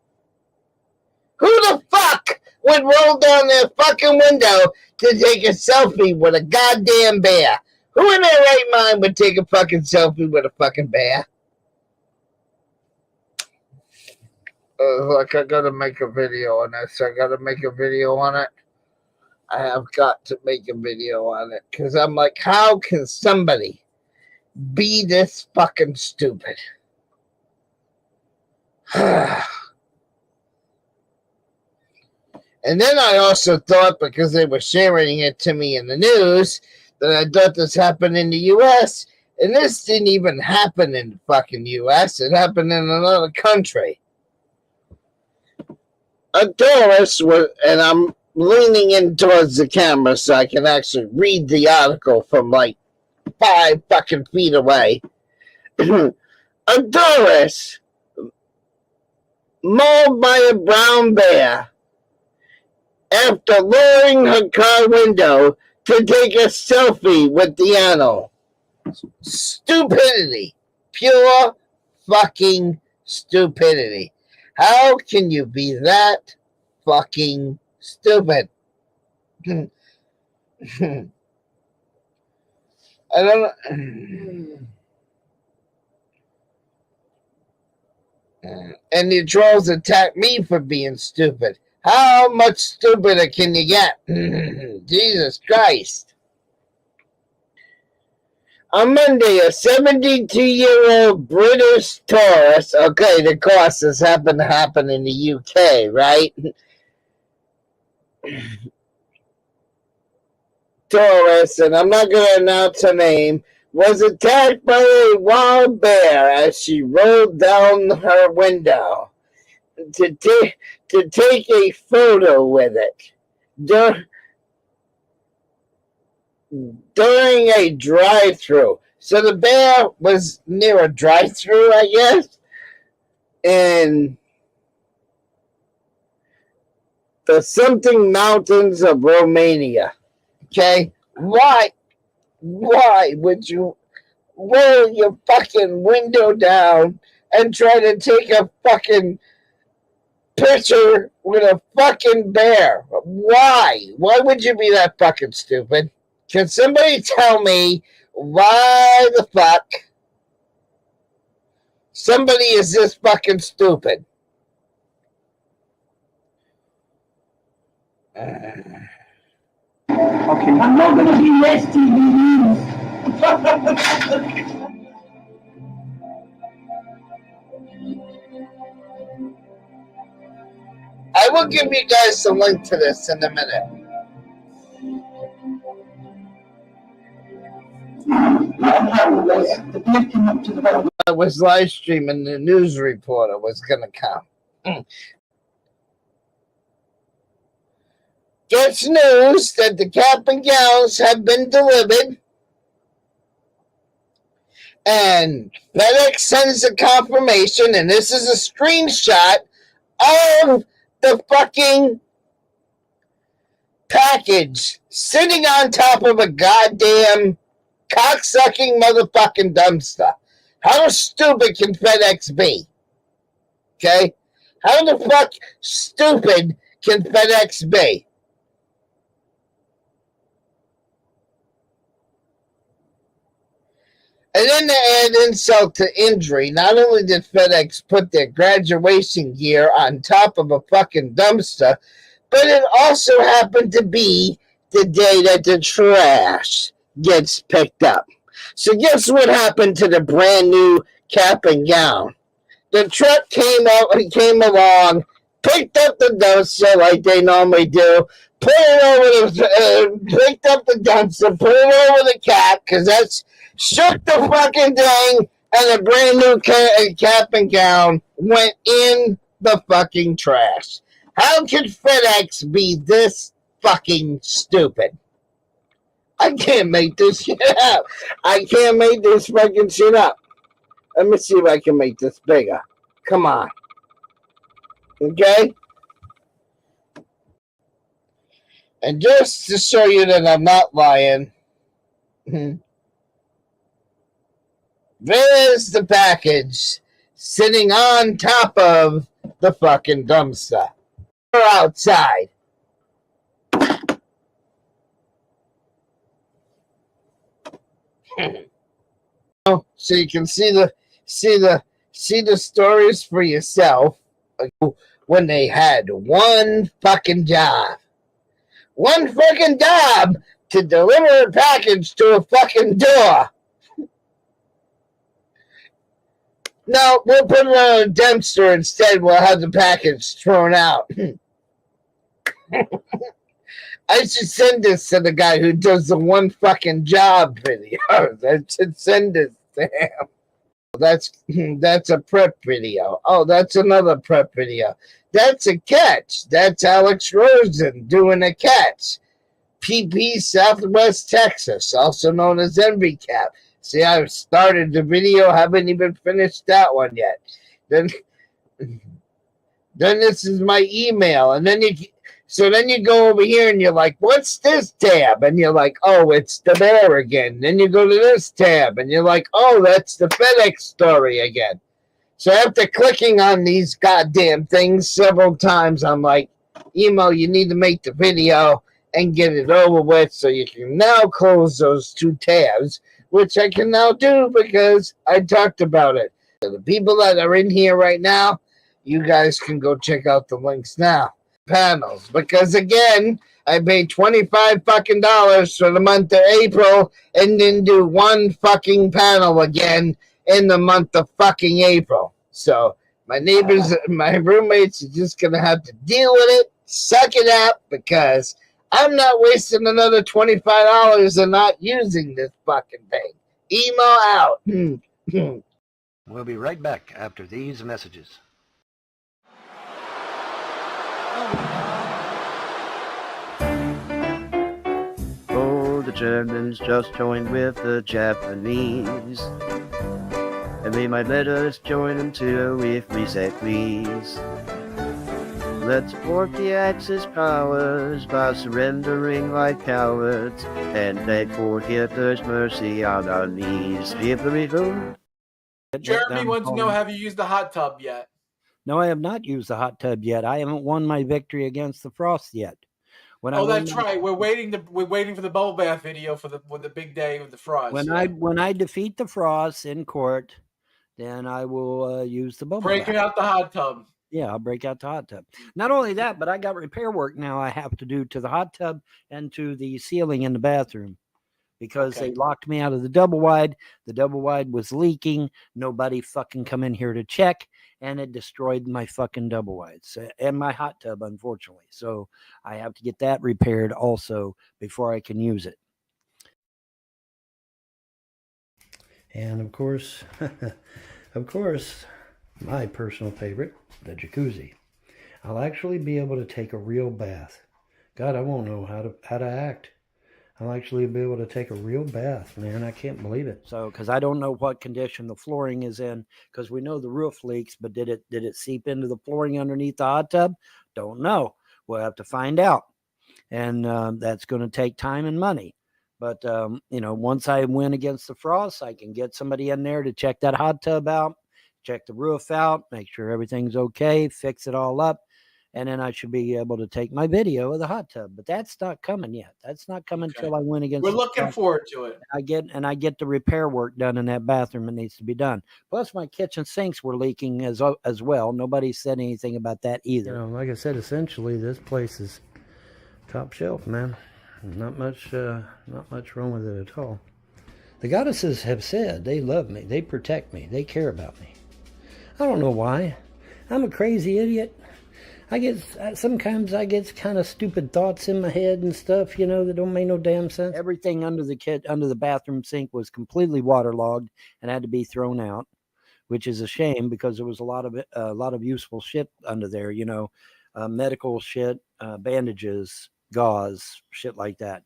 S2: Who the fuck would roll down their fucking window to take a selfie with a goddamn bear? Who in their right mind would take a fucking selfie with a fucking bear? Look, I gotta make a video on this. I have got to make a video on it. Because I'm like, how can somebody be this fucking stupid? And then I also thought, because they were sharing it to me in the news, that I thought this happened in the U.S., and this didn't even happen in the fucking U.S. It happened in another country. A tourist was, and I'm leaning in towards the camera so I can actually read the article from like 5 fucking feet away. A tourist mauled by a brown bear after lowering her car window to take a selfie with the animal. Stupidity. Pure fucking stupidity. How can you be that fucking stupid? I don't know. And the trolls attack me for being stupid. How much stupider can you get? Jesus Christ. On Monday, a 72-year-old British tourist, okay, of course, this happened to happen in the UK, right? Tourist, and I'm not going to announce her name, was attacked by a wild bear as she rolled down her window to take a photo with it during a drive-through. So the bear was near a drive-through, I guess, in the something mountains of Romania. Okay? Why would you roll your fucking window down and try to take a fucking picture with a fucking bear? Why? Why would you be that fucking stupid? Can somebody tell me why the fuck somebody is this fucking stupid?
S3: Okay, I'm not gonna be West TV News.
S2: I will give you guys the link to this in a minute. I was live streaming, the news reporter was gonna come. Gets news that the cap and gowns have been delivered, and FedEx sends a confirmation, and this is a screenshot of the fucking package sitting on top of a goddamn cocksucking motherfucking dumpster. How stupid can FedEx be? Okay? How the fuck stupid can FedEx be? And then to add insult to injury, not only did FedEx put their graduation gear on top of a fucking dumpster, but it also happened to be the day that the trash gets picked up. So guess what happened to the brand new cap and gown? The truck came along, picked up the dumpster like they normally do, picked up the dumpster, put it over the cap, because that's shook the fucking thing, and a brand new cap and gown went in the fucking trash. How can FedEx be this fucking stupid? I can't make this shit up. I can't make this fucking shit up. Let me see if I can make this bigger. Come on. Okay? And just to show you that I'm not lying, there's the package sitting on top of the fucking dumpster. We're outside. So you can see the stories for yourself when they had one fucking job. One fucking job to deliver a package to a fucking door. No, we'll put it on a dumpster instead. We'll have the package thrown out. I should send this to the guy who does the one fucking job videos. I should send this to him. That's a prep video. Oh, that's another prep video. That's a catch. That's Alex Rosen doing a catch. PP Southwest Texas, also known as NVCap. See, I've started the video, haven't even finished that one yet. Then this is my email, and then you go over here and you're like, what's this tab? And you're like, oh, it's the bear again. Then you go to this tab and you're like, oh, that's the FedEx story again. So after clicking on these goddamn things several times, I'm like, email, you need to make the video and get it over with so you can now close those two tabs, which I can now do because I talked about it. So the people that are in here right now, you guys can go check out the links now. Panels, because again, I paid $25 fucking for the month of April and then do one fucking panel again in the month of fucking April. So my neighbors, my roommates are just gonna have to deal with it, suck it up, because I'm not wasting another $25 and not using this fucking thing. Emo out.
S19: We'll be right back after these messages. Oh, the Germans just joined with the Japanese. And we might let us join them too if we say please. Let's support the Axis powers by surrendering like cowards and beg for Hitler's mercy on our knees.
S12: Jeremy wants to know, have you used the hot tub yet?
S19: No, I have not used the hot tub yet. I haven't won my victory against the frost yet.
S12: That's right. We're waiting for the bubble bath video for the big day of the frost.
S19: When I defeat the frost in court, then I will use the bubble
S12: breaking
S19: bath.
S12: out the hot tub.
S19: Yeah, I'll break out the hot tub. Not only that, but I got repair work now I have to do to the hot tub and to the ceiling in the bathroom because they locked me out of the double wide. The double wide was leaking. Nobody fucking come in here to check, and it destroyed my fucking double wides and my hot tub, unfortunately. So I have to get that repaired also before I can use it. And of course, my personal favorite, the jacuzzi. I'll actually be able to take a real bath. God, I won't know how to act. I'll actually be able to take a real bath, man. I can't believe it. So, because I don't know what condition the flooring is in, because we know the roof leaks, but did it seep into the flooring underneath the hot tub? Don't know. We'll have to find out, and that's going to take time and money. But once I win against the frost, I can get somebody in there to check that hot tub out, check the roof out, make sure everything's okay, fix it all up. And then I should be able to take my video of the hot tub. But that's not coming yet. That's not coming until I win against
S12: We're looking forward to it.
S19: I get the repair work done in that bathroom that needs to be done. Plus, my kitchen sinks were leaking as well. Nobody said anything about that either. Like I said, essentially, this place is top shelf, man. Not much wrong with it at all. The goddesses have said they love me. They protect me. They care about me. I don't know why. I'm a crazy idiot. Sometimes I get kind of stupid thoughts in my head and stuff, that don't make no damn sense. Everything under the bathroom sink was completely waterlogged and had to be thrown out, which is a shame because there was a lot of useful shit under there, medical shit, bandages, gauze, shit like that,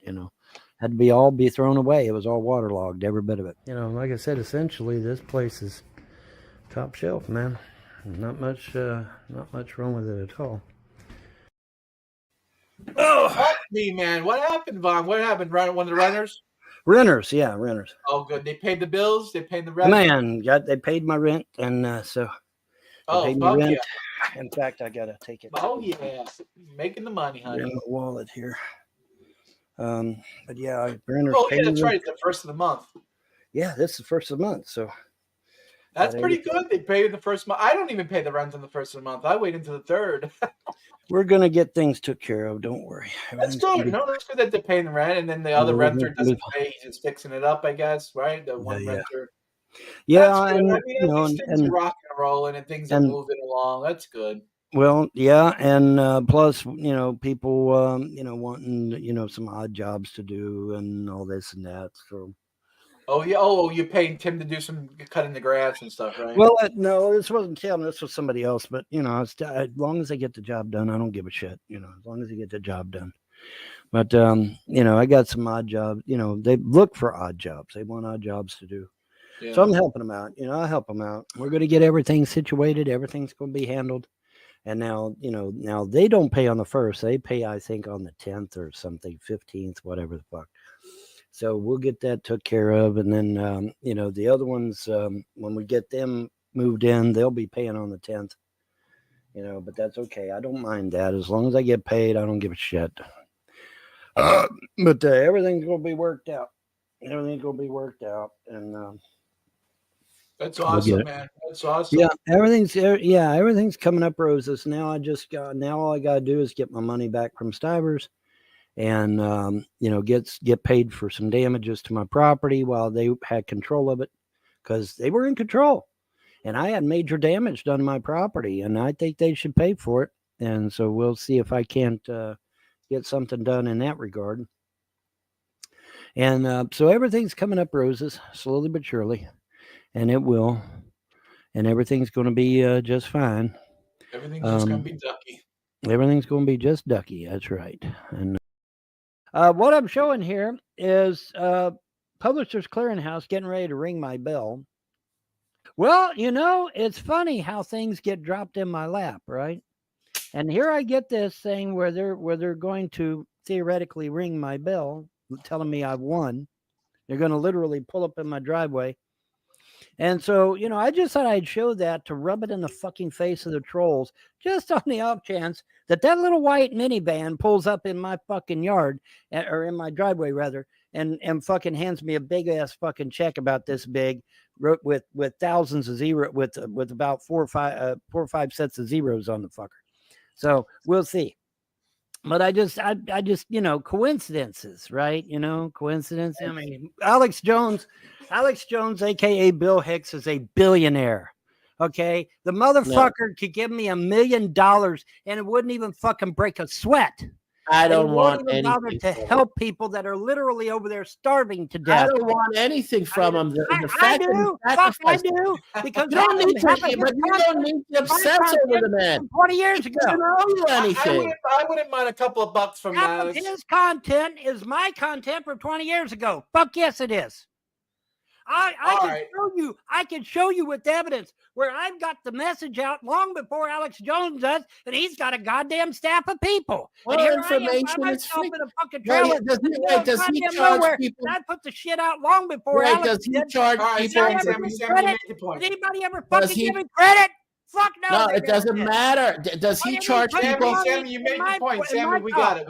S19: had to all be thrown away. It was all waterlogged, every bit of it. Like I said, essentially this place is top shelf, man. Not much wrong with it at all.
S12: Oh, fuck me, man! What happened, Vaughn? What happened? One of the renters?
S19: Renters, yeah, renters.
S12: Oh, good. They paid the bills. They paid the rent.
S19: Man, they paid my rent, and so they paid my rent. Yeah. In fact, I gotta take it.
S12: Oh yeah, making the money, honey.
S19: In my wallet here. But yeah, renters.
S12: Oh yeah, that's right. It's the first of the month.
S19: Yeah, this is the first of the month, so.
S12: That's pretty good. They pay the first month. I don't even pay the rent on the first of the month. I wait until the third.
S19: We're going to get things took care of. Don't worry.
S12: That's good. No, that's good that they're paying the rent, and then the other renter doesn't pay. He's just fixing it up, I guess, right? The one renter.
S19: Yeah,
S12: and things are rocking and rolling, and things are moving along. That's good.
S19: Well, yeah, and plus, people, wanting, some odd jobs to do and all this and that, so.
S12: Oh yeah. Oh, you're paying Tim to do some cutting the grass and stuff, right?
S19: Well, no, this wasn't Tim. This was somebody else. But as long as they get the job done, I don't give a shit. As long as they get the job done. But I got some odd jobs. They look for odd jobs. They want odd jobs to do. Yeah. So I'm helping them out. I help them out. We're going to get everything situated. Everything's going to be handled. And now, now they don't pay on the 1st. They pay, I think, on the 10th or something, 15th, whatever the fuck. So we'll get that took care of. And then, the other ones, when we get them moved in, they'll be paying on the 10th, but that's okay. I don't mind that. As long as I get paid, I don't give a shit. But everything's going to be worked out. Everything's going to be worked out. And
S12: that's awesome, man. That's awesome.
S19: Yeah, everything's coming up roses. Now all I got to do is get my money back from Stivers. And, get paid for some damages to my property while they had control of it because they were in control and I had major damage done to my property and I think they should pay for it. And so we'll see if I can't get something done in that regard. And so everything's coming up roses, slowly but surely, and it will, and everything's going to be just fine.
S12: Everything's just gonna be ducky.
S19: Everything's going to be just ducky. That's right. And what I'm showing here is Publishers Clearinghouse getting ready to ring my bell. Well, you know, it's funny how things get dropped in my lap, right? And here I get this thing where they're going to theoretically ring my bell, telling me I've won. They're going to literally pull up in my driveway. And so, you know, I just thought I'd show that to rub it in the fucking face of the trolls, just on the off chance that little white minivan pulls up in my fucking yard, or in my driveway rather, and fucking hands me a big ass fucking check about this big, with thousands of zero, with about four or five sets of zeros on the fucker. So we'll see. But I just, you know, coincidences, right? You know, coincidence. I mean, Alex Jones, aka Bill Hicks, is a billionaire. Okay, the motherfucker could give me $1 million and it wouldn't even fucking break a sweat.
S2: I don't want
S19: anything to help people that are literally over there starving to death.
S2: I don't want anything from him.
S19: I do. Because
S2: you don't need to obsess over the man.
S19: 20 years ago.
S2: I don't know anything.
S12: I wouldn't mind a couple of bucks from
S19: half of his content is my content from 20 years ago. Fuck yes, it is. I can show you with evidence where I've got the message out long before Alex Jones does, and he's got a goddamn staff of people.
S2: Well, information is free.
S19: In a fucking trailer.
S2: Does he charge people?
S19: I put the shit out long before Alex
S2: does he charge people?
S19: Did anybody ever fucking give him credit? Fuck no.
S2: No, it doesn't matter. Does he charge people?
S12: Sammy, you made your point. Sammy, we got it.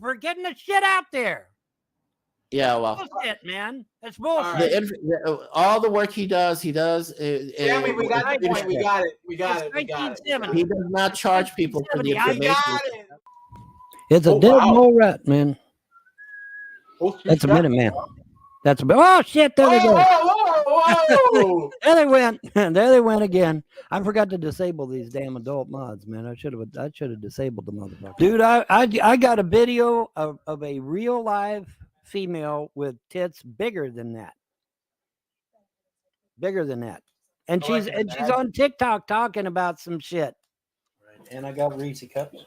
S19: For getting the shit out there.
S2: Yeah, well,
S19: bullshit, man. That's bullshit.
S2: All the work he does.
S12: Sammy, we got the point. We got it.
S2: He does not charge people for the information.
S19: It's a dead mole rat, man. That's a minute, man. That's oh shit! There they go.
S12: Whoa.
S19: There they went. There they went again. I forgot to disable these damn adult mods, man. I should have disabled the motherfucker. Dude, I got a video of a real live female with tits bigger than that. And she's on TikTok talking about some shit. Right. And I got Reese cups.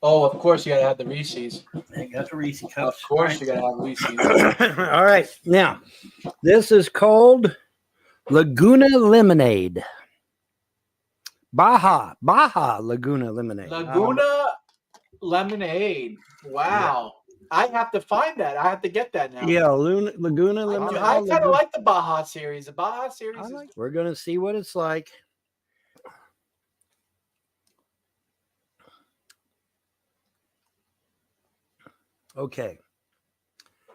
S12: Oh, of course you gotta have the Reese's.
S19: I got the Reese cups.
S12: Of course you gotta have Reese's.
S19: All right. Now, this is called Laguna Lemonade. Baja Laguna Lemonade.
S12: Laguna Lemonade. Wow. Yeah. I have to find that. I have to get that now.
S19: Yeah, Laguna Lemonade.
S12: I kind of like the Baja series. The Baja series.
S19: We're going to see what it's like. Okay.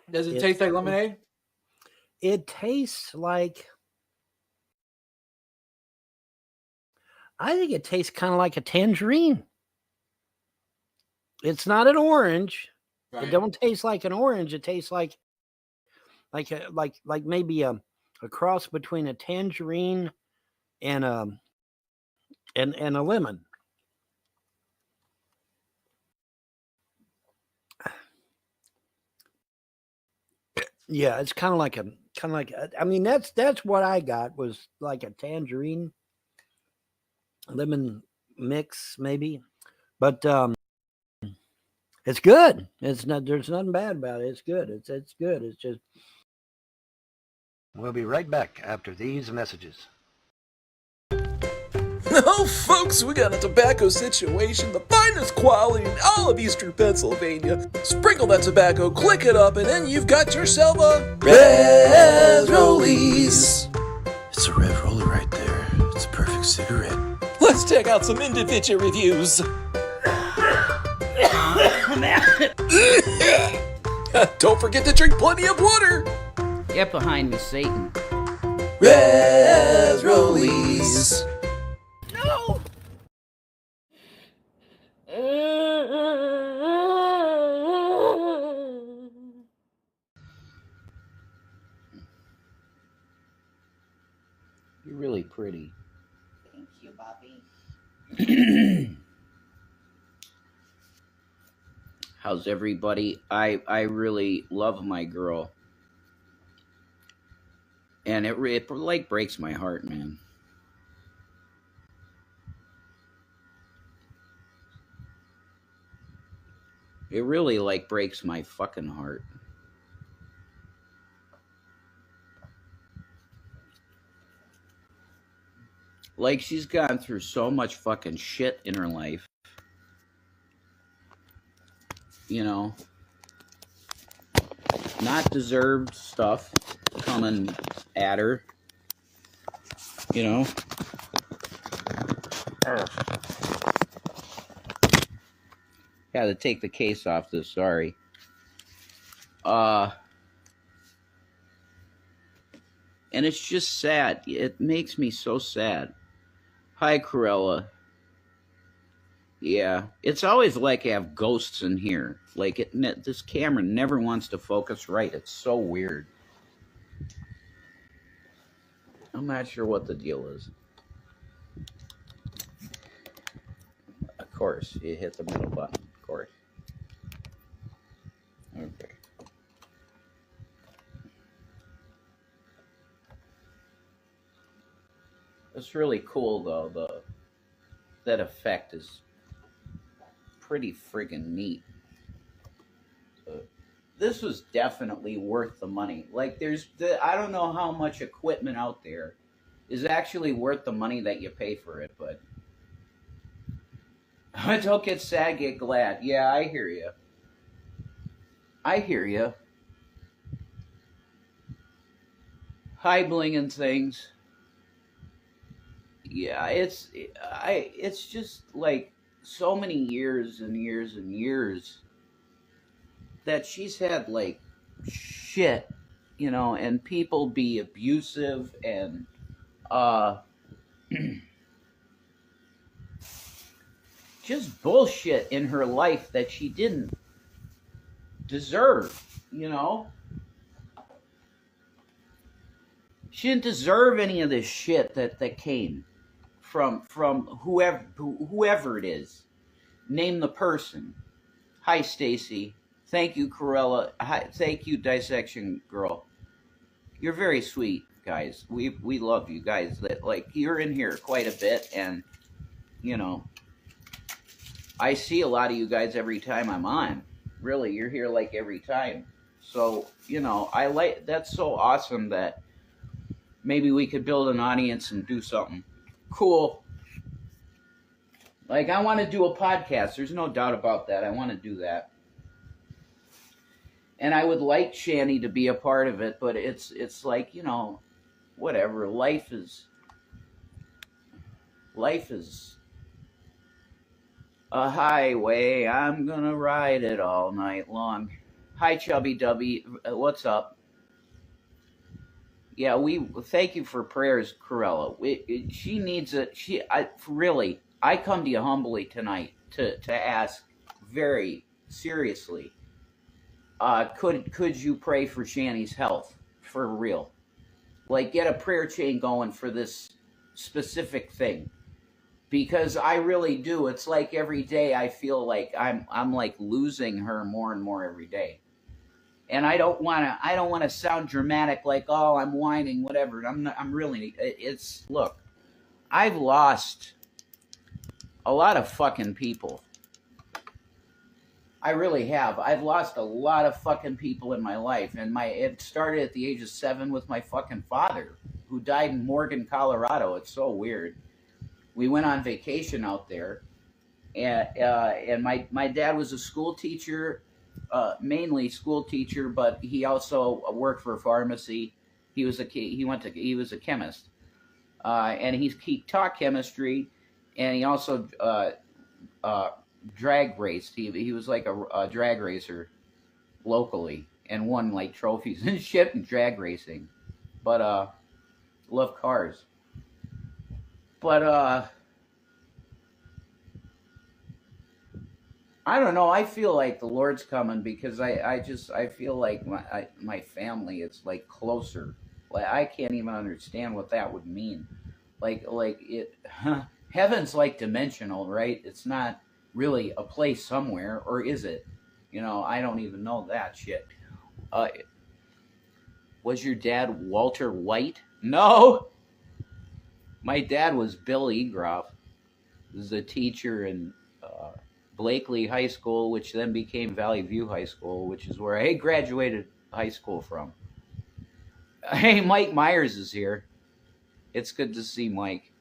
S12: Does it taste like lemonade?
S19: It tastes like... I think it tastes kind of like a tangerine. It's not an orange. Right. It don't taste like an orange. It tastes like maybe a cross between a tangerine and a lemon. Yeah, it's kind of like I mean that's what I got was like a tangerine lemon mix maybe. But it's good. There's nothing bad about it. It's good. It's good. It's just. We'll be right back after these messages.
S7: Oh, folks, we got a tobacco situation, the finest quality in all of Eastern Pennsylvania. Sprinkle that tobacco, click it up, and then you've got yourself a Red Rollies.
S21: It's a Red Rollie right there. It's a perfect cigarette.
S7: Let's check out some individual reviews. Don't forget to drink plenty of water.
S22: Get behind me, Satan.
S7: Red Rollies.
S22: No. You're really pretty.
S16: Thank you, Bobby.
S22: How's everybody? I really love my girl. And it like breaks my heart, man. It really like breaks my fucking heart. Like, she's gone through so much fucking shit in her life. You know, not deserved stuff coming at her. You know. Had to take the case off this, sorry. And it's just sad. It makes me so sad. Hi, Corella. Yeah, it's always like I have ghosts in here. Like, this camera never wants to focus right. It's so weird. I'm not sure what the deal is. Of course, you hit the middle button. Of course. Okay. It's really cool, though. That effect is pretty friggin' neat. So, this was definitely worth the money. Like, I don't know how much equipment out there is actually worth the money that you pay for it, but don't get sad, get glad. Yeah, I hear you. I hear you. Hi, blinging things. Yeah, it's just like so many years and years and years that she's had like shit, you know, and people be abusive and just bullshit in her life that she didn't deserve, you know. She didn't deserve any of this shit that came from whoever it is. Name the person. Hi, Stacy. Thank you, Corella. Hi, thank you, Dissection Girl. You're very sweet, guys. We love you guys. That, like, you're in here quite a bit, and you know, I see a lot of you guys every time I'm on. Really, you're here like every time. So, you know, that's so awesome that maybe we could build an audience and do something cool. Like, I want to do a podcast. There's no doubt about that. I want to do that. And I would like Shani to be a part of it, but it's like, you know, whatever. Life is a highway. I'm going to ride it all night long. Hi, Chubby Dubby. What's up? Yeah, thank you for prayers, Corella. She needs it. Really, I come to you humbly tonight to ask very seriously. Could you pray for Shani's health for real? Like, get a prayer chain going for this specific thing, because I really do. It's like every day I feel like I'm like losing her more and more every day. And I don't want to sound dramatic, like, oh, I'm whining, whatever. I'm really. Look, I've lost a lot of fucking people. I really have. I've lost a lot of fucking people in my life, and it started at the age of 7 with my fucking father, who died in Morgan, Colorado. It's so weird. We went on vacation out there, and my dad was a school teacher. Mainly school teacher, but he also worked for a pharmacy. He was a chemist, and he taught chemistry, and he also drag raced. He was like a drag racer locally, and won like trophies and shit in drag racing. But loved cars. But I don't know. I feel like the Lord's coming, because I feel like my family is like closer. Like, I can't even understand what that would mean. Like it, heaven's like dimensional, right? It's not really a place somewhere, or is it? You know, I don't even know that shit. Was your dad Walter White? No. My dad was Bill Egroff. He was a teacher in Blakely High School, which then became Valley View High School, which is where I graduated high school from. Hey, Mike Myers is here. It's good to see Mike.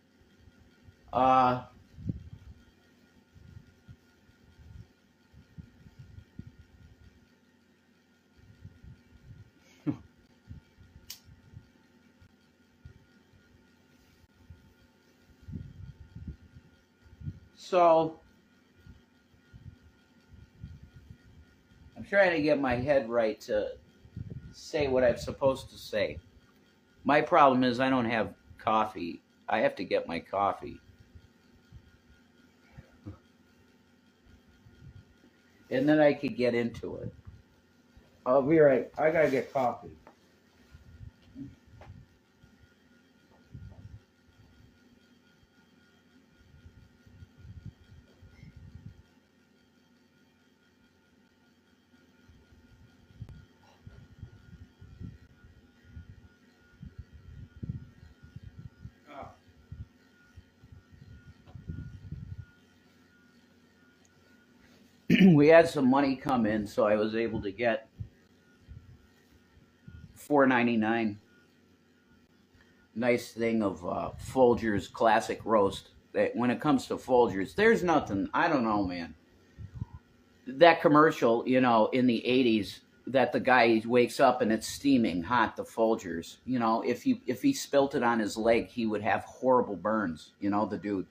S22: So, I'm trying to get my head right to say what I'm supposed to say. My problem is I don't have coffee. I have to get my coffee. And then I could get into it. I'll be right. I gotta get coffee. We had some money come in, so I was able to get $4.99. Nice thing of Folgers classic roast. When it comes to Folgers, there's nothing. I don't know, man. That commercial, you know, in the 80s, that the guy wakes up and it's steaming hot, the Folgers. You know, if he spilt it on his leg, he would have horrible burns. You know, the dude.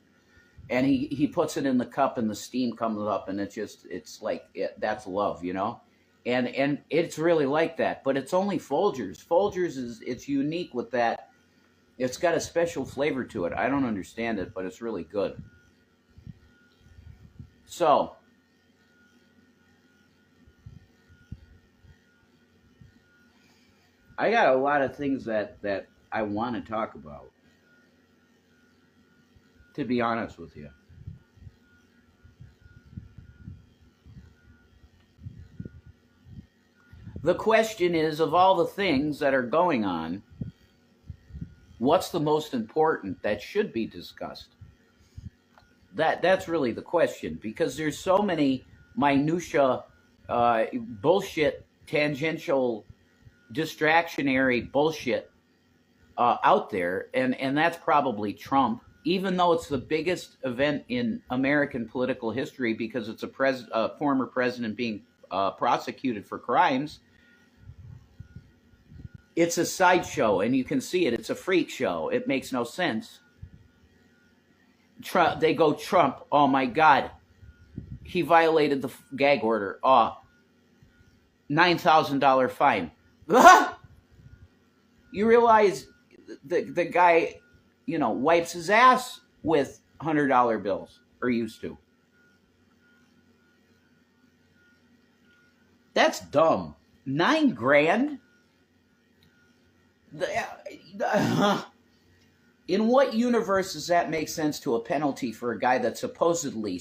S22: And he puts it in the cup and the steam comes up and it's like, that's love, you know? And it's really like that, but it's only Folgers. Folgers it's unique with that. It's got a special flavor to it. I don't understand it, but it's really good. So, I got a lot of things that I want to talk about, to be honest with you. The question is, of all the things that are going on, what's the most important that should be discussed? That's really the question, because there's so many minutia, bullshit, tangential, distractionary bullshit out there, and that's probably Trump. Even though it's the biggest event in American political history because it's a former president being prosecuted for crimes, it's a sideshow, and you can see it. It's a freak show. It makes no sense. Trump, they go, Trump, oh my God, he violated the gag order. Oh, $9,000 fine. You realize the guy, you know, wipes his ass with $100 bills, or used to. That's dumb. $9,000? In what universe does that make sense to a penalty for a guy that's supposedly,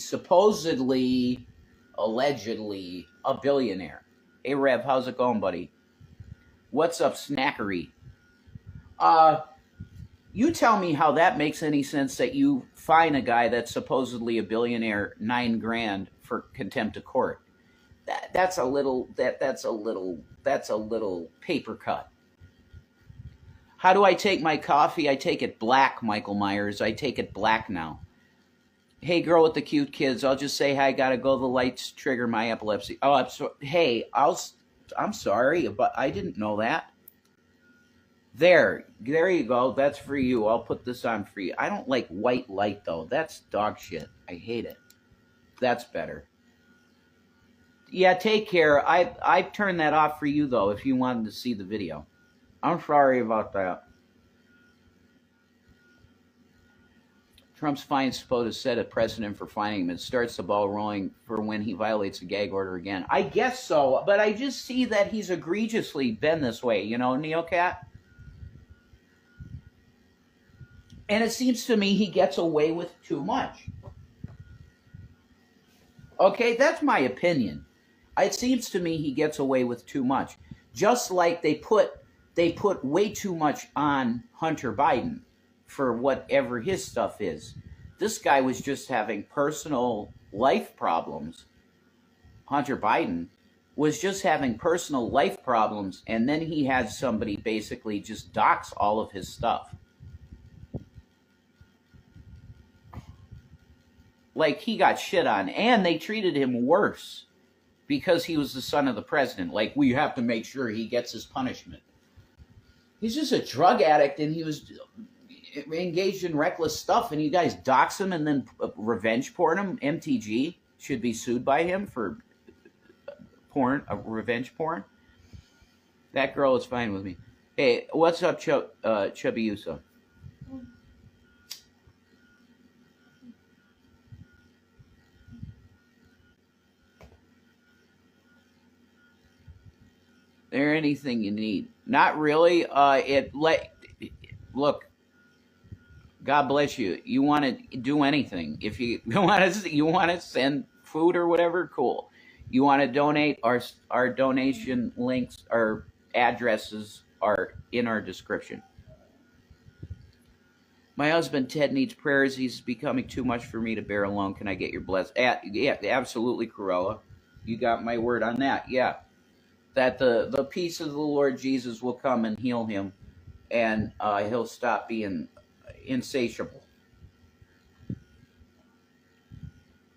S22: allegedly a billionaire? Hey, Rev, how's it going, buddy? What's up, Snackery? You tell me how that makes any sense that you fine a guy that's supposedly a billionaire $9,000 for contempt of court. That's a little paper cut. How do I take my coffee? I take it black, Michael Myers. I take it black now. Hey, girl with the cute kids, I'll just say, hey, I gotta go. The lights trigger my epilepsy. Oh, I'm sorry, but I didn't know that. There you go. That's for you. I'll put this on for you. I don't like white light, though. That's dog shit. I hate it. That's better. Yeah, take care. I turned that off for you, though, if you wanted to see the video. I'm sorry about that. Trump's fine is supposed to set a precedent for fining him. It starts the ball rolling for when he violates the gag order again. I guess so, but I just see that he's egregiously been this way, you know, Neocat? And it seems to me he gets away with too much. Okay, that's my opinion. It seems to me he gets away with too much. Just like they put they put way too much on Hunter Biden for whatever his stuff is. This guy was just having personal life problems. Hunter Biden was just having personal life problems, and then he had somebody basically just dox all of his stuff. Like, he got shit on, and they treated him worse because he was the son of the president. Like, we have to make sure he gets his punishment. He's just a drug addict, and he was engaged in reckless stuff, and you guys dox him and then revenge porn him. MTG should be sued by him for porn, revenge porn. That girl is fine with me. Hey, what's up, Chubby Yusa? There anything you need? Not really. Look. God bless you. You want to do anything? If you want to send food or whatever, cool. You want to donate? Our donation links, our addresses are in our description. My husband Ted needs prayers. He's becoming too much for me to bear alone. Can I get your blessing? Yeah, absolutely, Cruella. You got my word on that. Yeah. That the peace of the Lord Jesus will come and heal him, and he'll stop being insatiable.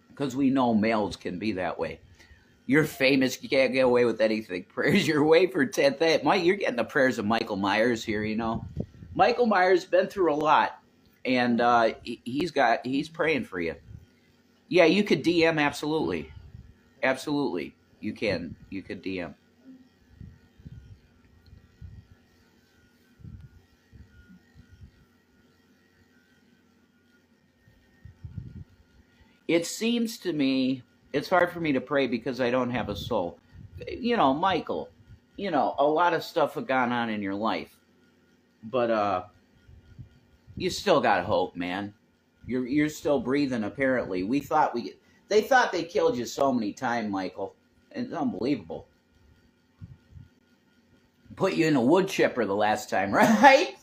S22: Because we know males can be that way. You're famous. You can't get away with anything. Prayers your way for 10th. Mike, you're getting the prayers of Michael Myers here, you know. Michael Myers been through a lot, and he's praying for you. Yeah, you could DM, absolutely. Absolutely. You could DM. It seems to me, it's hard for me to pray because I don't have a soul. You know, Michael, you know, a lot of stuff have gone on in your life. But you still got hope, man. You're still breathing, apparently. They thought they killed you so many times, Michael. It's unbelievable. Put you in a wood chipper the last time, right?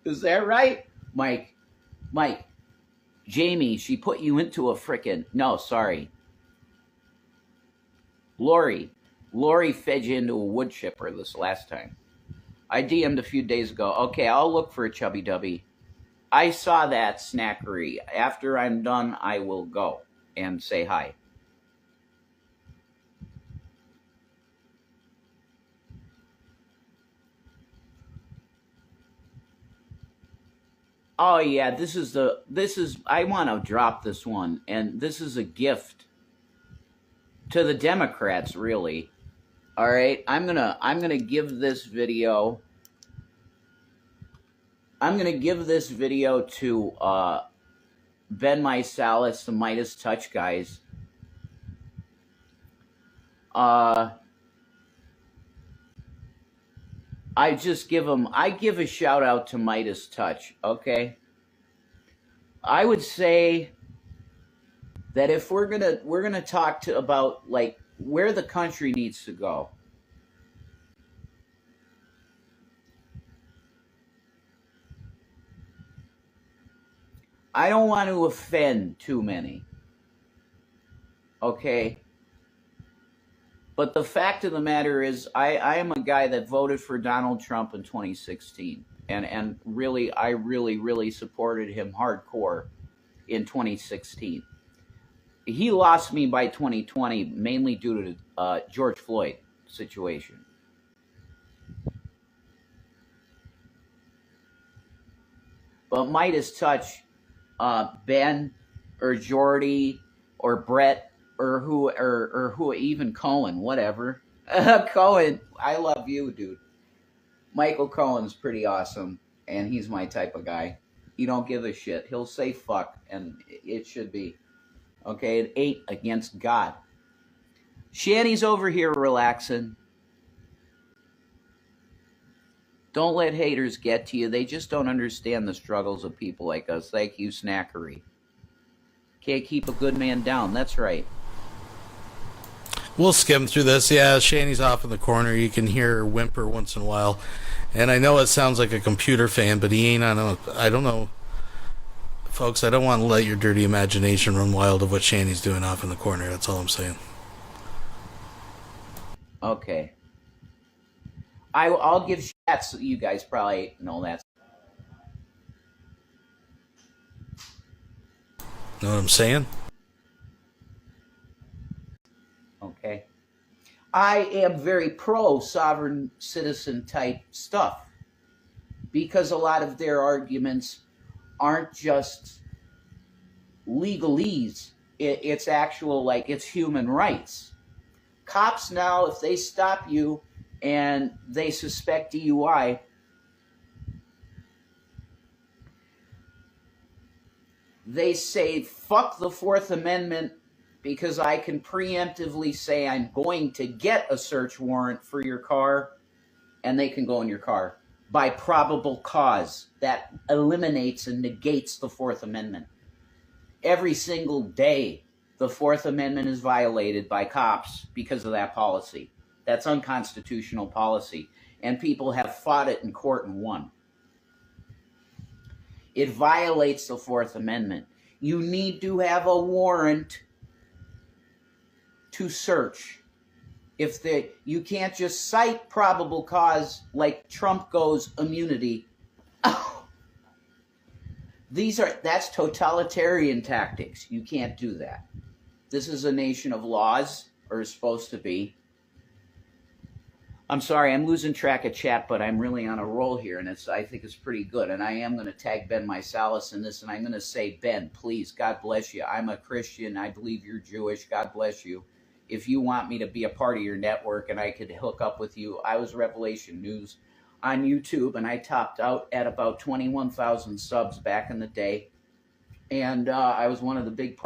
S22: Is that right? Mike. Jamie, she put you into a frickin'... No, sorry. Lori fed you into a wood chipper this last time. I DM'd a few days ago. Okay, I'll look for a Chubby Dubby. I saw that snackery. After I'm done, I will go and say hi. Oh yeah, this is I want to drop this one, and this is a gift to the Democrats, really. All right, I'm gonna give this video. I'm gonna give this video to Ben Mysalis, the Midas Touch guys. I give a shout out to Midas Touch, okay? I would say that if we're gonna talk about like where the country needs to go. I don't want to offend too many. Okay? But the fact of the matter is, I am a guy that voted for Donald Trump in 2016. And really, I really supported him hardcore in 2016. He lost me by 2020, mainly due to the George Floyd situation. But Midas Touch, Ben, or Jordy, or Brett, or who, even Cohen, whatever. Cohen, I love you, dude. Michael Cohen's pretty awesome, and he's my type of guy. He don't give a shit. He'll say fuck, and it should be. Okay, it ain't against God. Shanny's over here relaxing. Don't let haters get to you. They just don't understand the struggles of people like us. Thank you, Snackery. Can't keep a good man down. That's right.
S6: We'll skim through this. Yeah, Shani's off in the corner. You can hear her whimper once in a while. And I know it sounds like a computer fan, but he ain't on a... I don't know. Folks, I don't want to let your dirty imagination run wild of what Shani's doing off in the corner. That's all I'm saying.
S22: Okay. I'll give shots. You guys probably know that.
S6: Know what I'm saying?
S22: Okay. I am very pro sovereign citizen type stuff because a lot of their arguments aren't just legalese. It's actual, like, it's human rights. Cops now, if they stop you and they suspect DUI, they say, fuck the Fourth Amendment, because I can preemptively say I'm going to get a search warrant for your car, and they can go in your car by probable cause. That eliminates and negates the Fourth Amendment. Every single day, the Fourth Amendment is violated by cops because of that policy. That's unconstitutional policy, and people have fought it in court and won. It violates the Fourth Amendment. You need to have a warrant to search. You can't just cite probable cause like Trump goes immunity. That's totalitarian tactics. You can't do that. This is a nation of laws, or is supposed to be. I'm sorry, I'm losing track of chat, but I'm really on a roll here, and I think it's pretty good. And I am going to tag Ben Mysalis in this, and I'm going to say, Ben, please, God bless you. I'm a Christian. I believe you're Jewish. God bless you. If you want me to be a part of your network and I could hook up with you, I was Revelation News on YouTube, and I topped out at about 21,000 subs back in the day. And I was one of the big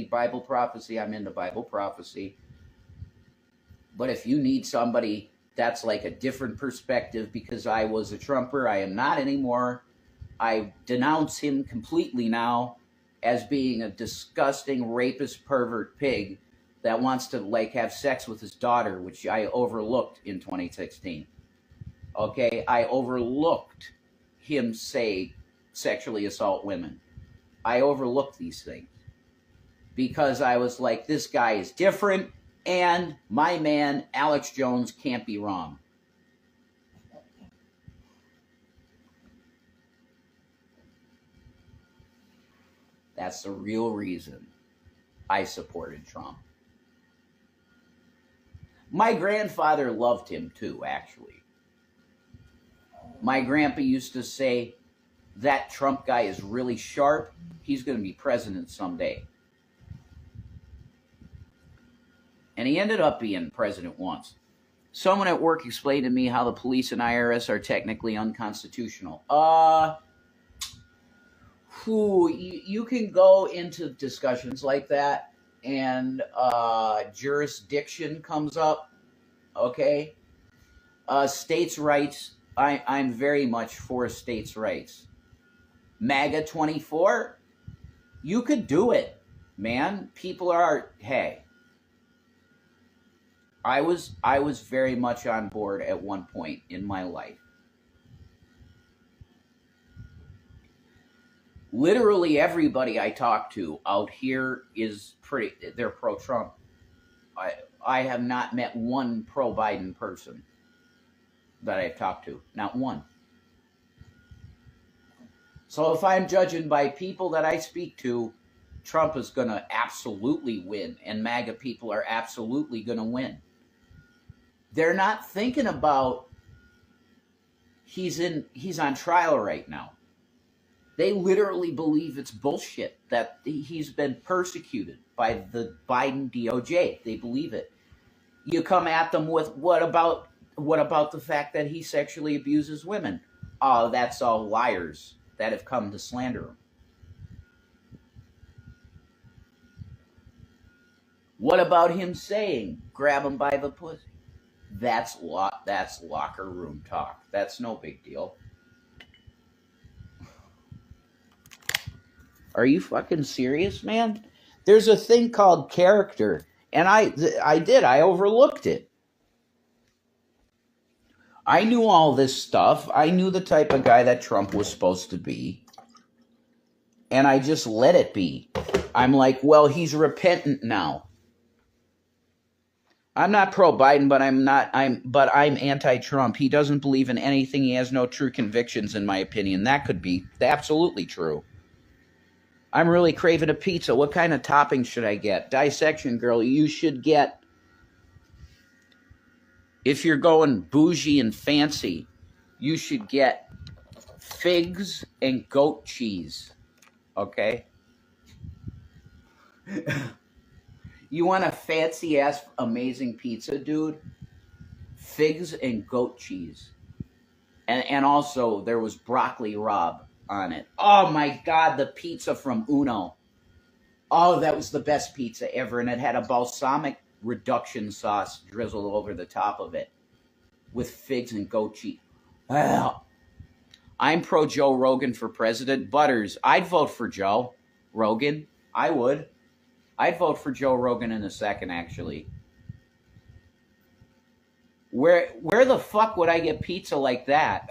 S22: Bible prophecy. I'm into Bible prophecy. But if you need somebody that's like a different perspective, because I was a Trumper, I am not anymore. I denounce him completely now as being a disgusting rapist, pervert pig that wants to like have sex with his daughter, which I overlooked in 2016. Okay, I overlooked him say sexually assault women. I overlooked these things because I was like, this guy is different, and my man Alex Jones can't be wrong. That's the real reason I supported Trump. My grandfather loved him too, actually. My grandpa used to say, that Trump guy is really sharp. He's going to be president someday. And he ended up being president once. Someone at work explained to me how the police and IRS are technically unconstitutional. You can go into discussions like that, and jurisdiction comes up, okay? States' rights, I'm very much for states' rights. MAGA 24, you could do it, man. People are, hey. I was very much on board at one point in my life. Literally everybody I talk to out here is they're pro-Trump. I have not met one pro-Biden person that I've talked to, not one. So if I'm judging by people that I speak to, Trump is going to absolutely win, and MAGA people are absolutely going to win. They're not thinking about he's on trial right now. They literally believe it's bullshit that he's been persecuted by the Biden DOJ. They believe it. You come at them with, what about the fact that he sexually abuses women? Oh, that's all liars that have come to slander him. What about him saying, grab him by the pussy? That's locker room talk. That's no big deal. Are you fucking serious, man? There's a thing called character, And I did. I overlooked it. I knew all this stuff. I knew the type of guy that Trump was supposed to be. And I just let it be. I'm like, well, he's repentant now. I'm not pro-Biden, but I'm anti-Trump. He doesn't believe in anything. He has no true convictions, in my opinion. That could be absolutely true. I'm really craving a pizza. What kind of toppings should I get? Dissection girl, you should get, if you're going bougie and fancy, you should get figs and goat cheese. Okay? You want a fancy-ass, amazing pizza, dude? Figs and goat cheese. And also, there was broccoli rabe on it. Oh, my God, the pizza from Uno. Oh, that was the best pizza ever. And it had a balsamic reduction sauce drizzled over the top of it with figs and goat cheese. Well, I'm pro Joe Rogan for president. Butters, I'd vote for Joe Rogan. I would. I'd vote for Joe Rogan in a second, actually. Where the fuck would I get pizza like that?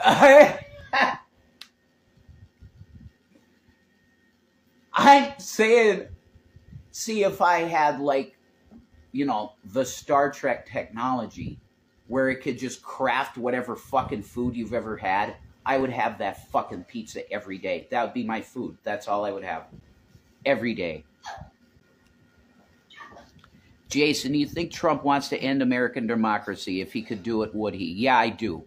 S22: I'm saying, see if I had, like, you know, the Star Trek technology where it could just craft whatever fucking food you've ever had. I would have that fucking pizza every day. That would be my food. That's all I would have. Every day. Jason, do you think Trump wants to end American democracy? If he could do it, would he? Yeah, I do.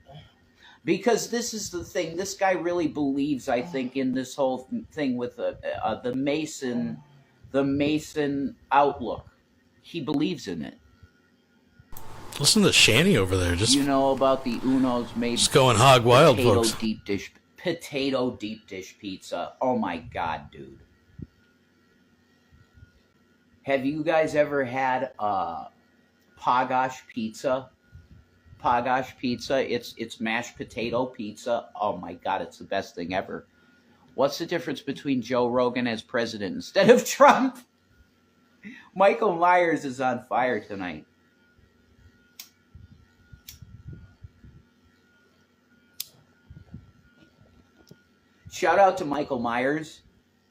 S22: Because this is the thing. This guy really believes, I think, in this whole thing with the Mason outlook. He believes in it.
S6: Listen to Shanny over there. Just,
S22: you know about the Uno's made
S6: just going hog wild,
S22: potato
S6: folks.
S22: Potato deep dish pizza. Oh my God, dude. Have you guys ever had Pogosh pizza? Pogosh pizza. It's mashed potato pizza. Oh my God, it's the best thing ever. What's the difference between Joe Rogan as president instead of Trump? Michael Myers is on fire tonight. Shout out to Michael Myers.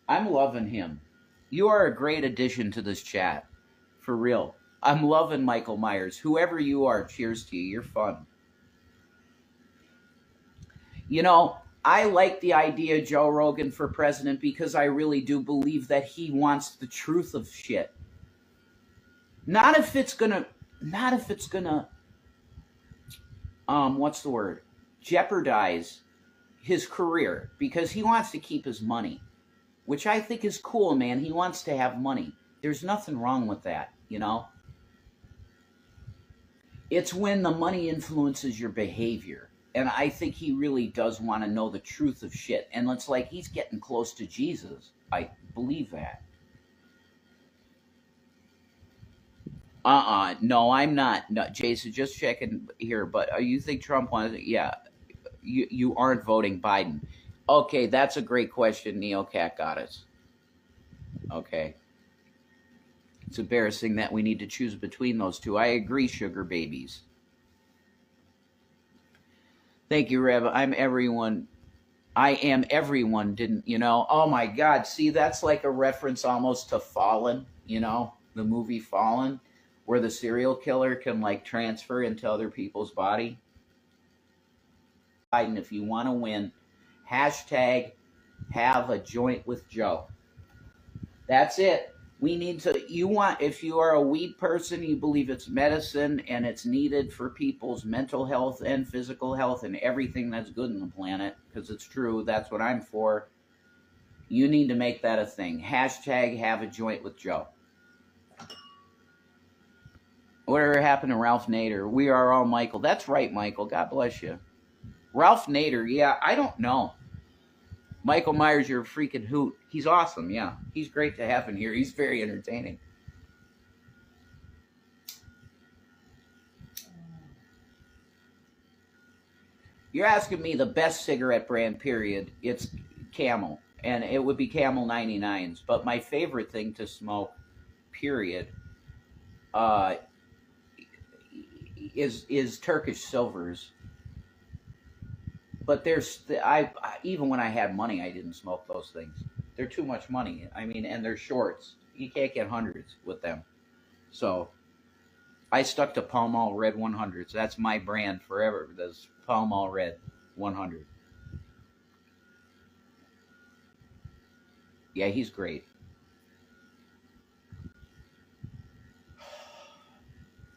S22: I'm loving him. You are a great addition to this chat. For real. I'm loving Michael Myers. Whoever you are, cheers to you. You're fun. You know, I like the idea of Joe Rogan for president because I really do believe that he wants the truth of shit. Not if it's gonna, what's the word? Jeopardize his career, because he wants to keep his money, which I think is cool, man. He wants to have money. There's nothing wrong with that, you know? It's when the money influences your behavior. And I think he really does want to know the truth of shit. And it's like he's getting close to Jesus. I believe that. No, I'm not. No, Jason, just checking here. But you think Trump wants to? Yeah. You aren't voting Biden. Okay, that's a great question. Neocat Goddess. Okay. It's embarrassing that we need to choose between those two. I agree, sugar babies. Thank you, Rev. I am everyone, didn't, you know? Oh, my God. See, that's like a reference almost to Fallen, you know? The movie Fallen, where the serial killer can, like, transfer into other people's body. Biden, if you want to win, hashtag have a joint with Joe. That's it. We need to, if you are a weed person, you believe it's medicine and it's needed for people's mental health and physical health and everything that's good in the planet, because it's true, that's what I'm for. You need to make that a thing. Hashtag have a joint with Joe. Whatever happened to Ralph Nader? We are all Michael. That's right, Michael. God bless you. Ralph Nader, yeah, I don't know. Michael Myers, you're a freaking hoot. He's awesome, yeah. He's great to have in here. He's very entertaining. You're asking me the best cigarette brand, period. It's Camel, and it would be Camel 99s. But my favorite thing to smoke, period, is Turkish silvers. But even when I had money, I didn't smoke those things. They're too much money. I mean, and they're shorts. You can't get hundreds with them. So I stuck to Pall Mall Red 100s. That's my brand forever. That's Pall Mall Red 100. Yeah, he's great.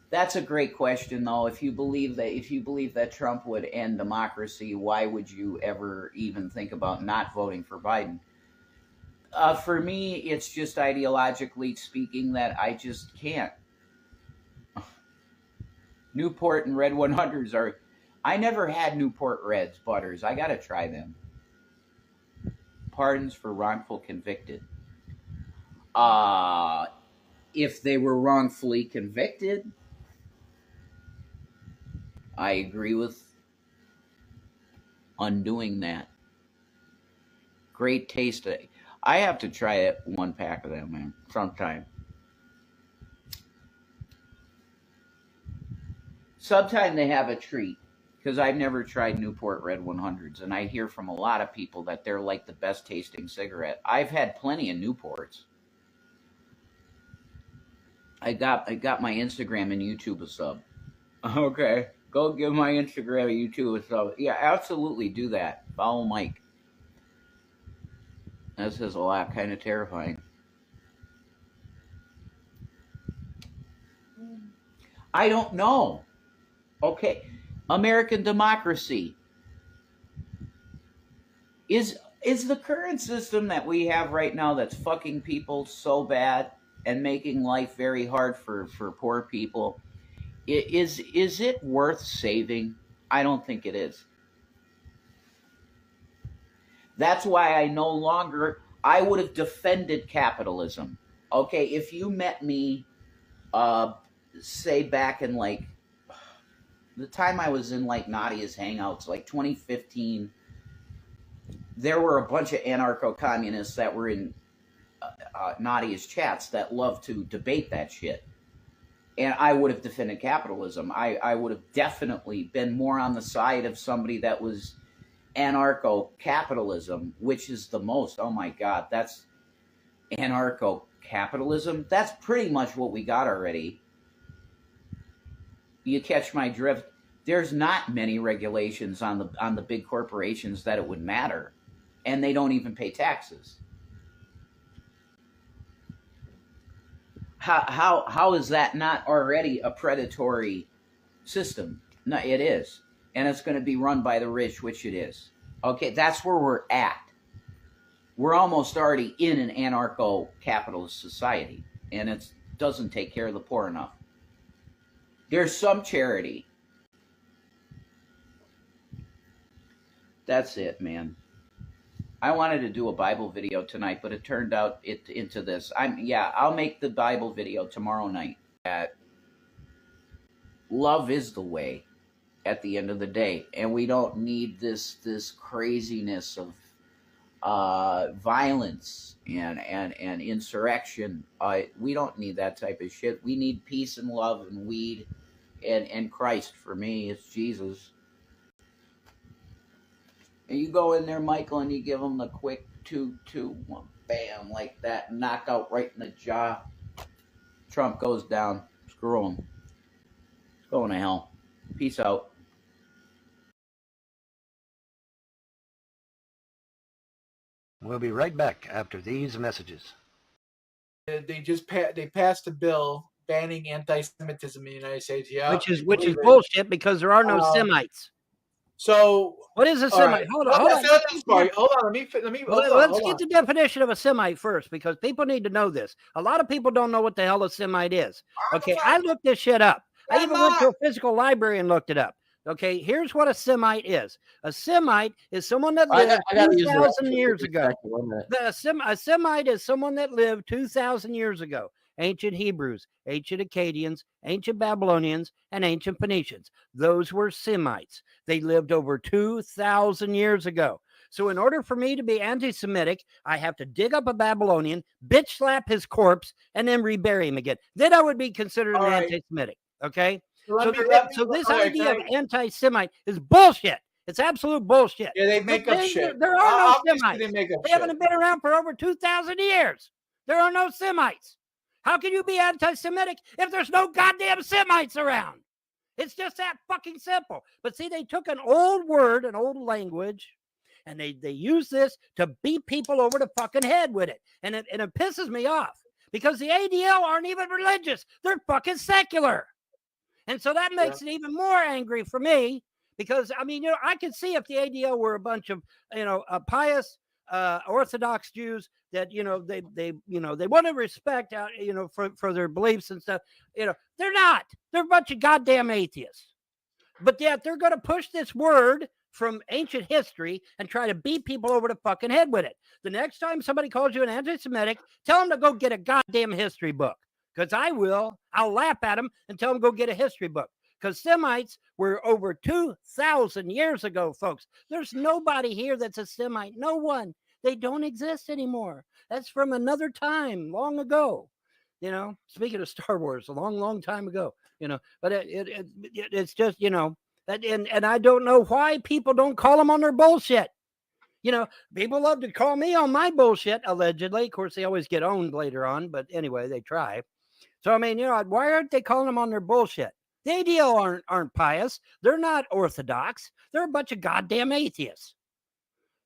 S22: That's a great question, though. If you believe that Trump would end democracy, why would you ever even think about not voting for Biden? For me, it's just ideologically speaking that I just can't. Newport and Red 100s are... I never had Newport Reds, Butters. I got to try them. Pardons for wrongful convicted. If they were wrongfully convicted, I agree with undoing that. Great taste. I have to try it, 1 pack of them, man, sometime. Sometime they have a treat, because I've never tried Newport Red 100s, and I hear from a lot of people that they're like the best tasting cigarette. I've had plenty of Newports. I got my Instagram and YouTube a sub. Okay, go give my Instagram and YouTube a sub. Yeah, absolutely do that. Follow Mike. That says a lot. Kind of terrifying. I don't know. Okay, American democracy. Is the current system that we have right now that's fucking people so bad and making life very hard for poor people, is it worth saving? I don't think it is. That's why I would have defended capitalism. Okay, if you met me, say back in like the time I was in like Nadia's Hangouts, like 2015, there were a bunch of anarcho-communists that were in Nadia's chats that loved to debate that shit. And I would have defended capitalism. I would have definitely been more on the side of somebody that was anarcho-capitalism, which is the most, oh my God, that's anarcho-capitalism? That's pretty much what we got already. You catch my drift? There's not many regulations on the big corporations that it would matter, and they don't even pay taxes. How is that not already a predatory system? No, it is, and it's going to be run by the rich, which it is. Okay, that's where we're at. We're almost already in an anarcho-capitalist society, and it doesn't take care of the poor enough. There's some charity. That's it, man. I wanted to do a Bible video tonight, but it turned out into this. I'll make the Bible video tomorrow night. Love is the way at the end of the day, and we don't need this craziness of violence and insurrection. We don't need that type of shit. We need peace and love and weed and Christ. For me, it's Jesus. And you go in there, Michael, and you give them the quick 2-2-1, bam, like that, knockout right in the jaw. Trump goes down. Screw him. He's going to hell. Peace out.
S19: We'll be right back after these messages.
S12: They just passed a bill banning anti-Semitism in the United States. Yeah,
S19: which is bullshit because there are no Semites.
S12: So
S19: what is a Semite?
S12: Right.
S19: Hold on. Let's get the definition of a Semite first, because people need to know this. A lot of people don't know what the hell a Semite is. Okay, I looked this shit up. I even went to a physical library and looked it up. Okay, here's what a Semite is. A Semite is someone that lived 2,000 years ago. A Semite is someone that lived 2,000 years ago. Ancient Hebrews, ancient Akkadians, ancient Babylonians, and ancient Phoenicians. Those were Semites. They lived over 2,000 years ago. So in order for me to be anti-Semitic, I have to dig up a Babylonian, bitch slap his corpse, and then rebury him again. Then I would be considered an anti-Semitic. Okay. So this idea of anti-Semite is bullshit. It's absolute bullshit.
S12: Yeah, they make up shit.
S19: There are no
S12: Obviously,
S19: Semites.
S12: they make up
S19: They
S12: shit.
S19: haven't been around for over 2,000 years. There are no Semites. How can you be anti-Semitic if there's no goddamn Semites around? It's just that fucking simple. But see, they took an old word, an old language, and they use this to beat people over the fucking head with it. And it pisses me off because the ADL aren't even religious. They're fucking secular. And so that makes it even more angry for me because, I mean, I could see if the ADL were a bunch of, pious, Orthodox Jews that, they want to respect, for their beliefs and stuff. They're not. They're a bunch of goddamn atheists. But yet they're going to push this word from ancient history and try to beat people over the fucking head with it. The next time somebody calls you an anti-Semitic, tell them to go get a goddamn history book. Because I will. I'll laugh at them and tell them go get a history book. Because Semites were over 2,000 years ago, folks. There's nobody here that's a Semite. No one. They don't exist anymore. That's from another time, long ago. Speaking of Star Wars, a long, long time ago. But it's just, and I don't know why people don't call them on their bullshit. People love to call me on my bullshit, allegedly. Of course, they always get owned later on. But anyway, they try. So, I mean, why aren't they calling them on their bullshit? The ADL aren't pious. They're not Orthodox. They're a bunch of goddamn atheists.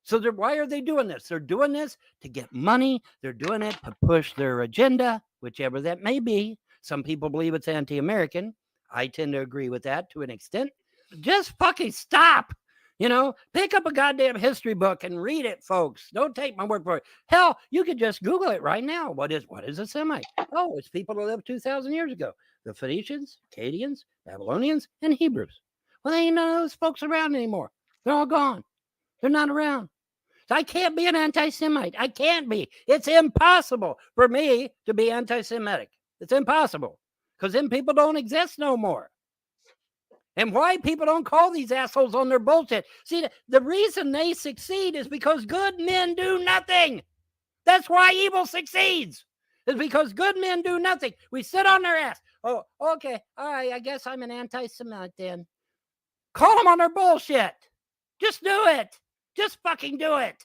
S19: So why are they doing this? They're doing this to get money. They're doing it to push their agenda, whichever that may be. Some people believe it's anti-American. I tend to agree with that to an extent. Just fucking stop. Pick up a goddamn history book and read it, folks. Don't take my word for it. Hell, you could just Google it right now. What is a Semite? Oh, it's people who lived 2,000 years ago. The Phoenicians, Akkadians, Babylonians, and Hebrews. Well, there ain't none of those folks around anymore. They're all gone. They're not around. So I can't be an anti-Semite. I can't be. It's impossible for me to be anti-Semitic. It's impossible. Because then people don't exist no more. And why people don't call these assholes on their bullshit. See, the reason they succeed is because good men do nothing. That's why evil succeeds. It's because good men do nothing. We sit on their ass. Oh, okay. All right. I guess I'm an anti-Semite then. Call them on their bullshit. Just do it. Just fucking do it.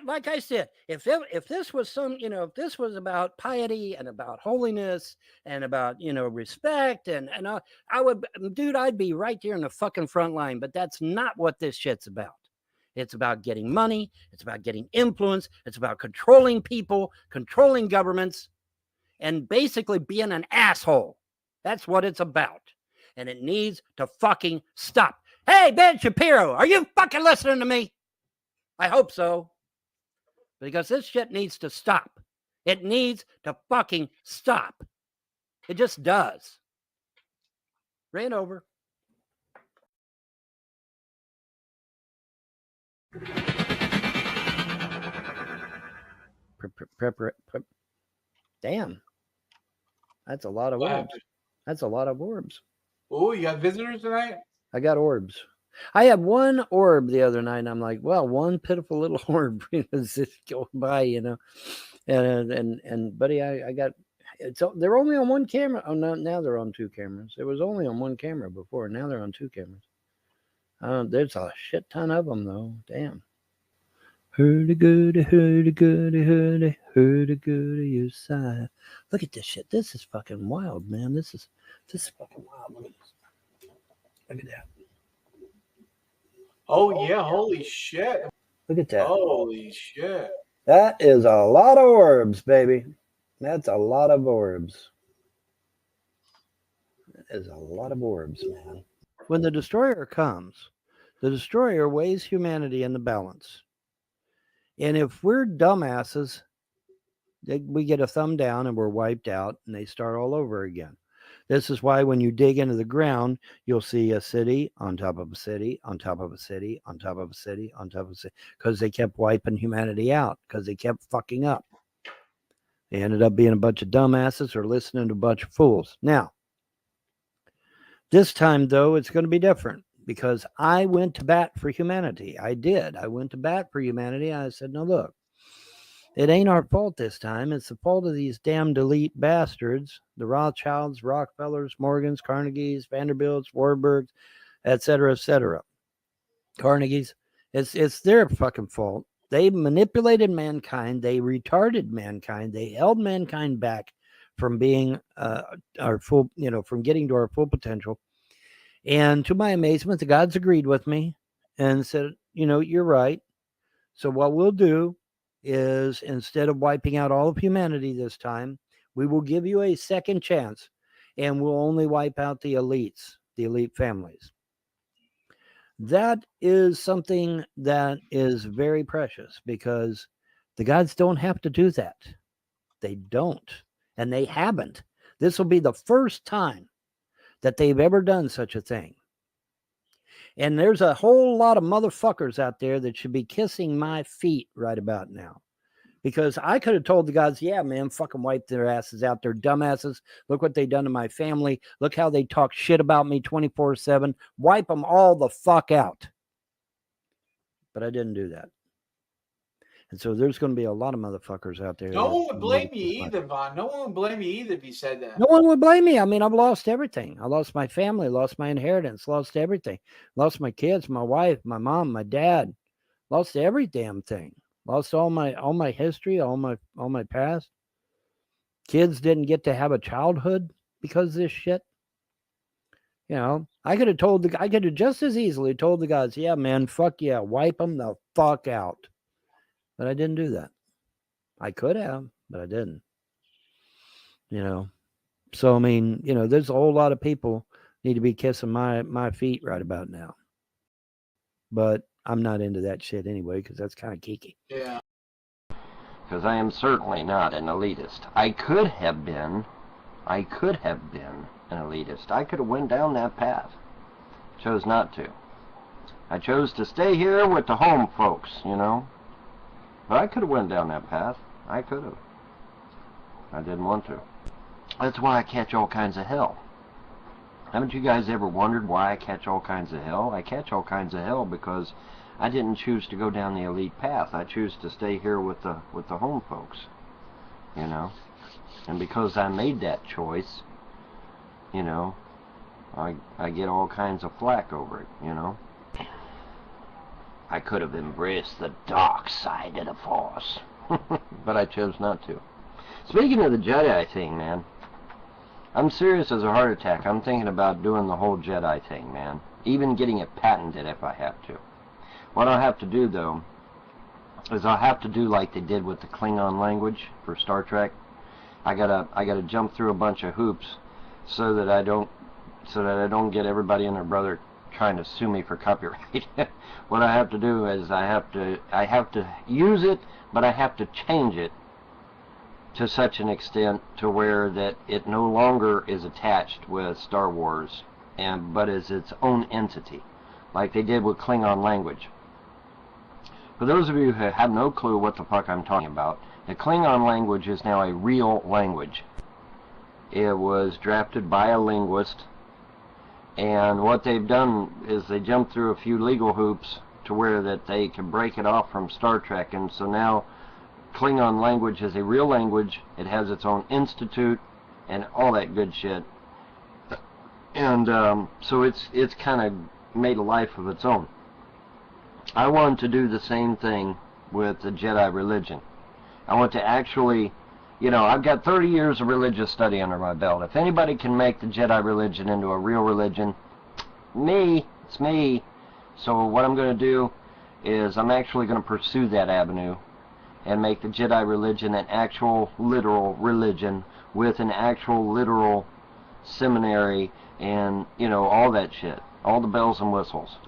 S19: Like I said, if this was if this was about piety and about holiness and about, respect and I'd be right there in the fucking front line, but that's not what this shit's about. It's about getting money. It's about getting influence. It's about controlling people, controlling governments, and basically being an asshole. That's what it's about. And it needs to fucking stop. Hey, Ben Shapiro, are you fucking listening to me? I hope so. Because this shit needs to stop. It needs to fucking stop. It just does. Ran over. Damn. That's a lot of orbs. That's a lot of orbs.
S12: Oh, you got visitors tonight?
S19: I got orbs. I had one orb the other night, and I'm like, well, one pitiful little orb is just going by, And buddy, I got they're only on one camera. Oh no, now they're on two cameras. It was only on one camera before. Now they're on two cameras. There's a shit ton of them though. Damn. Hurdy-gurdy, hurdy-gurdy, hurdy, hurdy-gurdy, you sigh. Look at this shit. This is fucking wild, man. This is fucking wild. Look at this. Look at that.
S12: Oh, yeah. Holy shit.
S19: Look at that.
S12: Holy shit.
S19: That is a lot of orbs, baby. That's a lot of orbs. That is a lot of orbs, man. When the destroyer comes, the destroyer weighs humanity in the balance. And if we're dumbasses, we get a thumb down and we're wiped out and they start all over again. This is why when you dig into the ground, you'll see a city on top of a city, on top of a city, on top of a city, on top of a city, because they kept wiping humanity out, because they kept fucking up. They ended up being a bunch of dumbasses or listening to a bunch of fools. Now, this time, though, it's going to be different because I went to bat for humanity. I did. I went to bat for humanity. I said, no, look, it ain't our fault this time. It's the fault of these damned elite bastards, the Rothschilds, Rockefellers, Morgans, Carnegies, Vanderbilts, Warburgs, etc., Carnegies. It's their fucking fault. They manipulated mankind. They retarded mankind. They held mankind back from being our full, from getting to our full potential. And to my amazement, the gods agreed with me and said, you're right. So what we'll do is, instead of wiping out all of humanity this time, we will give you a second chance, and we'll only wipe out the elites, the elite families. That is something that is very precious, because the gods don't have to do that. They don't, and they haven't. This will be the first time that they've ever done such a thing. And there's a whole lot of motherfuckers out there that should be kissing my feet right about now. Because I could have told the gods, yeah, man, fucking wipe their asses out. They're dumbasses. Look what they done to my family. Look how they talk shit about me 24/7. Wipe them all the fuck out. But I didn't do that. And so there's going to be a lot of motherfuckers out there.
S12: No one would blame you either, Vaughn. No one would blame you either if you said that.
S19: No one would blame me. I mean, I've lost everything. I lost my family, lost my inheritance, lost everything. Lost my kids, my wife, my mom, my dad. Lost every damn thing. Lost all my history, all my past. Kids didn't get to have a childhood because of this shit. I could have just as easily told the guys, yeah, man, fuck yeah, wipe them the fuck out. But I didn't do that. I could have, but I didn't. So I mean, there's a whole lot of people need to be kissing my feet right about now. But I'm not into that shit anyway, because that's kind of geeky.
S12: Yeah.
S8: Because I am certainly not an elitist. I could have been an elitist. I could have went down that path. Chose not to. I chose to stay here with the home folks, But I could have went down that path. I could have. I didn't want to. That's why I catch all kinds of hell. Haven't you guys ever wondered why I catch all kinds of hell? I catch all kinds of hell because I didn't choose to go down the elite path. I choose to stay here with the home folks, And because I made that choice, I get all kinds of flack over it, I could have embraced the dark side of the Force, but I chose not to. Speaking of the Jedi thing, man, I'm serious as a heart attack. I'm thinking about doing the whole Jedi thing, man. Even getting it patented if I have to. What I'll have to do, though, is I'll have to do like they did with the Klingon language for Star Trek. I gotta jump through a bunch of hoops so that I don't get everybody and their brother trying to sue me for copyright. What I have to do is I have to use it, but I have to change it to such an extent to where that it no longer is attached with Star Wars, but is its own entity, like they did with Klingon language. For those of you who have no clue what the fuck I'm talking about, the Klingon language is now a real language. It was drafted by a linguist, and what they've done is they jumped through a few legal hoops to where that they can break it off from Star Trek, and so now Klingon language is a real language. It has its own institute and all that good shit. And so it's kind of made a life of its own. I want to do the same thing with the Jedi religion. I want to actually, I've got 30 years of religious study under my belt. If anybody can make the Jedi religion into a real religion, it's me. So what I'm going to do is I'm actually going to pursue that avenue and make the Jedi religion an actual literal religion with an actual literal seminary and, all that shit. All the bells and whistles.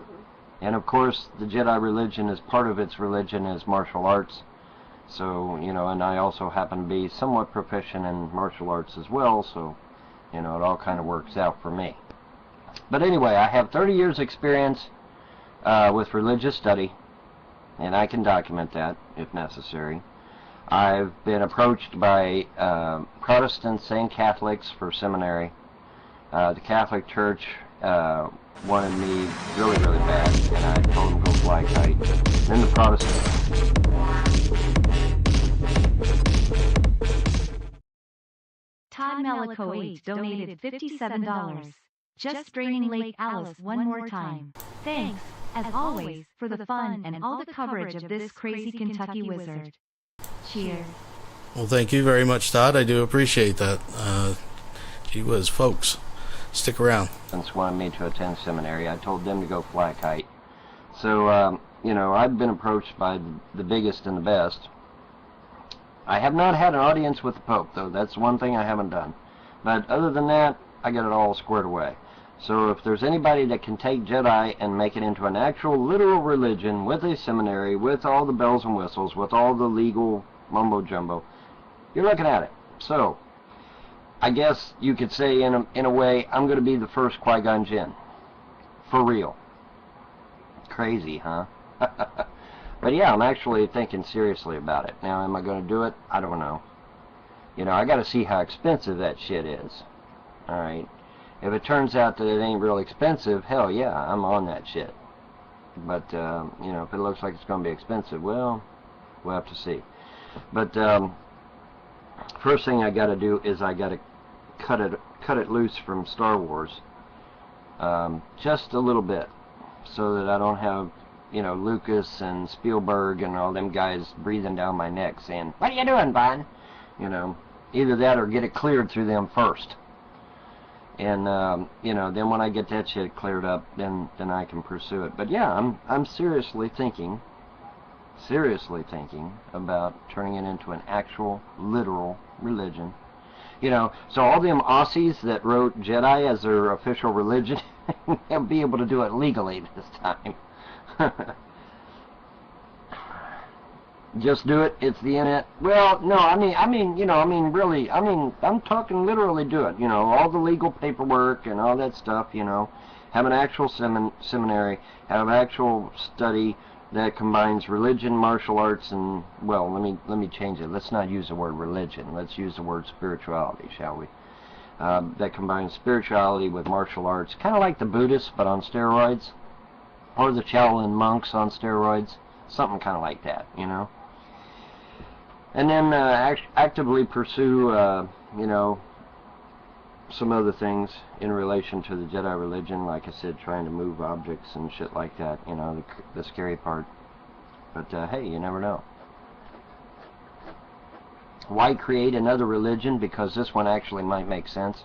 S8: And of course, the Jedi religion is part of its religion is martial arts. So, and I also happen to be somewhat proficient in martial arts as well, so, it all kind of works out for me. But anyway, I have 30 years experience with religious study, and I can document that if necessary. I've been approached by Protestants and Catholics for seminary. The Catholic Church wanted me really, really bad, and I told him go fly kite. Then the Protestant.
S15: Todd Melico 8 donated $57. Just draining Lake Alice one more time. Thanks, as always, for the fun and all the coverage of this crazy Kentucky wizard. Cheers.
S6: Well, thank you very much, Todd. I do appreciate that. Gee whiz, folks. Stick around.
S8: Wanted me to attend seminary. I told them to go fly a kite. So, you know, I've been approached by the biggest and the best. I have not had an audience with the Pope, though. That's one thing I haven't done. But other than that, I got it all squared away. So if there's anybody that can take Jedi and make it into an actual literal religion with a seminary, with all the bells and whistles, with all the legal mumbo-jumbo, you're looking at it. So, I guess you could say in a way, I'm going to be the first Qui-Gon Jinn. For real. Crazy, huh? But yeah, I'm actually thinking seriously about it. Now, am I going to do it? I don't know. You know, I got to see how expensive that shit is. Alright? If it turns out that it ain't real expensive, hell yeah, I'm on that shit. But, you know, if it looks like it's going to be expensive, well, we'll have to see. But, first thing I got to do is I got to cut it loose from Star Wars. Just a little bit. So that I don't have, you know, Lucas and Spielberg and all them guys breathing down my neck saying, "What are you doing, Vaughn?" You know, either that or get it cleared through them first. And, you know, then when I get that shit cleared up, then I can pursue it. But yeah, I'm seriously thinking about turning it into an actual, literal religion. You know, so all them Aussies that wrote Jedi as their official religion, they'll be able to do it legally this time. Just do it, it's the internet. Well, no, I mean, you know, really, I'm talking literally do it, you know, all the legal paperwork and all that stuff, you know, have an actual seminary, have an actual study that combines religion, martial arts, and, well, let me change it. Let's not use the word religion. Let's use the word spirituality, shall we? That combines spirituality with martial arts, kind of like the Buddhists, but on steroids, or the Shaolin monks on steroids, something kind of like that, you know? And then actively pursue, you know, some other things in relation to the Jedi religion, like I said, trying to move objects and shit like that, you know, the scary part. But hey, you never know. Why create another religion? Because this one actually might make sense.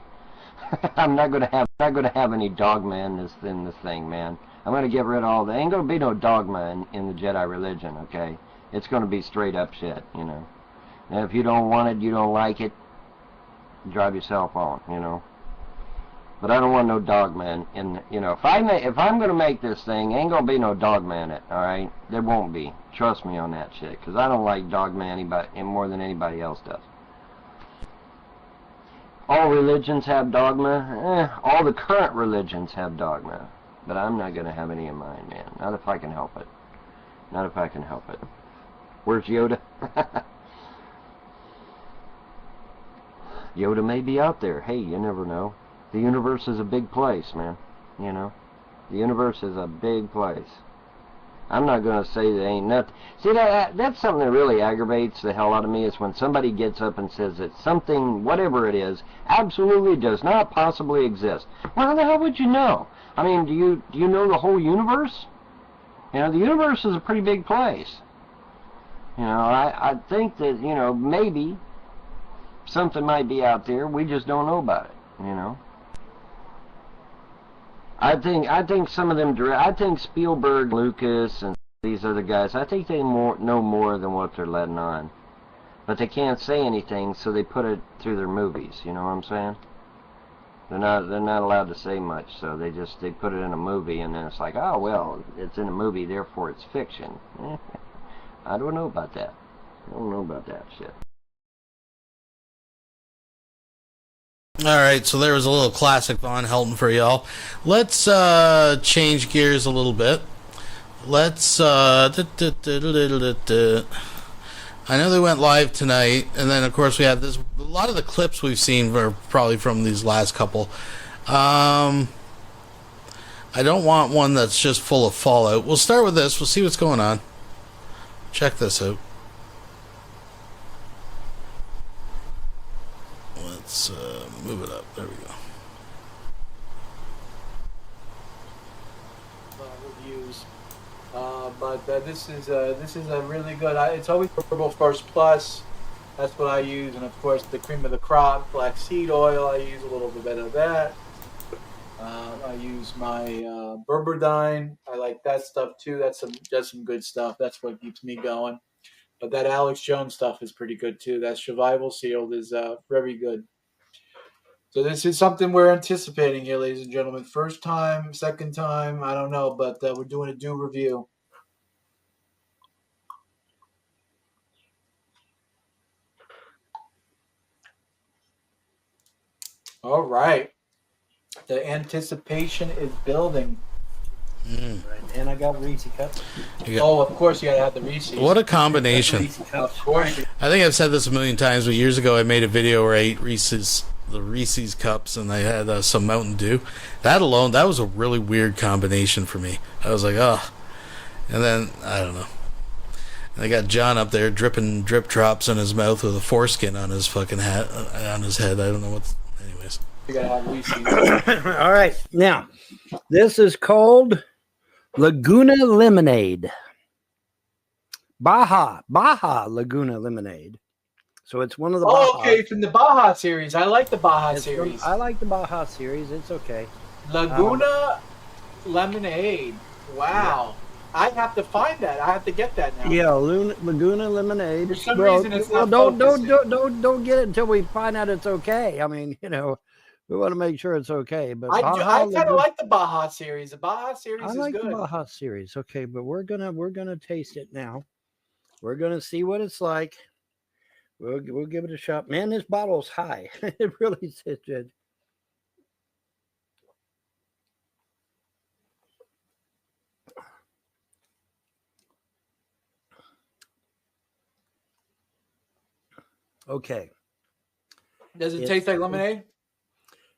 S8: I'm not gonna have any dogma in this thing, man. I'm gonna get rid of all that. Ain't gonna be no dogma in the Jedi religion, okay? It's gonna be straight up shit, you know. And if you don't want it, you don't like it, drive yourself on, you know. But I don't want no dogma in, you know. If I'm gonna make this thing, ain't gonna be no dogma in it, all right? There won't be. Trust me on that shit, because I don't like dogma more than anybody else does. All religions have dogma. All the current religions have dogma. But I'm not gonna have any of mine, man. Not if I can help it. Not if I can help it. Where's Yoda? Yoda may be out there. Hey, you never know. The universe is a big place, man. You know? The universe is a big place. I'm not going to say that ain't nothing. See, that's something that really aggravates the hell out of me, is when somebody gets up and says that something, whatever it is, absolutely does not possibly exist. Well, how the hell would you know? I mean, do you know the whole universe? You know, the universe is a pretty big place. You know, I think that, you know, maybe something might be out there. We just don't know about it, you know. I think some of them, I think Spielberg, Lucas, and these other guys, I think they know more than what they're letting on. But they can't say anything, so they put it through their movies, you know what I'm saying? They're not allowed to say much, so they put it in a movie, and then it's like, oh, well, it's in a movie, therefore it's fiction. I don't know about that. I don't know about that shit.
S6: Alright, so there was a little classic Von Helton for y'all. Let's change gears a little bit. Let's I know they went live tonight, and then of course we have this. A lot of the clips we've seen were probably from these last couple. I don't want one that's just full of fallout. We'll start with this. We'll see what's going on. Check this out. Let's move it up. There we go.
S12: Reviews, but this is a really good. It's always Turbo First Plus. That's what I use, and of course the cream of the crop, black seed oil. I use a little bit of that. I use my Berberdyne. I like that stuff too. That's some good stuff. That's what keeps me going. But that Alex Jones stuff is pretty good too. That survival sealed is very good. So this is something we're anticipating here, ladies and gentlemen. First time, second time, I don't know, but we're doing a do review. All right. The anticipation is building.
S6: Mm.
S19: And I got Reese cups.
S12: Oh, of course you gotta have the Reese's.
S6: What a combination.
S12: Of course.
S6: I think I've said this a million times, but years ago I made a video where I ate the Reese's cups, and I had some Mountain Dew. That alone, that was a really weird combination for me. I was like, oh. And then, I don't know. And I got John up there dripping drip drops in his mouth with a foreskin on his fucking hat, on his head. I don't know what. Anyways.
S12: You gotta have Reese's.
S19: All right. Now, this is called Laguna Lemonade. Baja Laguna Lemonade. So it's one of the Baja.
S12: Oh, okay, from the Baja series. I like the Baja series.
S19: I like the Baja series. It's okay.
S12: Laguna Lemonade. Wow. Yeah. I have to find that. I have to get that now.
S19: Yeah, Laguna Lemonade.
S12: For some reason, it's not
S19: don't get it until we find out it's okay. I mean, we want to make sure it's okay. But
S12: I kind of like the Baja series. The Baja series is good. I
S19: like the Baja series. Okay, but we're gonna taste it now. We're gonna see what it's like. We'll give it a shot. Man, this bottle's high. It really is good. Okay.
S12: Does it taste like lemonade?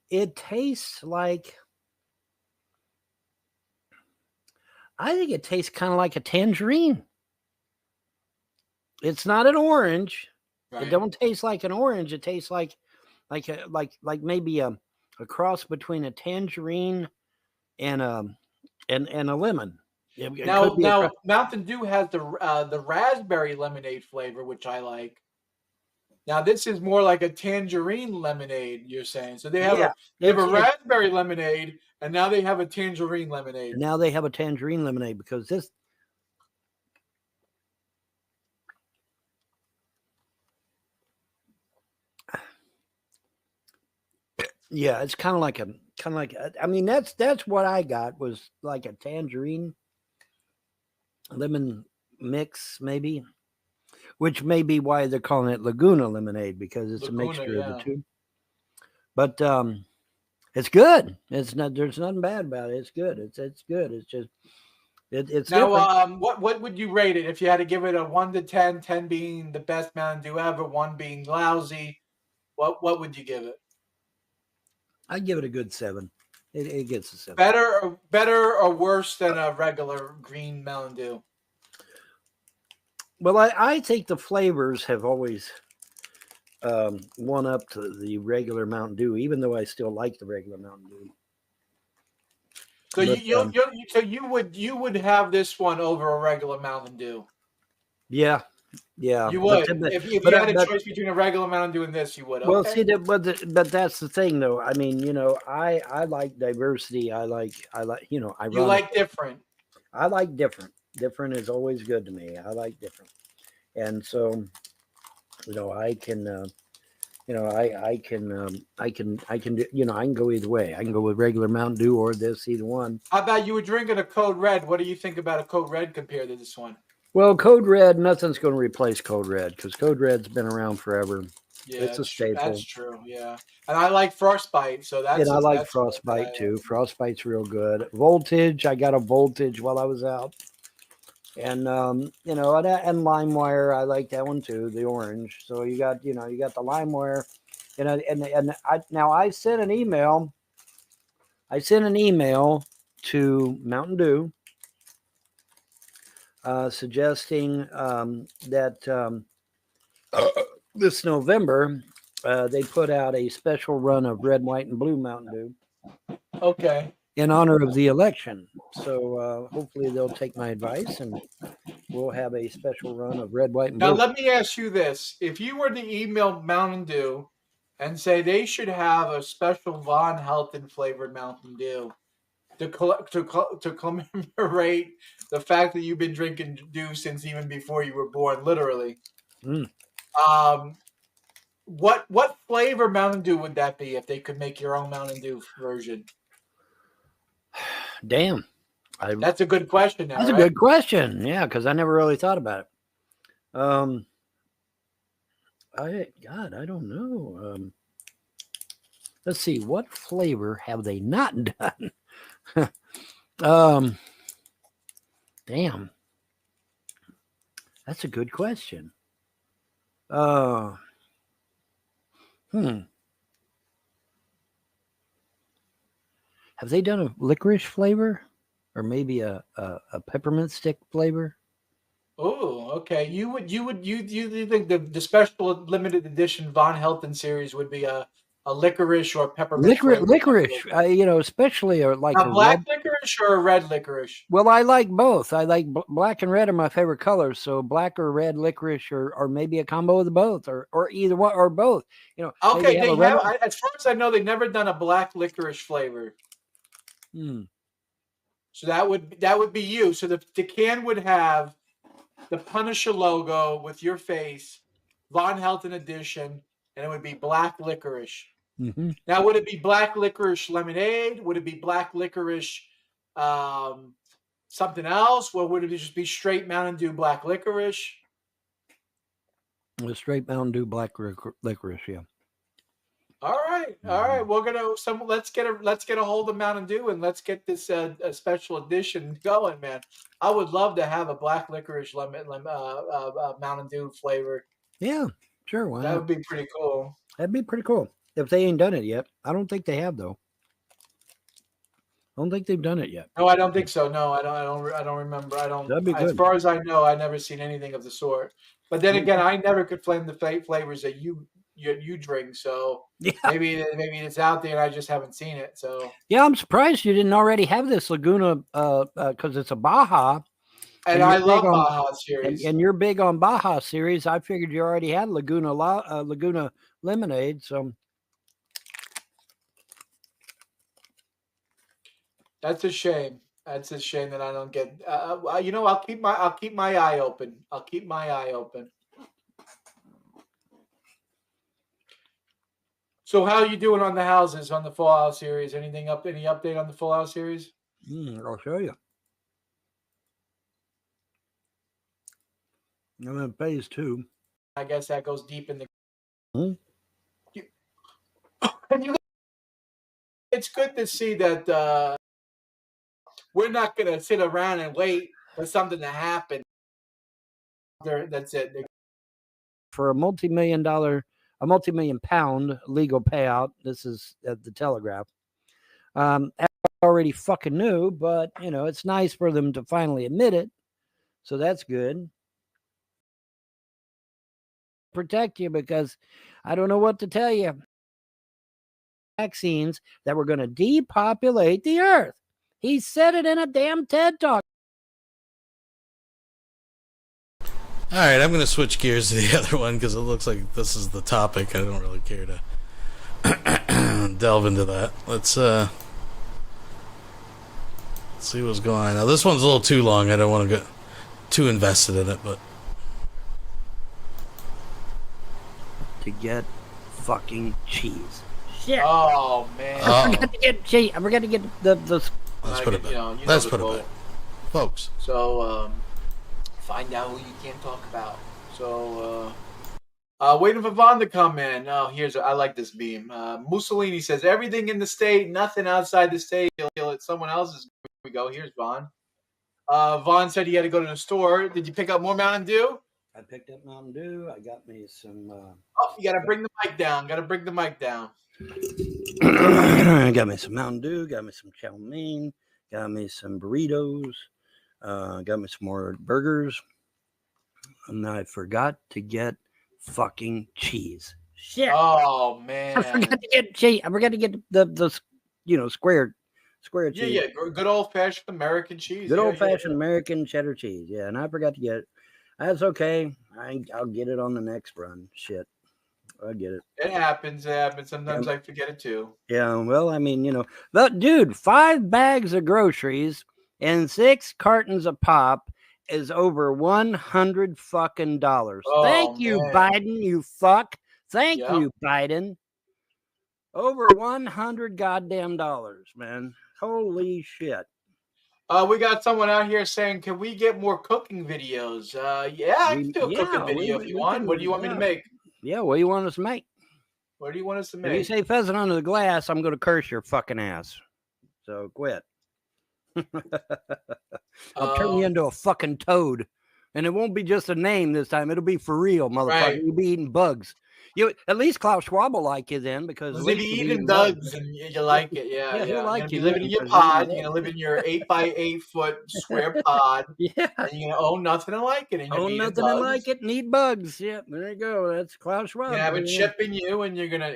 S19: It tastes like, I think it tastes kind of like a tangerine. It's not an orange. Right. It don't taste like an orange. It tastes like maybe a cross between a tangerine and a lemon.
S12: Now Mountain Dew has the raspberry lemonade flavor, which I like. Now this is more like a tangerine lemonade, you're saying. So they have a raspberry lemonade, and now they have a tangerine lemonade.
S19: Now they have a tangerine lemonade because this. Yeah, it's kind of like I mean, that's what I got was like a tangerine lemon mix, maybe, which may be why they're calling it Laguna Lemonade, because it's a mixture of the two. But it's good. It's not. There's nothing bad about it. It's good. It's good. It's just it's
S12: now.
S19: different.
S12: What would you rate it if you had to give it a 1 to 10? 10 being the best Mountain Dew ever, 1 being lousy. What would you give it?
S19: I'd give it a good 7. It gets a 7.
S12: Better or worse than a regular green Mountain Dew?
S19: Well, I think the flavors have always won up to the regular Mountain Dew, even though I still like the regular Mountain Dew.
S12: So but, you would have this one over a regular Mountain Dew?
S19: Yeah.
S12: You would. If you had a choice between a regular Mountain Dew and this, you would. Okay.
S19: Well, see, but that's the thing, though. I mean, I like diversity. I like. You
S12: like different.
S19: I like different. Different is always good to me. I like different, and so, I can. I can do. I can go either way. I can go with regular Mountain Dew or this, either one.
S12: How about you were drinking a Code Red? What do you think about a Code Red compared to this one?
S19: Well, Code Red, nothing's going to replace Code Red because Code Red's been around forever.
S12: Yeah,
S19: it's a staple.
S12: That's true. Yeah, and I like Frostbite, so that's.
S19: And I like Frostbite too. Frostbite's real good. Voltage, I got a Voltage while I was out, and and LimeWire, I like that one too. The orange. So you got the LimeWire, and I sent an email. to Mountain Dew, suggesting that this November they put out a special run of red, white, and blue Mountain Dew.
S12: Okay.
S19: In honor of the election. So hopefully they'll take my advice and we'll have a special run of red, white, and blue.
S12: Now, let me ask you this. If you were to email Mountain Dew and say they should have a special Von Helton flavored Mountain Dew to commemorate the fact that you've been drinking Dew since even before you were born, literally, what flavor Mountain Dew would that be if they could make your own Mountain Dew version?
S19: Damn.
S12: That's a good question. Now,
S19: that's a good question. Yeah, because I never really thought about it. I don't know. Let's see, what flavor have they not done? Damn. That's a good question. Have they done a licorice flavor, or maybe a peppermint stick flavor?
S12: Oh, okay. You think the special limited edition Von Helton series would be a licorice or peppermint
S19: Licorice, especially like
S12: a black licorice or a red licorice.
S19: Well, I like both. I like black and red are my favorite colors. So black or red licorice, or maybe a combo of the both, or either one or both.
S12: Okay, as far as I know, they've never done a black licorice flavor. So that would be you. So the can would have the Punisher logo with your face, Von Helton edition, and it would be black licorice.
S19: Mm-hmm.
S12: Now, would it be black licorice lemonade? Would it be black licorice something else? Or would it just be straight Mountain Dew black licorice?
S19: The straight Mountain Dew black licorice, yeah.
S12: All right. Let's get a hold of Mountain Dew and let's get this special edition going, man. I would love to have a black licorice Mountain Dew flavor.
S19: Yeah, sure. Why
S12: that
S19: not?
S12: would be pretty cool.
S19: That'd be pretty cool if they ain't done it yet. I don't think they have though. I don't think they've done it yet.
S12: No, I don't think so. No, I don't remember.
S19: That'd be good.
S12: As far as I know, I've never seen anything of the sort. But then again, I never could flame the flavors that you drink. So
S19: yeah.
S12: maybe it's out there and I just haven't seen it. So
S19: yeah, I'm surprised you didn't already have this Laguna because it's a Baja.
S12: And I love Baja series.
S19: And you're big on Baja series. I figured you already had Laguna lemonade. So
S12: that's a shame. That's a shame that I don't get. I'll keep my eye open. I'll keep my eye open. So how are you doing on the houses on the Fallout series? Any update on the Fallout series?
S19: I'll show you. I'm in phase 2.
S12: I guess that goes deep in the. It's good to see that we're not going to sit around and wait for something to happen. That's it.
S19: For a multi-million pound legal payout, this is at the Telegraph. I already fucking knew, but it's nice for them to finally admit it. So that's good. Protect you because I don't know what to tell you. Vaccines that were going to depopulate the earth. He said it in a damn TED Talk.
S6: All right, I'm going to switch gears to the other one because it looks like this is the topic. I don't really care to delve into that. Let's see what's going on. Now, this one's a little too long. I don't want to get too invested in it, but
S19: to get fucking cheese.
S12: Shit. Oh man!
S19: I forgot to get cheese. I forgot to get the.
S6: Let's put it back. Let's put it back, folks.
S12: So find out who you can't talk about. So waiting for Vaughn to come in. Oh, I like this beam. Mussolini says everything in the state, nothing outside the state. He'll at someone else's. Here we go. Here's Vaughn. Vaughn said he had to go to the store. Did you pick up more Mountain Dew?
S19: I picked up Mountain Dew. I got me some.
S12: You got to bring the mic down.
S19: I got me some Mountain Dew. Got me some chow mein. Got me some burritos. Got me some more burgers. And I forgot to get fucking cheese. Shit.
S12: Oh
S19: I
S12: man.
S19: forgot to get cheese. I forgot to get the square
S12: Yeah,
S19: cheese.
S12: yeah. Good old fashioned American cheese.
S19: Good
S12: Yeah,
S19: old
S12: yeah,
S19: fashioned American cheddar cheese. Yeah, and I forgot to get it. That's okay. I'll get it on the next run. Shit. I get it.
S12: It happens. It happens. Sometimes
S19: Yeah.
S12: I forget it too.
S19: Yeah, well, I mean, but dude, 5 bags of groceries and 6 cartons of pop is over $100 fucking dollars. Thank
S12: Oh
S19: you,
S12: man.
S19: Biden, you fuck. Thank
S12: Yeah.
S19: you, Biden. Over $100 goddamn dollars, man. Holy shit.
S12: We got someone out here saying, "Can we get more cooking videos?" Yeah, I can do a cooking video if you want. What do you want me to make?
S19: Yeah, what do you want us to make?
S12: What do you want us to
S19: If you
S12: make?
S19: say pheasant under the glass, I'm going to curse your fucking ass. So quit. I'll turn you into a fucking toad. And it won't be just a name this time. It'll be for real, motherfucker.
S12: Right.
S19: You'll be eating bugs. At least Klaus Schwab will like you then, because at
S12: If
S19: least
S12: you
S19: you'll be
S12: eating
S19: eating
S12: bugs and you like it, yeah,
S19: Yeah,
S12: yeah.
S19: he'll
S12: You're
S19: like
S12: gonna be
S19: you
S12: living
S19: then,
S12: in your
S19: because you're
S12: pod.
S19: eating
S12: You're gonna live in your 8x8 foot square pod.
S19: Yeah.
S12: And you're gonna own nothing and like it. And you're
S19: Own
S12: eating
S19: nothing
S12: bugs.
S19: and like it and eat bugs. Yep, there you go. That's Klaus Schwab.
S12: You're gonna have a
S19: baby.
S12: chip in you, and you're gonna,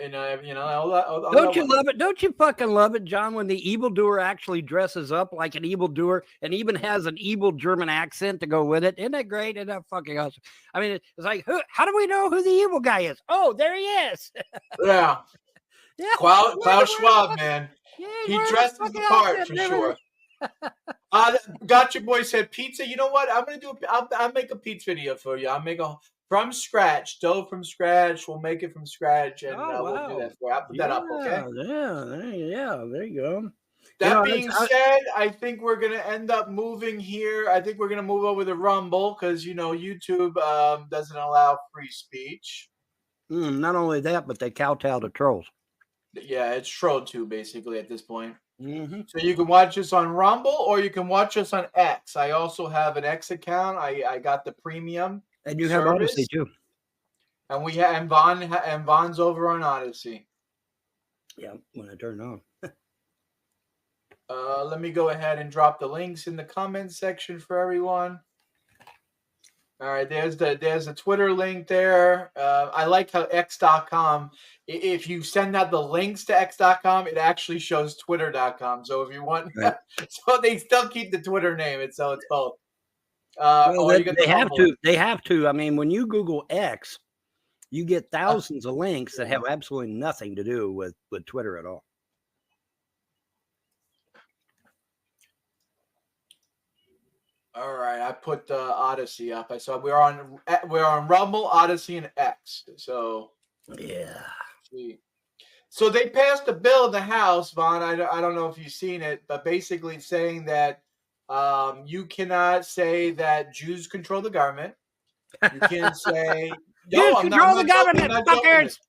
S12: all that.
S19: Don't you love it? Don't you fucking love it, John, when the evildoer actually dresses up like an evildoer and even has an evil German accent to go with it? Isn't that great? Isn't that fucking awesome? I mean, it's like, how do we know who the evil guy is? Oh, there he is.
S12: Yeah.
S19: Yeah.
S12: Klaus Schwab, man.
S19: Yeah,
S12: He
S19: wearing
S12: dresses
S19: fucking
S12: the part
S19: outfit
S12: for
S19: and everything.
S12: sure. Gotcha Boy said pizza. You know what? I'm gonna do. I'll make a pizza video for you. I'll make from scratch, dough from scratch. We'll make it from scratch, and we'll do that for you. I'll put that up, okay?
S19: Yeah, there you go.
S12: That being said, I think we're gonna end up moving here. I think we're gonna move over to Rumble because YouTube doesn't allow free speech.
S19: Not only that, but they kowtow to trolls.
S12: Yeah, it's troll too, basically at this point.
S19: Mm-hmm.
S12: So you can watch us on Rumble or you can watch us on X. I also have an X account. I got the premium.
S19: And you have Odyssey too.
S12: And we have and Von's over on Odyssey.
S19: Yeah, when I turn it on.
S12: Let me go ahead and drop the links in the comments section for everyone. All right, there's the Twitter link there. I like how X.com, if you send out the links to X.com, it actually shows Twitter.com. So if you want,
S19: right.
S12: So they still keep the Twitter name. It's both.
S19: Well, they have to. I mean, when you Google X, you get thousands of links that have absolutely nothing to do with Twitter at all.
S12: All right, I put Odyssey up. I saw we're on Rumble, Odyssey, and X. So
S19: yeah.
S12: So they passed a bill in the House, Vaughn. I don't know if you've seen it, but basically saying that you cannot say that Jews control the government. You can't say
S19: Jews control the government, fuckers.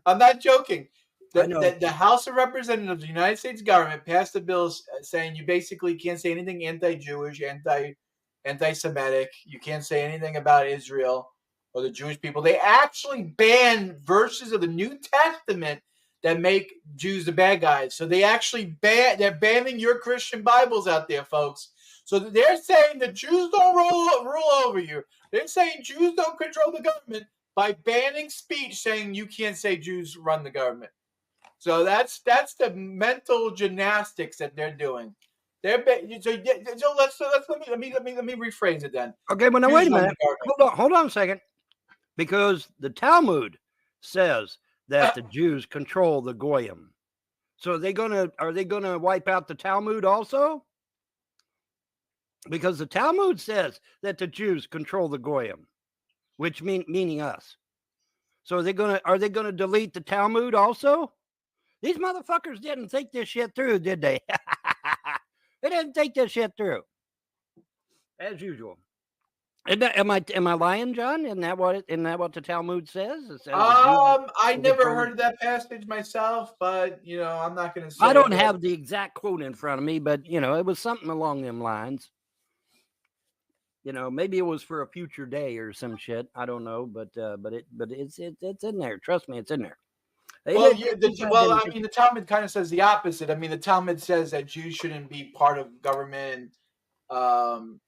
S12: I'm not joking. The House of Representatives of the United States government passed a bill saying you basically can't say anything anti-Jewish, anti-Semitic. You can't say anything about Israel or the Jewish people. They actually banned verses of the New Testament that make Jews the bad guys. So they actually they're banning your Christian Bibles out there, folks. So they're saying the Jews don't rule over you. They're saying Jews don't control the government by banning speech saying you can't say Jews run the government. So that's the mental gymnastics that they're doing. Let me rephrase it then.
S19: Okay, well now wait a minute. Hold on a second, because the Talmud says that the Jews control the Goyim. So are they gonna wipe out the Talmud also? Because the Talmud says that the Jews control the Goyim, which meaning us. So are they gonna delete the Talmud also? These motherfuckers didn't think this shit through, did they? They didn't think this shit through. As usual. Am I lying, John? Isn't that what the Talmud says?
S12: I never heard of that passage myself, but I'm not going to say.
S19: I don't have the exact quote in front of me, but it was something along them lines. Maybe it was for a future day or some shit. I don't know, but it's in there. Trust me, it's in there.
S12: Well, I mean, the Talmud kind of says the opposite. I mean, the Talmud says that Jews shouldn't be part of government, and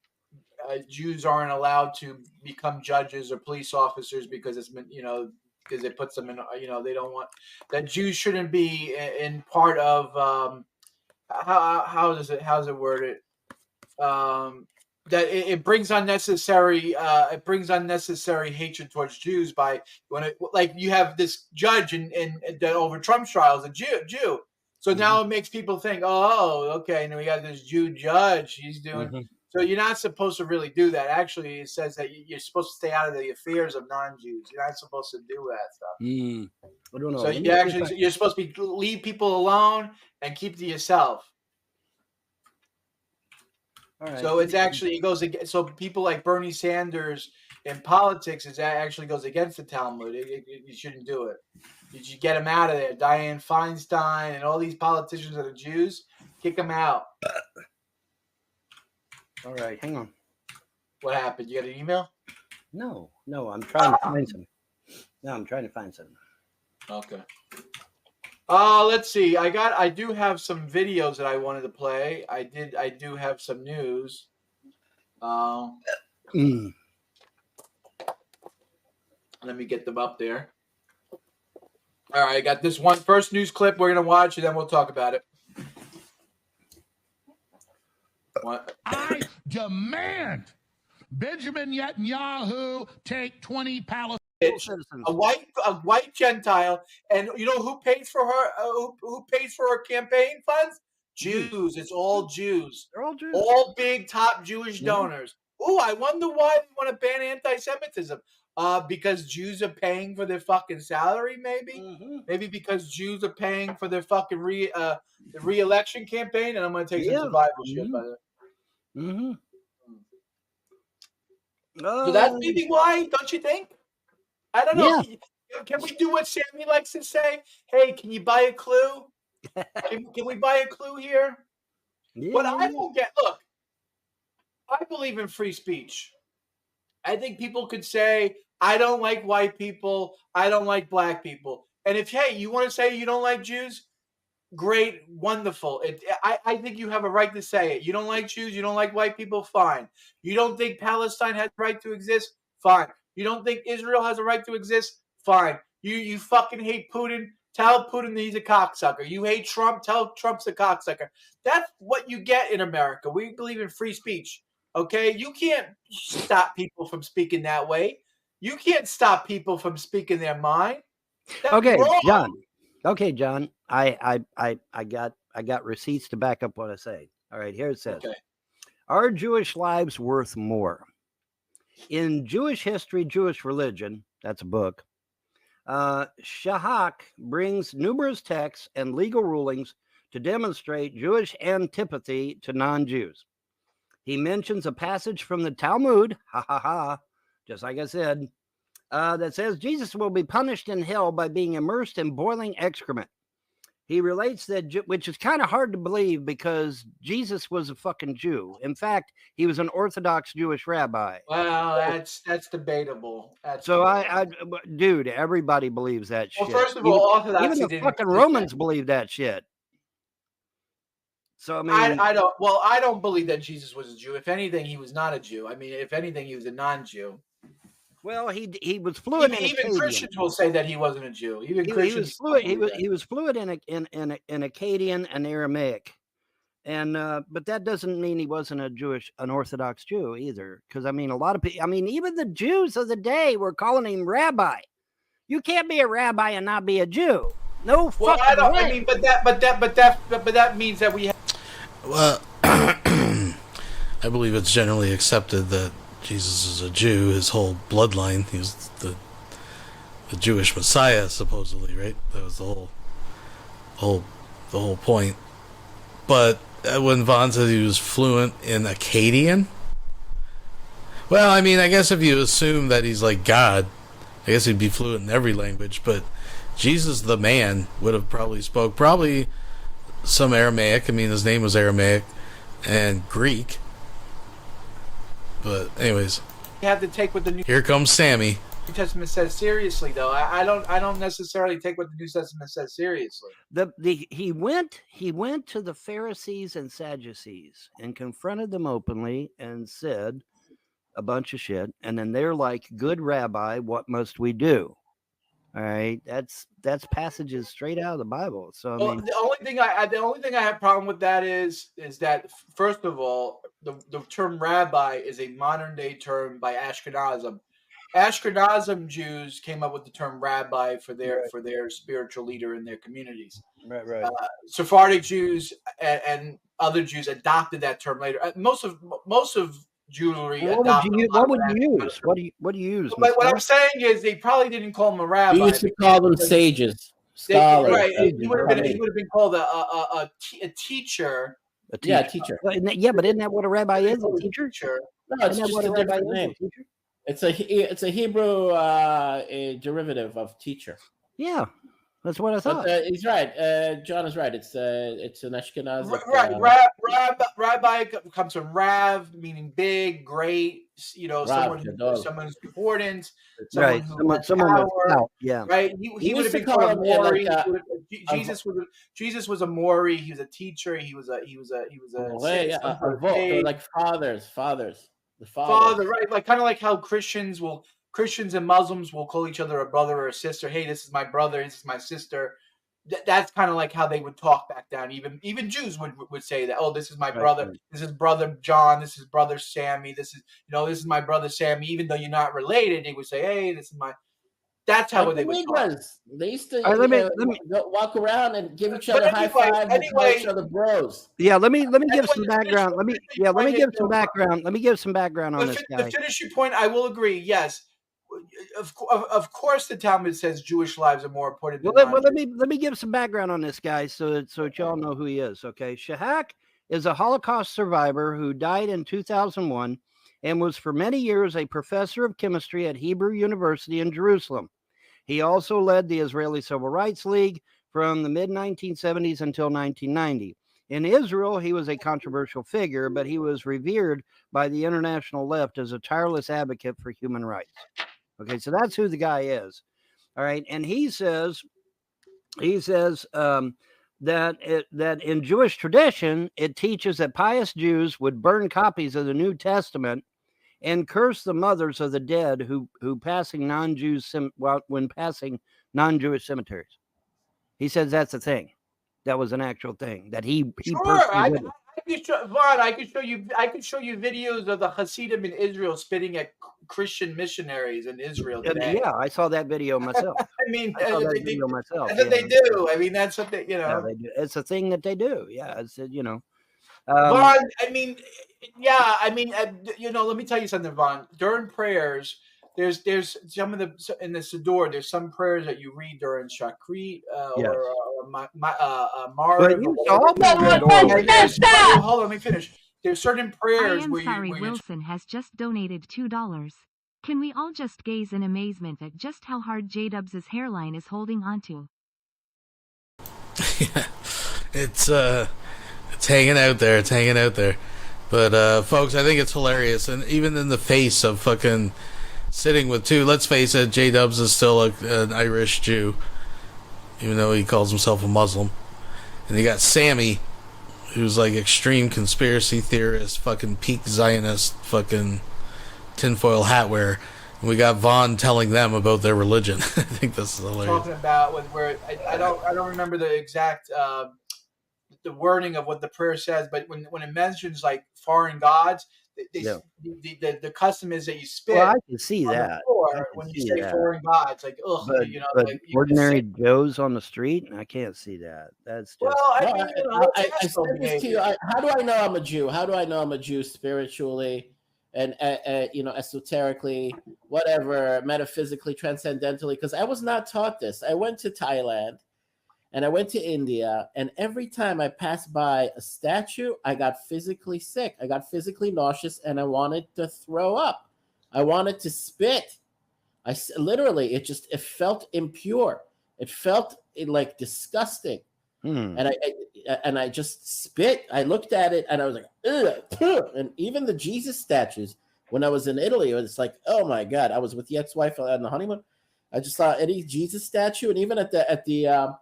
S12: Jews aren't allowed to become judges or police officers because it's because it puts them in they don't want that Jews shouldn't be in part of how's it worded that it brings unnecessary hatred towards Jews by like you have this judge that over Trump trials a Jew. So now it makes people think, oh, okay, and we got this Jew judge. He's doing so. You're not supposed to really do that. Actually, it says that you're supposed to stay out of the affairs of non-Jews. You're not supposed to do that stuff.
S19: I don't know.
S12: So you're supposed to leave people alone and keep to yourself.
S19: All right.
S12: So it goes against. So people like Bernie Sanders in politics actually goes against the Talmud. You shouldn't do it. You should get them out of there. Dianne Feinstein and all these politicians that are Jews, kick them out.
S19: All right, hang on.
S12: What happened? You got an email?
S19: No, I'm trying to find some. No, I'm trying to find some.
S12: Okay. Let's see. I do have some videos that I wanted to play. I do have some news. Let me get them up there. All right, I got this one first news clip we're gonna watch, and then we'll talk about it. What?
S10: I demand Benjamin Netanyahu take 20 Palestinians.
S12: A white Gentile, and you know who pays for her? Who pays for her campaign funds? Jews. It's all Jews.
S19: They're all Jews.
S12: All big top Jewish donors. Ooh, I wonder why they want to ban anti-Semitism. Because Jews are paying for their fucking salary, maybe. Maybe because Jews are paying for their fucking re-election campaign. And I'm going to take some survival shit by that. So that's maybe why, don't you think? I don't know. Yeah. Can we do what Sammy likes to say? Hey, can you buy a clue? Can we buy a clue here? Yeah. But I don't get. Look, I believe in free speech. I think people could say, I don't like white people. I don't like black people. And if, hey, you want to say you don't like Jews? Great, wonderful. I think you have a right to say it. You don't like Jews, you don't like white people, fine. You don't think Palestine has a right to exist? Fine. You don't think Israel has a right to exist? Fine. You fucking hate Putin? Tell Putin that he's a cocksucker. You hate Trump? Tell Trump's a cocksucker. That's what you get in America. We believe in free speech. Okay? You can't stop people from speaking that way. You can't stop people from speaking their mind. That's wrong.
S19: John. Okay, John. I got receipts to back up what I say. All right, here it says. Okay. Are Jewish lives worth more? In Jewish history, Jewish religion, that's a book, Shahak brings numerous texts and legal rulings to demonstrate Jewish antipathy to non-Jews. He mentions a passage from the Talmud, just like I said, that says Jesus will be punished in hell by being immersed in boiling excrement. He relates that, which is kind of hard to believe because Jesus was a fucking Jew. In fact, he was an Orthodox Jewish rabbi.
S12: Well, that's debatable.
S19: Dude, everybody believes that shit.
S12: Well, first of all, Orthodox
S19: even the fucking Romans believe that shit. So I mean,
S12: I don't believe that Jesus was a Jew. If anything, he was not a Jew. I mean, if anything, he was a non-Jew.
S19: Well, he was fluent.
S12: Even Christians will say that he wasn't a Jew. Even Christians,
S19: he was fluent. He was fluent in Akkadian and Aramaic, and but that doesn't mean he wasn't an Orthodox Jew either. Because I mean, a lot of people. I mean, even the Jews of the day were calling him rabbi. You can't be a rabbi and not be a Jew. No fucking
S12: well, I don't.
S19: way.
S12: I mean, but that means that we have.
S6: Well, I believe it's generally accepted that Jesus is a Jew. His whole bloodline, he was the Jewish Messiah, supposedly, right? That was the whole point. But when Vaughn said he was fluent in Akkadian, well, I mean, I guess if you assume that he's like God, I guess he'd be fluent in every language. But Jesus, the man, would have probably spoke some Aramaic. I mean, his name was Aramaic and Greek. But anyways,
S12: you have to take with the new.
S6: Here comes Sammy.
S12: New Testament says seriously, though. I don't necessarily take what the New Testament says seriously.
S19: He went to the Pharisees and Sadducees and confronted them openly and said a bunch of shit. And then they're like, "Good rabbi, what must we do?" All right, that's passages straight out of the Bible. So I mean,
S12: the only thing I have problem with that is that, first of all, the term rabbi is a modern day term by Ashkenazim. Ashkenazim Jews came up with the term rabbi for their spiritual leader in their communities.
S19: Right.
S12: Sephardic Jews and other Jews adopted that term later. Most of Jewry.
S19: What would you use? What do you use?
S12: But what I'm saying is, they probably didn't call him a rabbi.
S1: We used to call them sages, scholars.
S12: Right. He would have been called a teacher.
S1: Yeah, a teacher.
S19: Yeah, but isn't that what a rabbi is? A teacher?
S1: No, it's just a different name. It's a Hebrew derivative of teacher.
S19: Yeah, that's what I thought.
S1: But, he's right. John is right. It's an Ashkenazi.
S12: Right. Rabbi comes from Rav, meaning big, great. Someone who's important. Someone with power.
S19: Yeah.
S12: Right. He would have been called a Mori. Jesus was a Mori. He was a teacher. He was a
S1: like fathers. The
S12: father, right? Like kind of like how Christians and Muslims will call each other a brother or a sister. Hey, this is my brother. This is my sister. That's kind of like how they would talk back then. Even Jews would say that. Oh, this is my brother.
S19: Right.
S12: This is brother John. This is brother Sammy. This is my brother Sammy. Even though you're not related, they would say, hey, this is my. That's how they would talk.
S1: They used to walk around and give each other high fives and call each other bros.
S19: Yeah, let me give some background. Let me give some background. Let me give some background on this guy.
S12: To finish your point, I will agree. Yes, of course, the Talmud says Jewish lives are more important.
S19: Let me give some background on this guy so y'all know who he is. Okay, Shahak is a Holocaust survivor who died in 2001 and was for many years a professor of chemistry at Hebrew University in Jerusalem. He also led the Israeli Civil Rights League from the mid-1970s until 1990. In Israel, he was a controversial figure, but he was revered by the international left as a tireless advocate for human rights. Okay, so that's who the guy is. All right, and he says that in Jewish tradition, it teaches that pious Jews would burn copies of the New Testament and curse the mothers of the dead who passing non-Jews when passing non-Jewish cemeteries. He says that's a thing. That was an actual thing that he
S12: Vaughn, I could show you videos of the Hasidim in Israel spitting at Christian missionaries in Israel today.
S19: Yeah, I saw that video myself.
S12: I mean,
S19: I saw that video myself.
S12: That's what they do. I mean, that's what they,
S19: Yeah, they do. It's a thing that they do. Yeah, it's
S12: Vaughn, let me tell you something, Vaughn. During prayers, there's some of in the Siddur, there's some prayers that you read during Shakrit or Mariv. Hold on, let me finish. There's certain prayers where
S15: Wilson has just donated $2. Can we all just gaze in amazement at just how hard J-Dubs' hairline is holding onto?
S6: Yeah, it's hanging out there. It's hanging out there. But, folks, I think it's hilarious. And even in the face of fucking sitting with two, let's face it, J-Dubs is still an Irish Jew, even though he calls himself a Muslim. And you got Sammy, who's like extreme conspiracy theorist, fucking peak Zionist, fucking tinfoil hat wearer. And we got Vaughn telling them about their religion. I think this is hilarious.
S12: Talking about where I don't remember the exact the wording of what the prayer says, but when it mentions like foreign gods, the custom is that you spit.
S19: Well, I can see that.
S12: When you say foreign gods, like
S19: but ordinary Joes on the street, I can't see that. That's just.
S1: Well, I said this to you. How do I know I'm a Jew? How do I know I'm a Jew spiritually and esoterically, whatever, metaphysically, transcendentally? Because I was not taught this. I went to Thailand. And I went to India, and every time I passed by a statue, I got physically sick. I got physically nauseous, and I wanted to throw up. I wanted to spit. It felt impure. It felt like disgusting. And I just spit. I looked at it, and I was like, ugh. And even the Jesus statues when I was in Italy. It's like, oh my God, I was with the ex-wife on the honeymoon. I just saw Eddie Jesus statue, and even at the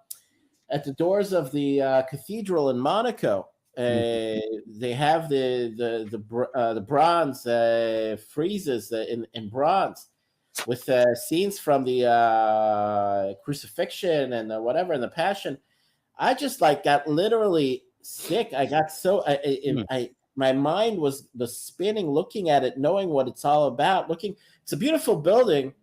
S1: doors of the cathedral in Monaco, they have the bronze friezes in bronze with scenes from the crucifixion and whatever and the Passion. I just like got literally sick. I got so my mind was spinning, looking at it, knowing what it's all about. It's a beautiful building,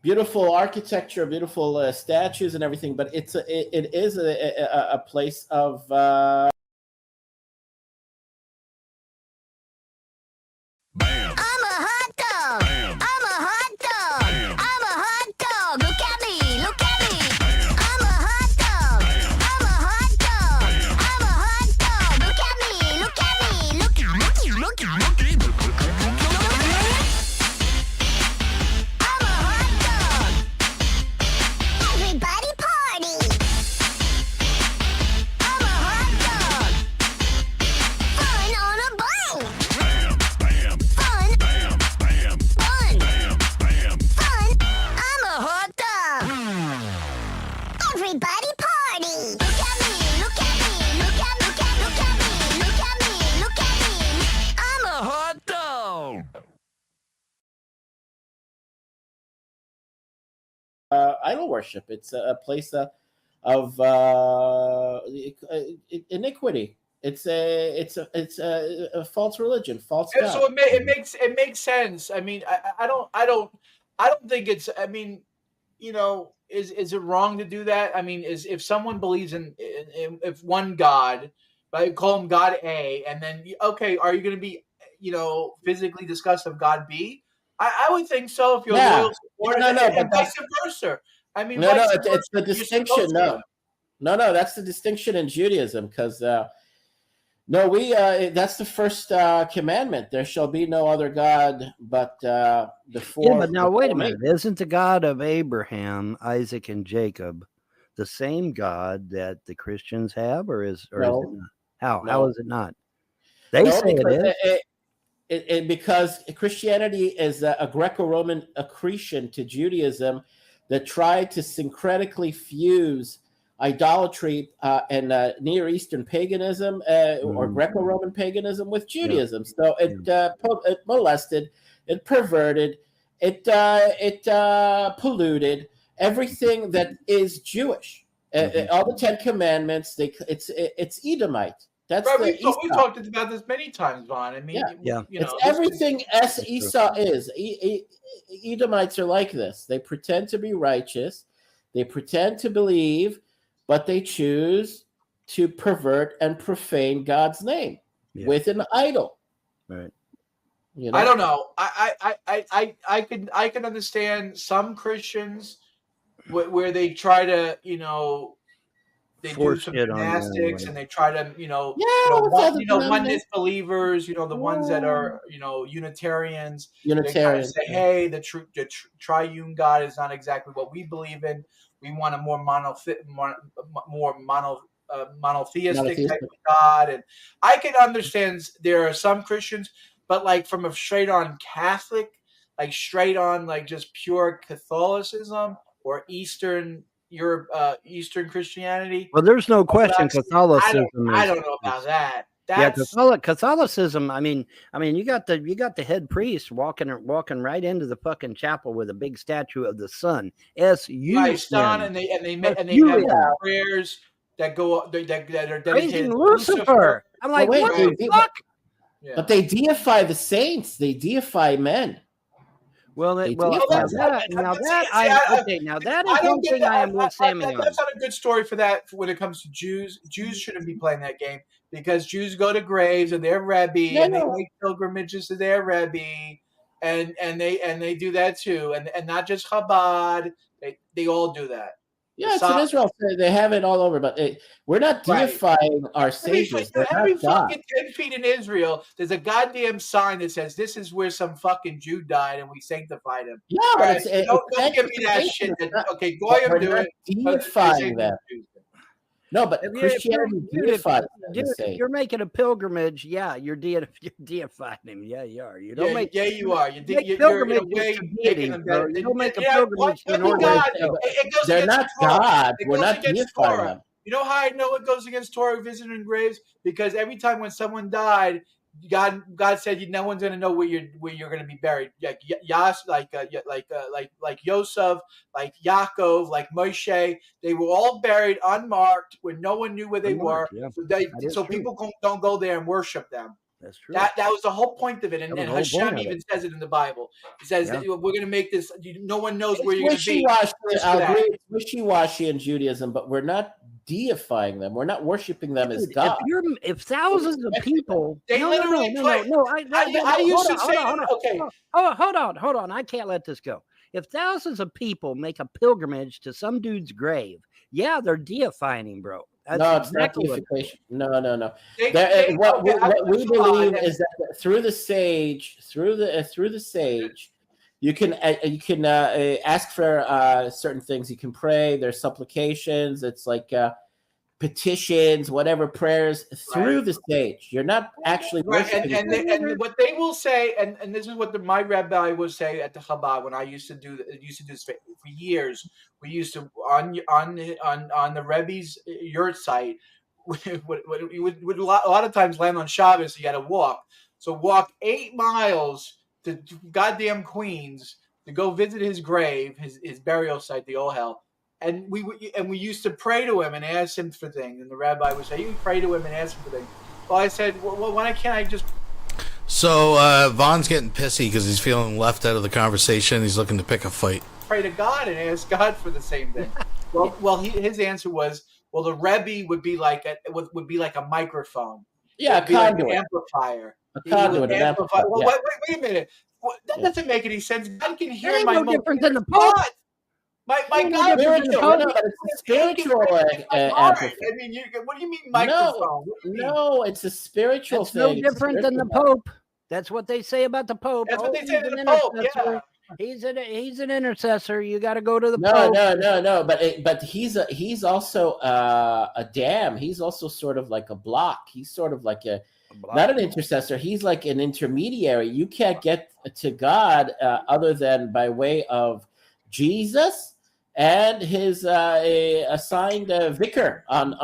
S1: beautiful architecture, beautiful statues and everything, but it is a place of
S3: I'm a hot dog. I'm a hot dog. I'm a hot dog. Look at me. Look at me. I'm a hot dog. I'm a hot dog. I'm a hot dog. Look at me. Look at me. Look at me. Look at me. I'm a hot dog. Everybody party. I'm a hot dog. Fun on a bike. Fun. I'm a hot dog. Everybody party. Look at me. Look at me. Look at me. Look at me. Look at me. Look at me. I'm a hot dog.
S1: idol worship. It's a place of iniquity. It's a false religion, false
S12: And
S1: god.
S12: so it makes sense. I mean, I don't think it's. I mean, you know, is it wrong to do that? I mean, if someone believes in if one God, I call him God A, and then okay, are you going to be, you know, physically discussed of God B? I would think so if you're
S1: Yeah.
S12: loyal supporter,
S1: No,
S12: and vice versa. I mean,
S1: No,
S12: vice
S1: it's
S12: versa,
S1: the
S12: you're
S1: distinction.
S12: supposed to.
S1: No, that's the distinction in Judaism, because that's the first commandment. There shall be no other God but the four.
S19: Yeah, but now
S1: the
S19: wait a
S1: four
S19: minute. Isn't the God of Abraham, Isaac, and Jacob the same God that the Christians have, or is it
S1: No.
S19: not? How
S1: No.
S19: is it not? They
S1: No,
S19: say
S1: because
S19: it is.
S1: because Christianity is a Greco-Roman accretion to Judaism that tried to syncretically fuse idolatry and Near Eastern paganism or Greco-Roman paganism with Judaism. So it molested, it perverted, it polluted everything that is Jewish. All the 10 Commandments, it's Edomite. That's
S12: Right,
S1: the
S12: we talked about this many times, Vaughn. I mean,
S1: yeah.
S12: you know,
S1: It's everything as Esau is. Edomites are like this. They pretend to be righteous. They pretend to believe, but they choose to pervert and profane God's name with an idol.
S19: Right.
S1: You know?
S12: I don't know. I can understand some Christians where they try to, you know, they
S19: Force
S12: do some
S19: it on them,
S12: gymnastics
S19: right.
S12: and they try to, you know,
S1: with
S12: oneness believers, you know, the ones that are, you know, Unitarians.
S1: Unitarian.
S12: They kind of say, hey, the triune God is not exactly what we believe in. We want a more monotheistic type of God. And I can understand there are some Christians, but like from a straight on Catholic, like straight on like just pure Catholicism or Eastern Europe, Eastern Christianity.
S19: Well, there's no question
S12: Orthodox,
S19: Catholicism.
S12: I don't know about that.
S19: Yeah,
S12: That's
S19: Catholicism. I mean, you got the head priest walking right into the fucking chapel with a big statue of the sun.
S12: nice, Don, and they have prayers that go that are dedicated
S19: Praising
S12: to
S19: Lucifer. I'm like,
S1: Wait,
S19: what the fuck?
S1: But they deify the saints. They deify men.
S19: Well, now that is one thing I am with Sammy on.
S12: That's not a good story for that when it comes to Jews. Jews shouldn't be playing that game because Jews go to graves of their Rebbe and they make pilgrimages to their Rebbe, and they do that too, and not just Chabad. They all do that.
S1: Yeah, it's in Israel. They have it all over, but we're not deifying our saviors.
S12: Every fucking 10 feet in Israel, there's a goddamn sign that says this is where some fucking Jew died and we sanctified him.
S1: Yeah,
S12: but
S1: right,
S12: don't give me that shit. Okay, Goyim do it.
S1: Deifying them. No, but Christianity deifies the
S19: if
S1: sage.
S19: you're making a pilgrimage, yeah, you're deifying him. Yeah, you are. You don't make.
S12: you are.
S19: You're
S12: You're in a way making them better.
S19: You don't make a
S12: Yeah,
S19: pilgrimage to
S12: what
S19: an order.
S12: God? It goes
S1: They're
S12: against
S1: not
S12: Torah.
S1: God.
S12: It
S1: We're
S12: goes
S1: not
S12: against
S1: deifying
S12: Torah.
S1: them.
S12: You know how I know it goes against Torah visiting graves? Because every time when someone died, God said no one's going to know where you're going to be buried. Like like Yosef, like Yaakov, like Moshe, they were all buried unmarked, where no one knew where they were.
S19: Yeah.
S12: So people don't go there and worship them.
S19: That's true.
S12: That was the whole point of it, and
S19: That was the whole
S12: Hashem
S19: point of
S12: even
S19: it.
S12: says it in the Bible. He says that we're going to make this. No one knows where you're going to be.
S1: I'll agree. It's wishy-washy in Judaism, but we're not deifying them. We're not worshiping them as God.
S19: If thousands of people,
S12: They literally play.
S19: Hold on. I can't let this go. If thousands of people make a pilgrimage to some dude's grave, yeah, they're deifying him, bro. That's
S1: It's not deification. No. What we believe is that through the sage, you can ask for certain things. You can pray. There's supplications. It's like petitions, whatever prayers through the stage. You're not actually worshiping.
S12: And what they will say, and this is what my rabbi would say at the Chabad when I used to do this for years. We used to on the Rebbe's yurt site. We would a lot of times land on Shabbos. You got to walk. So walk 8 miles to goddamn Queens to go visit his grave, his burial site, the Ohel. And we used to pray to him and ask him for things. And the rabbi would say, "You pray to him and ask him for things." Well, I said, "Well, why can't I just?"
S6: So Vaughn's getting pissy because he's feeling left out of the conversation. He's looking to pick a fight.
S12: Pray to God and ask God for the same thing. His answer was, "Well, the Rebbe would be like a microphone.
S1: Yeah, a conduit,
S12: like an amplifier.
S1: A conduit, an amplifier.
S12: Well,
S1: Yeah.
S12: wait a minute. That doesn't make any sense. God can hear
S19: That ain't
S12: my
S19: no different than the Pope.
S12: My God,
S1: it's a spiritual amplifier.
S12: I mean, what do you mean microphone?
S1: No, it's a spiritual
S19: That's
S1: thing.
S19: no different than the Pope. That's what they say about the Pope.
S12: That's what they say
S19: he's
S12: to
S19: an
S12: the Pope.
S19: intercessor.
S12: Yeah.
S19: He's an intercessor. You got to go to the Pope.
S1: No. But he's also a dam. He's also sort of like a block. He's sort of like not an intercessor. He's like an intermediary. You can't get to God other than by way of Jesus and his assigned vicar on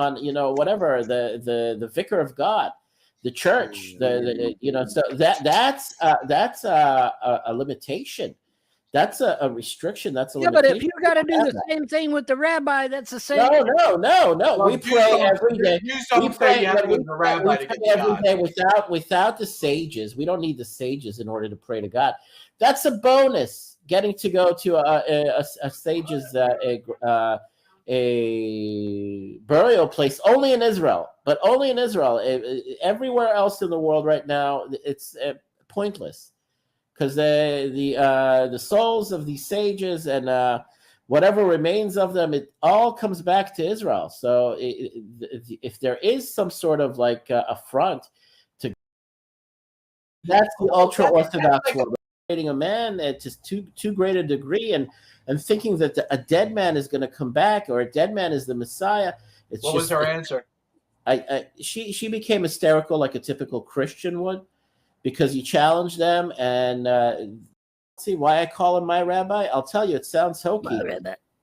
S1: whatever the vicar of God, the church. So that's a limitation. That's a restriction. That's a limitation.
S19: But if you got to do the same thing with the rabbi, that's the same.
S1: No.
S12: Well,
S1: we pray every day.
S12: We pray every day
S1: without the sages. We don't need the sages in order to pray to God. That's a bonus. Getting to go to a sage's a burial place only in Israel, but only in Israel. Everywhere else in the world right now, it's pointless. Because the souls of these sages and whatever remains of them, it all comes back to Israel. So if there is some sort of like affront to, that's the ultra orthodox one. Creating a man at just too great a degree and thinking that a dead man is going to come back or a dead man is the Messiah.
S12: What was her answer?
S1: She became hysterical like a typical Christian would. Because you challenge them, and see why I call him my rabbi. I'll tell you, it sounds hokey.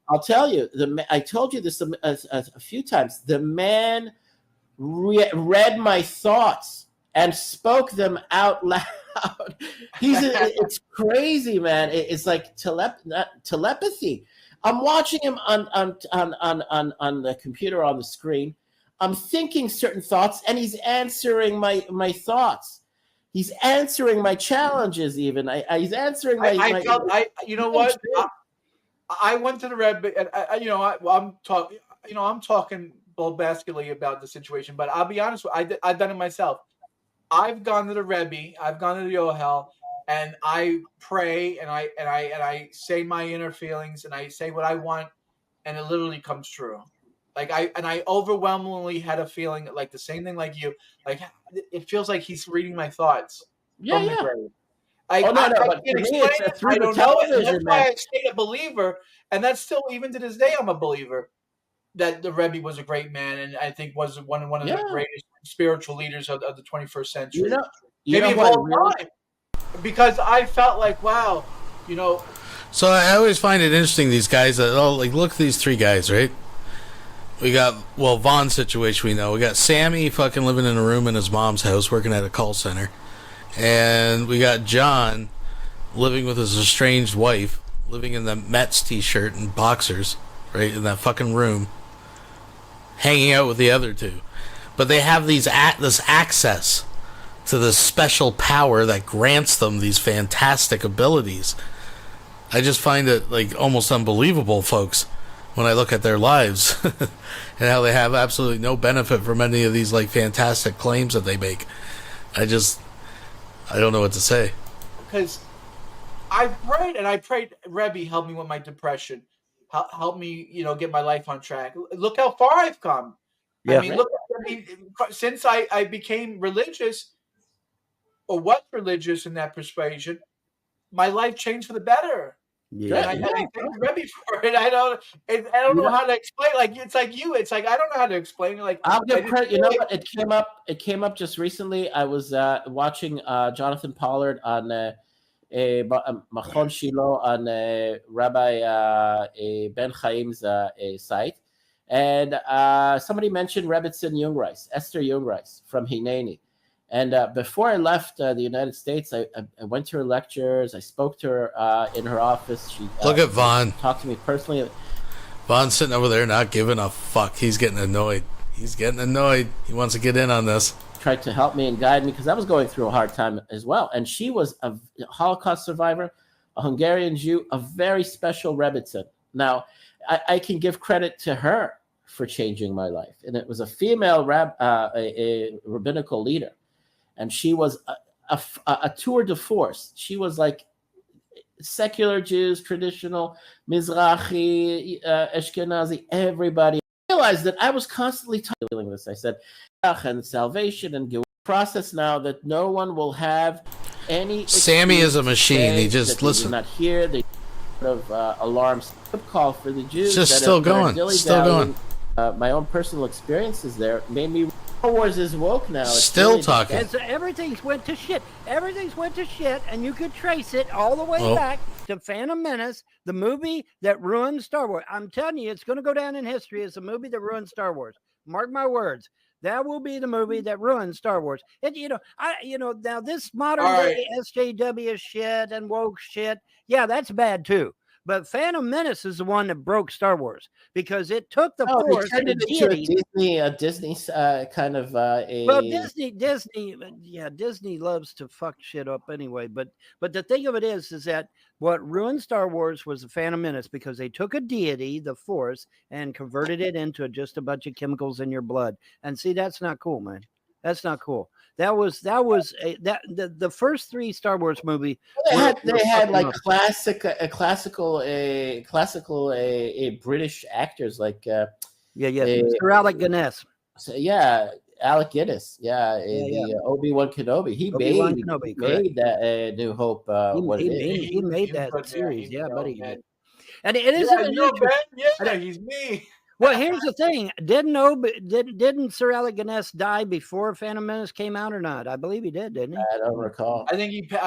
S1: I'll tell you, I told you this a few times. The man read my thoughts and spoke them out loud. It's crazy, man. It's like telepathy. I'm watching him on the computer on the screen. I'm thinking certain thoughts, and he's answering my thoughts. He's answering my challenges. Even he's answering my.
S12: You know what? I went to the Rebbe, and I'm talking. I'm talking bombastically about the situation, but I'll be honest with you, I've done it myself. I've gone to the Rebbe, I've gone to the Ohel, and I pray and I say my inner feelings and I say what I want, and it literally comes true. Like I overwhelmingly had a feeling like the same thing like you. Like it feels like he's reading my thoughts from the grave. I can't explain it. I don't know it. That's why I stayed a believer, and that's still even to this day I'm a believer. that the Rebbe was a great man, and I think was one of the greatest spiritual leaders of the 21st century. Maybe of all time. Because I felt like, wow, you know.
S6: So I always find it interesting, these guys that, like, look at these three guys, right? We got, well, Vaughn's situation we know. We got Sammy fucking living in a room in his mom's house working at a call center. And we got John living with his estranged wife, living in the Mets t-shirt and boxers, right, in that fucking room, hanging out with the other two. But they have this access to this special power that grants them these fantastic abilities. I just find it, like, almost unbelievable, folks, when I look at their lives and how they have absolutely no benefit from any of these, like, fantastic claims that they make. I don't know what to say.
S12: Because I prayed, Rebbe, help me with my depression. Help me, you know, get my life on track. Look how far I've come.
S19: Yeah.
S12: I mean, since I became religious, or was religious in that persuasion, my life changed for the better.
S19: Yeah.
S12: And I thank Rebbe for it. I don't know how to explain. Like, it's like you. It's like I don't know how to explain it. Like,
S1: I'll give credit. You know what? It came up just recently. I was watching Jonathan Pollard on a Machon Shiloh on Rabbi Ben Chaim's site, and somebody mentioned Rebbetzin Jungreis, Esther Jungreis from Hineni. And before I left the United States, I went to her lectures. I spoke to her in her office. She
S6: look at Vaughn.
S1: Talked to me personally.
S6: Vaughn's sitting over there not giving a fuck. He's getting annoyed. He wants to get in on this.
S1: Tried to help me and guide me because I was going through a hard time as well. And she was a Holocaust survivor, a Hungarian Jew, a very special Rebbetzin. Now, I can give credit to her for changing my life. And it was a female a rabbinical leader. And she was a tour de force. She was like secular Jews, traditional, Mizrahi, Ashkenazi, everybody. I realized that I was constantly dealing with this. I said, and salvation and process now that no one will have any.
S6: Sammy is a machine. He just listen.
S1: Not here. They of alarms call for the Jews.
S6: Just still going.
S1: My own personal experiences there made me. Star Wars is woke now. It's
S6: still really talking.
S19: And so everything's went to shit. Everything's went to shit, and you could trace it all the way back to Phantom Menace, the movie that ruined Star Wars. I'm telling you, it's going to go down in history as the movie that ruined Star Wars. Mark my words. That will be the movie that ruined Star Wars. And now this modern day SJW shit and woke shit, yeah, that's bad too. But Phantom Menace is the one that broke Star Wars because it took the force.
S1: It turned it into a Disney kind of a.
S19: Well, Disney loves to fuck shit up anyway. But the thing of it is that what ruined Star Wars was the Phantom Menace because they took a deity, the Force, and converted it into just a bunch of chemicals in your blood. And see, that's not cool, man. That's not cool. That was the first three Star Wars movie.
S1: They had like classical British actors like
S19: Sir Alec Guinness.
S1: Alec Guinness. The Obi-Wan Kenobi. He made that New Hope.
S19: He made that series, buddy. And it isn't.
S12: He's me.
S19: Well, here's the thing. Didn't Sir Alec Guinness die before Phantom Menace came out or not? I believe he did, didn't he?
S1: I don't recall.
S12: I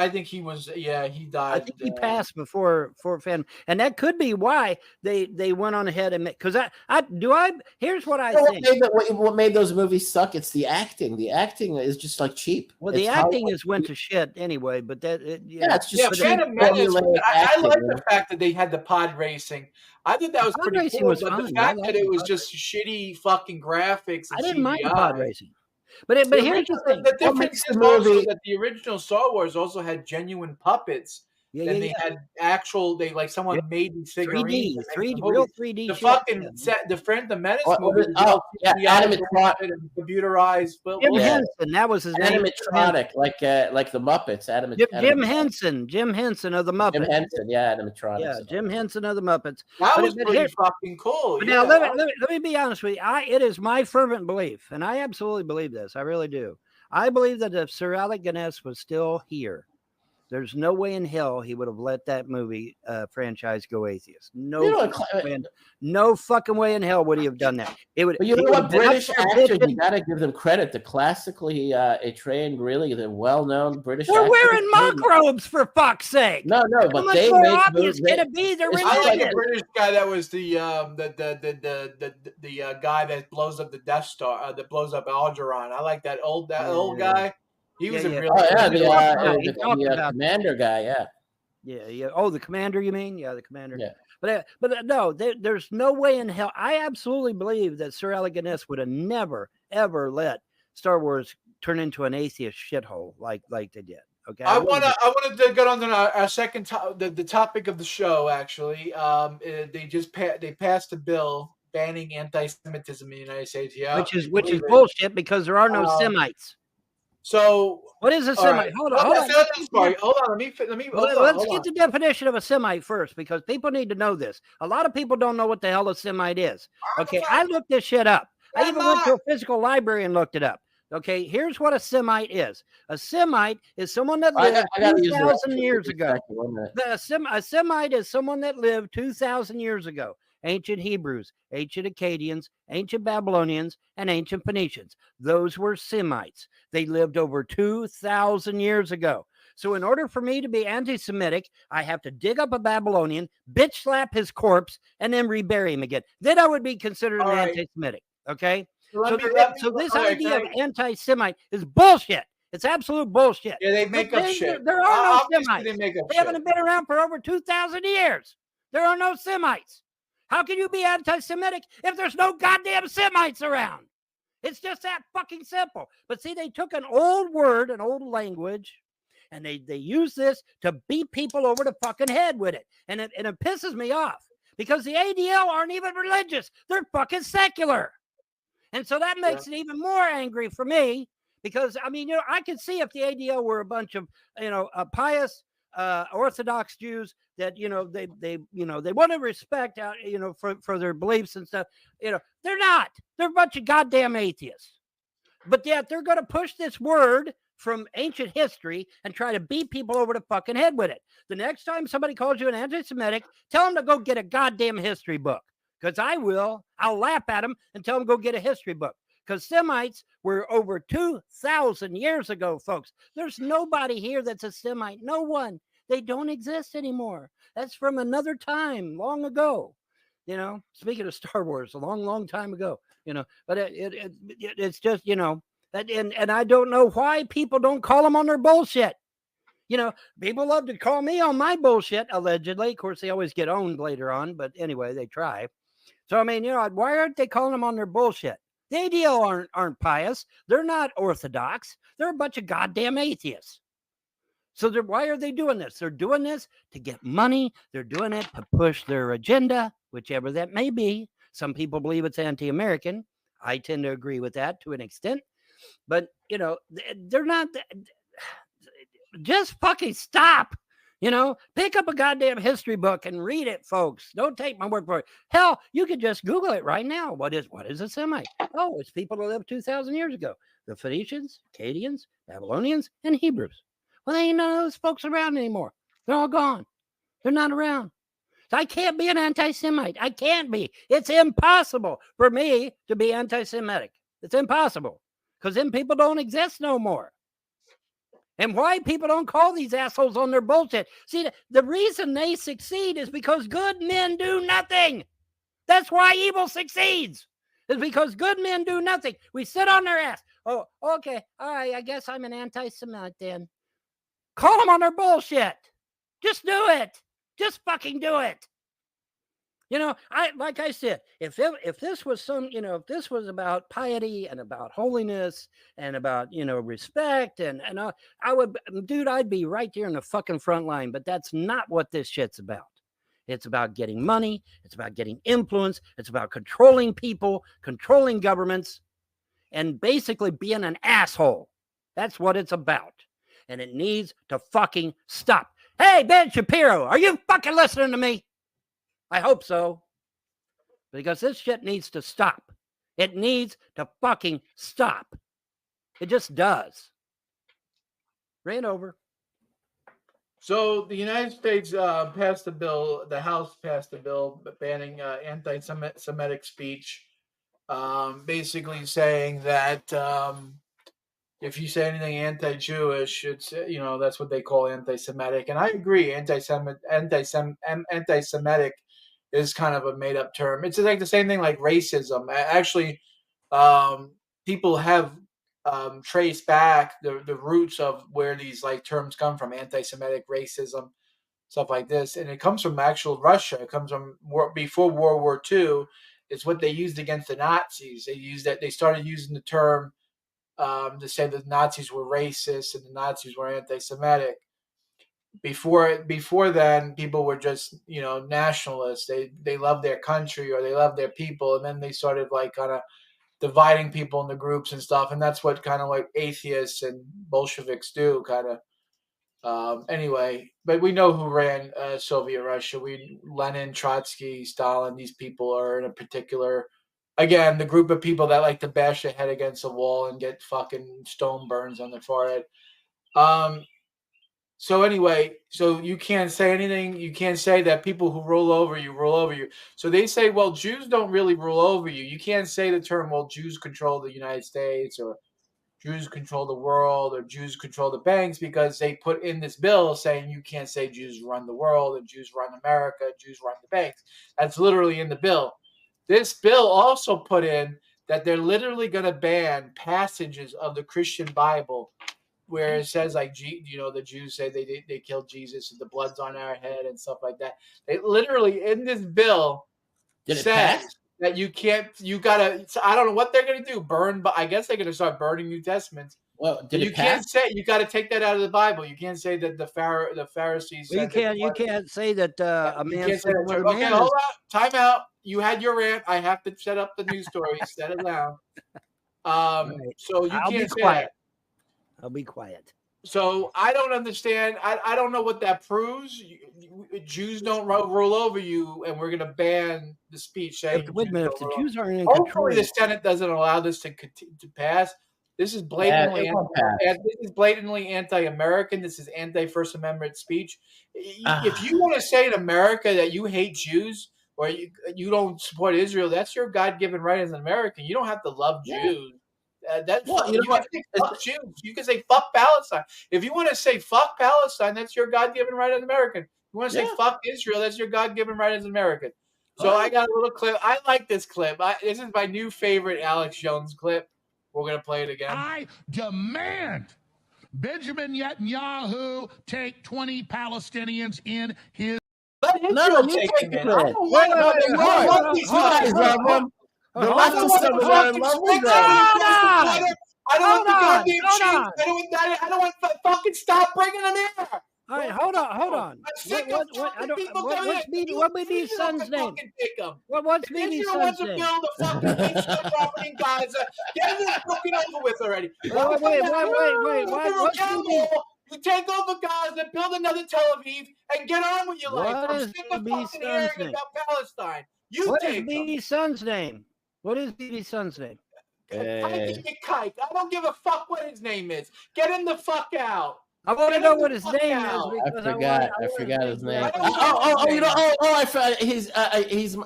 S12: think he was. Yeah, he died.
S19: I think he passed before Phantom, and that could be why they went on ahead and because here's what I think.
S1: What made those movies suck? It's the acting. The acting is just like cheap.
S19: Well, the acting went to shit anitway. But
S12: it's just Phantom Menace. I like the fact that they had the pod racing. I think that was pretty cool, but the fact that it was just shitty fucking graphics and
S19: I didn't mind
S12: CGI.
S19: Pod racing. But here's the thing.
S12: The difference is also that the original Star Wars also had genuine puppets. They had actual. Someone made these figurines.
S19: 3D, real 3D.
S12: The fucking set, the Menace movie.
S1: Animatronic,
S12: computerized.
S19: Jim Henson, that was his name.
S1: Animatronic, like the Muppets.
S19: Jim Henson of the Muppets.
S1: Jim Henson, animatronic.
S19: Yeah, Jim Henson of the Muppets.
S12: That was pretty fucking cool.
S19: But now let me be honest with you. It is my fervent belief, and I absolutely believe this. I really do. I believe that if Sir Alec Guinness was still here, There's no way in hell he would have let that movie franchise go atheist. No, no fucking way in hell would he have done that. It would.
S1: But you know what, British actors, you got to give them credit. The classically trained, really, the well-known British
S19: They're
S1: actors.
S19: wearing monk robes, for fuck's sake.
S1: No, but
S19: how much
S1: they
S19: more
S1: make
S19: obvious
S1: movies.
S19: can it be? They're
S12: I like
S19: religious.
S12: the British guy that was the guy that blows up the Death Star, that blows up Algernon. I like that old guy. He was a really
S1: the commander guy,
S19: yeah. Oh, the commander, you mean? Yeah, the commander.
S1: Yeah.
S19: But no, there's no way in hell. I absolutely believe that Sir Alec Guinness would have never ever let Star Wars turn into an atheist shithole like they did. Okay.
S12: I wanted to get on to our second the topic of the show. Actually, they passed a bill banning anti-Semitism in the United States. Yeah,
S19: which is bullshit because there are no Semites.
S12: So
S19: what is a Semite?
S12: Right.
S19: Hold on.
S12: Hold on.
S19: Let's get the definition of a Semite first, because people need to know this. A lot of people don't know what the hell a Semite is. Okay, I looked this shit up. I even went to a physical library and looked it up. Okay, here's what a Semite is. A Semite is someone that lived 2,000 years ago. A Semite is someone that lived 2,000 years ago. Ancient Hebrews, ancient Akkadians, ancient Babylonians, and ancient Phoenicians. Those were Semites. They lived over 2,000 years ago. So in order for me to be anti-Semitic, I have to dig up a Babylonian, bitch slap his corpse, and then rebury him again. Then I would be considered an anti-Semitic. Okay? So this idea of anti-Semite is bullshit. It's absolute bullshit.
S12: Yeah, they make up shit.
S19: There are no Semites.
S12: They
S19: haven't been around for over 2,000 years. There are no Semites. How can you be anti-Semitic if there's no goddamn Semites around? It's just that fucking simple. But see, they took an old word, an old language, and they use this to beat people over the fucking head with it. And it pisses me off because the ADL aren't even religious. They're fucking secular. And so that makes it even more angry for me because, I mean, I could see if the ADL were a bunch of, pious, Orthodox Jews that they want to respect for their beliefs and stuff. They're not. They're a bunch of goddamn atheists. But yet they're going to push this word from ancient history and try to beat people over the fucking head with it. The next time somebody calls you an anti-Semitic, tell them to go get a goddamn history book, because I will. I'll laugh at them and tell them go get a history book. Because Semites were over 2,000 years ago, folks. There's nobody here that's a Semite. No one. They don't exist anymore. That's from another time, long ago. Speaking of Star Wars, a long, long time ago. But it's just, and I don't know why people don't call them on their bullshit. People love to call me on my bullshit, allegedly. Of course, they always get owned later on. But anyway, they try. So, I mean, why aren't they calling them on their bullshit? The ADL aren't pious. They're not Orthodox. They're a bunch of goddamn atheists. So why are they doing this? They're doing this to get money. They're doing it to push their agenda, whichever that may be. Some people believe it's anti-American. I tend to agree with that to an extent. But, they're not. Just fucking stop. Pick up a goddamn history book and read it, folks. Don't take my word for it. Hell, you could just Google it right now. What is a Semite? Oh, it's people who lived 2,000 years ago. The Phoenicians, Akkadians, Babylonians, and Hebrews. Well, there ain't none of those folks around anymore. They're all gone. They're not around. So I can't be an anti-Semite. I can't be. It's impossible for me to be anti-Semitic. It's impossible. Because then people don't exist no more. And why people don't call these assholes on their bullshit. See, the reason they succeed is because good men do nothing. That's why evil succeeds. It's because good men do nothing. We sit on their ass. Oh, okay. All right. I guess I'm an anti-Semite then. Call them on their bullshit. Just do it. Just fucking do it. Like I said, if this was if this was about piety and about holiness and about, respect and I'd be right there in the fucking front line, but that's not what this shit's about. It's about getting money. It's about getting influence. It's about controlling people, controlling governments, and basically being an asshole. That's what it's about. And it needs to fucking stop. Hey, Ben Shapiro, are you fucking listening to me? I hope so. Because this shit needs to stop. It needs to fucking stop. It just does. Ran over.
S12: So the United States passed a bill. The House passed a bill banning anti-Semitic speech, basically saying that if you say anything anti-Jewish, it's that's what they call anti-Semitic. And I agree, anti-Semitic is kind of a made-up term. It's like the same thing like racism. Actually, people have traced back the roots of where these like terms come from: anti-Semitic, racism, stuff like this, and it comes from actual Russia. It comes from before World War II. It's what they used against the Nazis. They started using the term to say that the Nazis were racist and the Nazis were anti-Semitic. Before then, people were just nationalists. They loved their country or they loved their people, and then they started like kind of dividing people into groups and stuff, and that's what kind of like atheists and Bolsheviks do, kind of. Anyway, but we know who ran Soviet Russia. Lenin, Trotsky, Stalin. These people are in a particular, again, the group of people that like to bash their head against a wall and get fucking stone burns on their forehead. So anyway, so you can't say anything. You can't say that people who roll over you. So they say, well, Jews don't really rule over you. You can't say the term, well, Jews control the United States or Jews control the world or Jews control the banks, because they put in this bill saying you can't say Jews run the world and Jews run America, Jews run the banks. That's literally in the bill. This bill also put in that they're literally going to ban passages of the Christian Bible where it says like, the Jews say they killed Jesus and the blood's on our head and stuff like that. They literally in this bill says that you gotta. I don't know what they're gonna do. But I guess they're gonna start burning New Testaments.
S1: Well,
S12: can't say you got to take that out of the Bible. You can't say that the Pharisees.
S19: Well, you can't say that a man.
S12: Okay, hold on. Time out. You had your rant. I have to set up the news story. Set it down. So you can't say that.
S19: I'll be quiet.
S12: So I don't understand. I don't know what that proves. Jews don't roll over you, and we're going to ban the speech. Saying
S19: wait a minute. If the Jews aren't in
S12: control,
S19: control,
S12: the Senate doesn't allow this to pass. This is blatantly anti-American. This is anti-First Amendment speech. If you want to say in America that you hate Jews or you don't support Israel, that's your God-given right as an American. You don't have to love Jews. You can say fuck Jews. You can say fuck Palestine. If you want to say fuck Palestine, that's your God-given right as an American. If you want to say fuck Israel, that's your God-given right as an American. So I got a little clip. I like this clip. This is my new favorite Alex Jones clip. We're going to play it again.
S10: I demand Benjamin Netanyahu take 20 Palestinians in his...
S1: No, you take the clip. I don't want
S12: fucking stop bringing them here.
S19: All right, hold on. What's BB's son's name? What's BB's son's name?
S12: Build a fucking property in Gaza. Get this fucking over with already.
S19: Wait. What's BB?
S12: You take over Gaza, build another Tel Aviv, and get on with your life.
S19: What is BB's son's name?
S12: About Palestine.
S19: What is BB's son's name? What is BB's son's name?
S12: I don't give a fuck what his name is. Get him the fuck out.
S19: I want to know what his name is.
S1: I forgot his name. I forgot.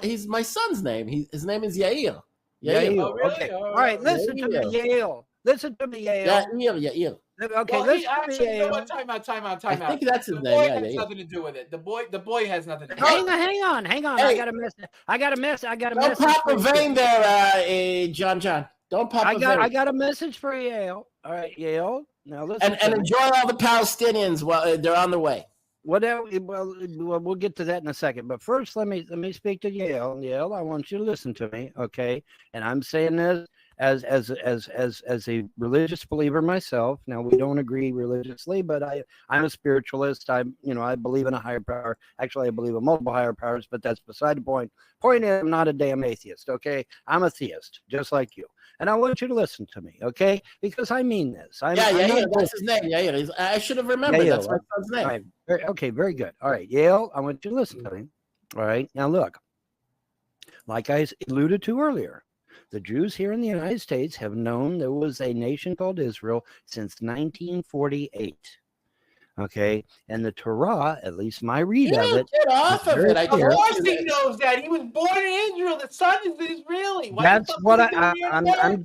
S1: He's my son's name. His name is Yael.
S19: Yael. Oh, really? Okay. All right. Listen to me, Yael.
S1: Yael.
S19: Okay. Listen to me, Yael.
S12: Time out.
S1: I think that's his name.
S12: The boy has nothing to do with it. The boy has nothing to do with it.
S19: Hang on. Hey, I got a message.
S1: Don't pop a vein there, John. Don't pop a vein.
S19: I got a message for Yael. All right, Yael. Now listen.
S1: And enjoy all the Palestinians while they're on the way.
S19: Well, we'll get to that in a second. But first, let me speak to Yael. Yael, I want you to listen to me, okay? And I'm saying this as a religious believer myself. Now, we don't agree religiously, but I'm a spiritualist. I believe in a higher power. Actually, I believe in multiple higher powers, but that's beside the point. Point is, I'm not a damn atheist, okay? I'm a theist, just like you. And I want you to listen to me, okay? Because I mean this.
S1: That's his name. Yeah. I should have remembered. Yael, that's my son's name.
S19: Right. Okay, very good. All right, Yael, I want you to listen to me. All right, now look. Like I alluded to earlier, the Jews here in the United States have known there was a nation called Israel since 1948. Okay, and the Torah, at least my read of it,
S1: get off of it.
S12: Of course he knows that. He was born in Israel. The son is Israeli. Why
S19: that's
S12: the fuck
S19: what
S12: is he doing
S19: I'm
S12: America?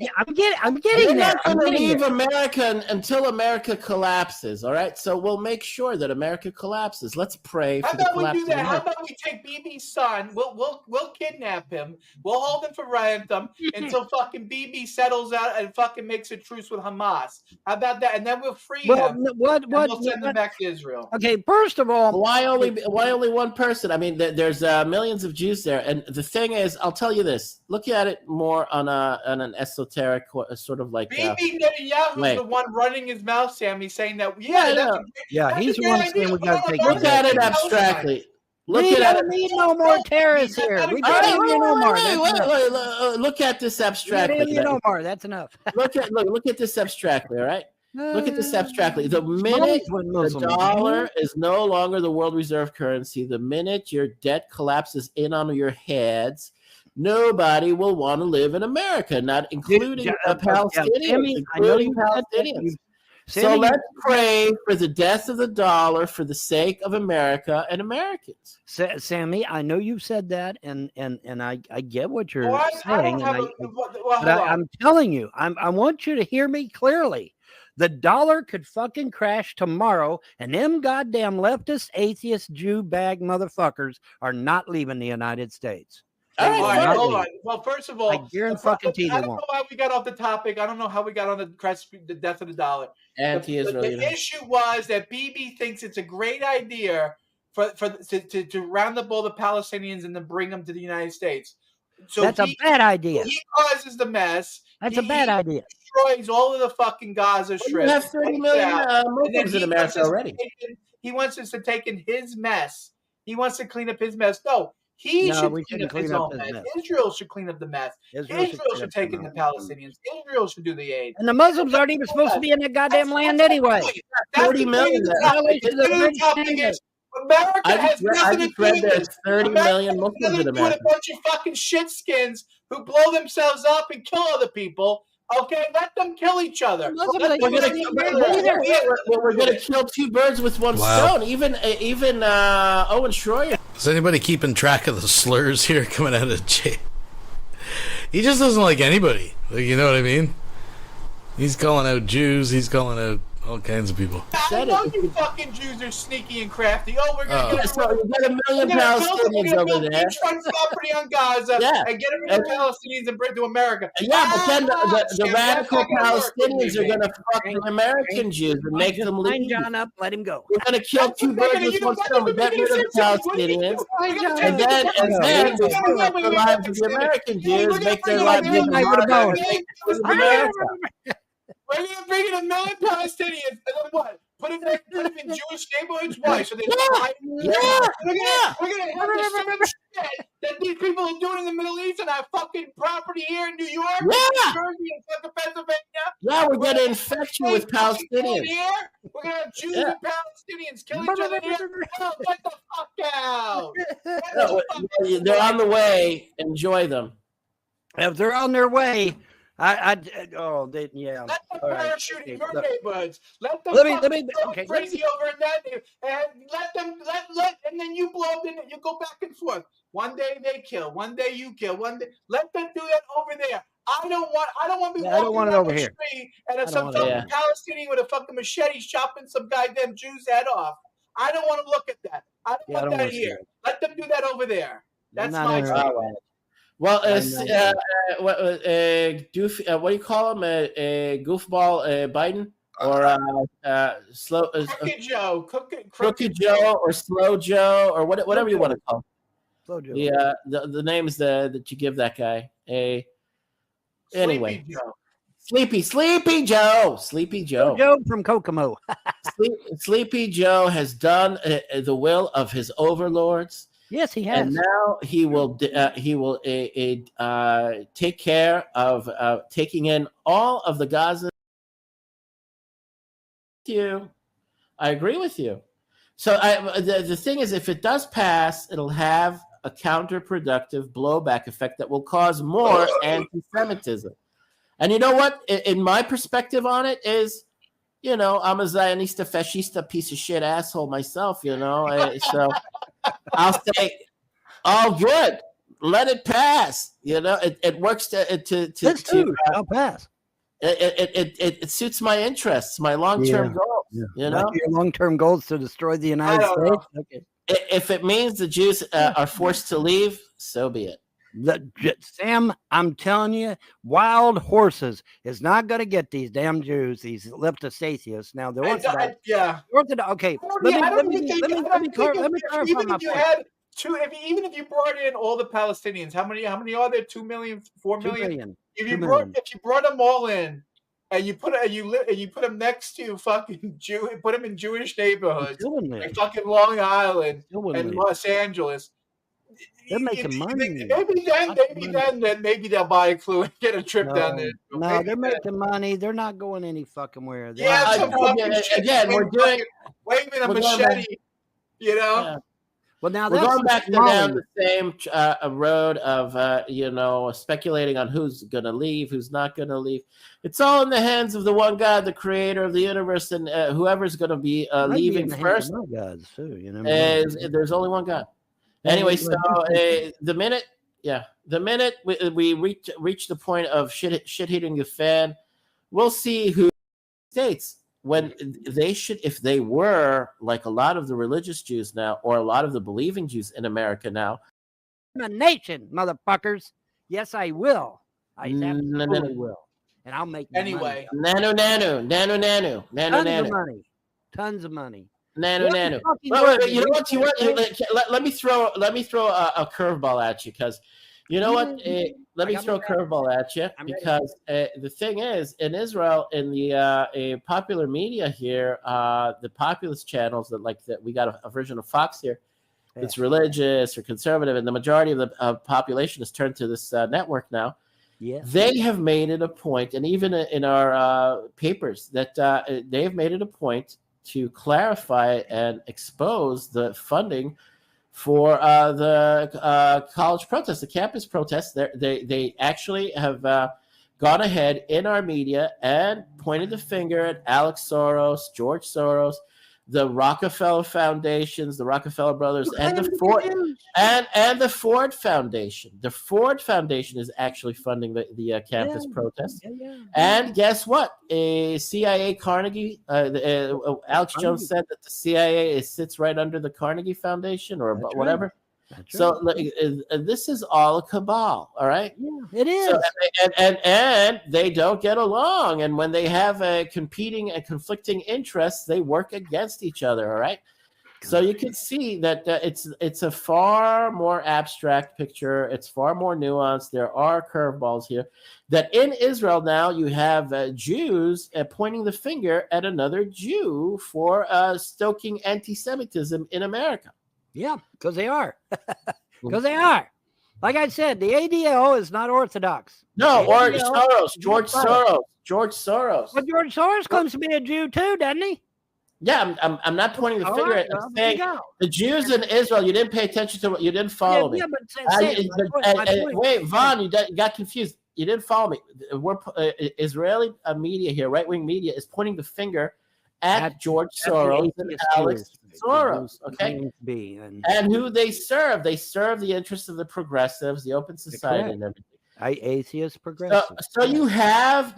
S19: getting
S1: We're
S19: there.
S1: not going to leave America until America collapses. All right, so we'll make sure that America collapses. Let's pray
S12: How
S1: for the
S12: about we
S1: collapse
S12: do
S1: of
S12: that? How
S1: America.
S12: about we take BB's son? We'll kidnap him. We'll hold him for ransom until fucking BB settles out and fucking makes a truce with Hamas. How about that? And then we'll free him. We'll send him back to Israel.
S19: Okay, first of all,
S1: why only one person? I mean, there's millions of Jews there, and the thing is, I'll tell you this: look at it more on an esoteric sort of like.
S12: BB Netanyahu's the one running his mouth, Sammy, saying that
S19: he's the one saying we got to take.
S1: Look at it abstractly.
S19: We don't need no more terrorists here. We don't need no more.
S1: Look at this abstractly.
S19: We don't need no more. That's enough.
S1: Look at this abstractly. All right. Look at this abstractly. The minute the dollar is no longer the world reserve currency, the minute your debt collapses in on your heads, nobody will want to live in America, not including Palestinians. Including Palestinians. So let's pray for the death of the dollar for the sake of America and Americans.
S19: Sammy, I know you've said that, and I get what you're saying. But I'm telling you, I want you to hear me clearly. The dollar could fucking crash tomorrow, and them goddamn leftist, atheist, Jew bag motherfuckers are not leaving the United States.
S12: All right, hold on. Well, first of all,
S19: I guarantee
S12: I don't know why we got off the topic. I don't know how we got on the death of the dollar. The issue was that BB thinks it's a great idea to round up all the Palestinians and then bring them to the United States. So
S19: that's a bad idea.
S12: He causes the mess.
S19: That's a bad idea.
S12: Destroys all of the fucking Gaza Strip.
S1: You have 30 million Muslims in America already.
S12: He wants us to take in his mess. He wants to clean up his mess. No, he should clean up his own mess. Israel should clean up the mess. Israel should take in the Palestinians. Israel should do the aid.
S19: And the Muslims aren't even supposed to be in that goddamn land anyway.
S1: 30 million.
S12: America has nothing to do with
S1: there's 30 million Muslims in America.
S12: A bunch of fucking shit skins who blow themselves up and kill other people. Okay, let them kill each other.
S1: We're gonna kill two birds with one stone. Even Owen Schroyer.
S6: Is anybody keeping track of the slurs here coming out of jail? He just doesn't like anybody. Like, you know what I mean? He's calling out Jews. He's calling out all kinds of people.
S12: I know you fucking Jews are sneaky and crafty. Oh, we're gonna
S1: get a million Palestinians over there.
S12: Property on Gaza and get them to Palestinians and bring to America.
S1: Yeah, but then the radical Palestinians are gonna fuck the American Jews and make them leave.
S19: Line John up, let him go.
S1: We're gonna kill two birds with one stone. We get rid of the Palestinians, and then we screw up the lives of the American Jews, make their lives America.
S12: We're going to bring in 1 million Palestinians, and then what? Put them in Jewish neighborhoods? Why? So they We're going to have the same shit that these people are doing in the Middle East and our fucking property here in New York, New Jersey, and fucking Pennsylvania.
S1: Yeah, we're going to infect you with Palestinians.
S12: We're going to have Jews and Palestinians kill each other here. Oh, get the fuck out.
S1: They're on the way. Enjoy them.
S19: If they're on their way...
S12: Let them parachuting your neighborhoods. Let them crazy over in that and and then you blow them in. You go back and forth. One day they kill. One day you kill. One day let them do that over there. I don't want to be walking down the street and some fucking Palestinian with a fucking machete chopping some goddamn Jew's head off. I don't want to look at that. I don't want that here. Let them do that over there. That's my take.
S1: Well, what do you call him? A goofball Biden or slow Crooked Joe or Slow Joe or whatever you want to call him.
S19: Slow Joe.
S1: Yeah, the names that you give that guy. Anyway, Sleepy Joe. Sleepy Joe.
S19: Joe from Kokomo.
S1: Sleepy Joe has done the will of his overlords.
S19: Yes, he has.
S1: And now he will take care of taking in all of the Gaza. I agree with you. So the thing is, if it does pass, it'll have a counterproductive blowback effect that will cause more anti-Semitism. And you know what? In my perspective on it is, you know, I'm a Zionista, fascista, piece of shit asshole myself, you know. So I'll say, oh, good. Let it pass. You know, it works
S19: I'll pass.
S1: It suits my interests, my long-term goals.
S19: Yeah.
S1: You know,
S19: your long-term goals to destroy the United States. Okay.
S1: If it means the Jews are forced to leave, so be it.
S19: Sam, I'm telling you, wild horses is not going to get these damn Jews, these leftist atheists. Now, the Orthodox. Orthodox. Okay. Let me clarify my point.
S12: Even if you brought in all the Palestinians, how many are there? 2 million, 4 million? If you brought them all in, and you put them next to fucking put them in Jewish neighborhoods, like fucking Long Island and Los Angeles,
S19: they're making money.
S12: Maybe they'll buy a clue and get a trip down there.
S19: No, they're making money. They're not going any fucking where.
S1: Again, we're doing
S12: waving a machete, you know.
S1: Yeah.
S19: Well, now
S1: we're going back down the same road of you know, speculating on who's going to leave, who's not going to leave. It's all in the hands of the one God, the creator of the universe, and whoever's going to be leaving first.
S19: Gods too, you know.
S1: There's only one God. Anyway, so the minute we reach the point of shit hitting the fan, we'll see who states. When they should, if they were like a lot of the religious Jews now, or a lot of the believing Jews in America now,
S19: I'm a nation, motherfuckers. Yes, I will. I absolutely will, and I'll make
S12: anyway.
S1: Nano.
S19: Tons of money.
S1: Nano. Well, you know what? Let me throw a curveball at you, because you know what? Let me throw a curveball at you, because the thing is, in Israel, in the popular media here, the populist channels that we got a version of Fox here. Yeah. It's religious or conservative, and the majority of the population has turned to this network now.
S19: Yeah,
S1: they have made it a point, and even in our papers, that they have made it a point to clarify and expose the funding for the college protests, the campus protests. They actually have gone ahead in our media and pointed the finger at Alex Soros, George Soros, the Rockefeller Foundations, the Rockefeller Brothers, and the Ford Foundation. The Ford Foundation is actually funding the campus protests. And guess what? A CIA Carnegie. Alex Jones said that the CIA sits right under the Carnegie Foundation, or whatever. So this is all a cabal, all right?
S19: Yeah, it is.
S1: So, and they don't get along, and when they have competing and conflicting interests, they work against each other, all right? So you can see that it's a far more abstract picture. It's far more nuanced. There are curveballs here. That in Israel now you have Jews pointing the finger at another Jew for stoking anti-Semitism in America.
S19: Yeah, because they are. Because they are. Like I said, the ADL is not orthodox.
S1: No, or Soros, George Soros.
S19: Well, George Soros claims to be a Jew too, doesn't he?
S1: Yeah, I'm not pointing the finger at. I'm saying the Jews in Israel. You didn't pay attention to what you didn't follow me. Wait, Vaughn, you got confused. You didn't follow me. We're Israeli media here, right-wing media, is pointing the finger at George Soros and Alex Soros, okay? And who they serve. They serve the interests of the progressives, the open society, and everything.
S19: Atheist progressive.
S1: So you have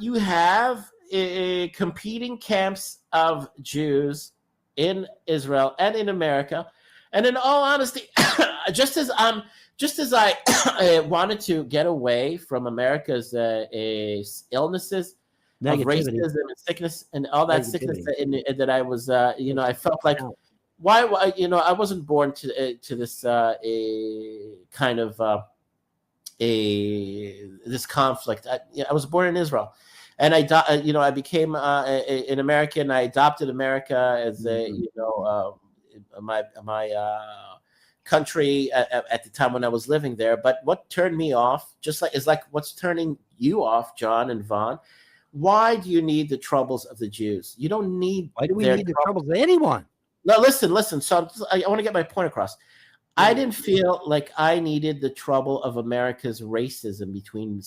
S1: competing camps of Jews in Israel and in America. And in all honesty, just as I wanted to get away from America's illnesses, of racism and sickness and all that sickness that I was, I felt like, why, I wasn't born to this kind of this conflict. I was born in Israel, and I became an American. I adopted America as my country at the time when I was living there. But what turned me off, is like what's turning you off, John and Vaughn. Why do you need the troubles of the Jews? You don't need.
S19: Why do we need the troubles of anyone?
S1: No, listen. So I want to get my point across. I didn't feel like I needed the trouble of America's racism between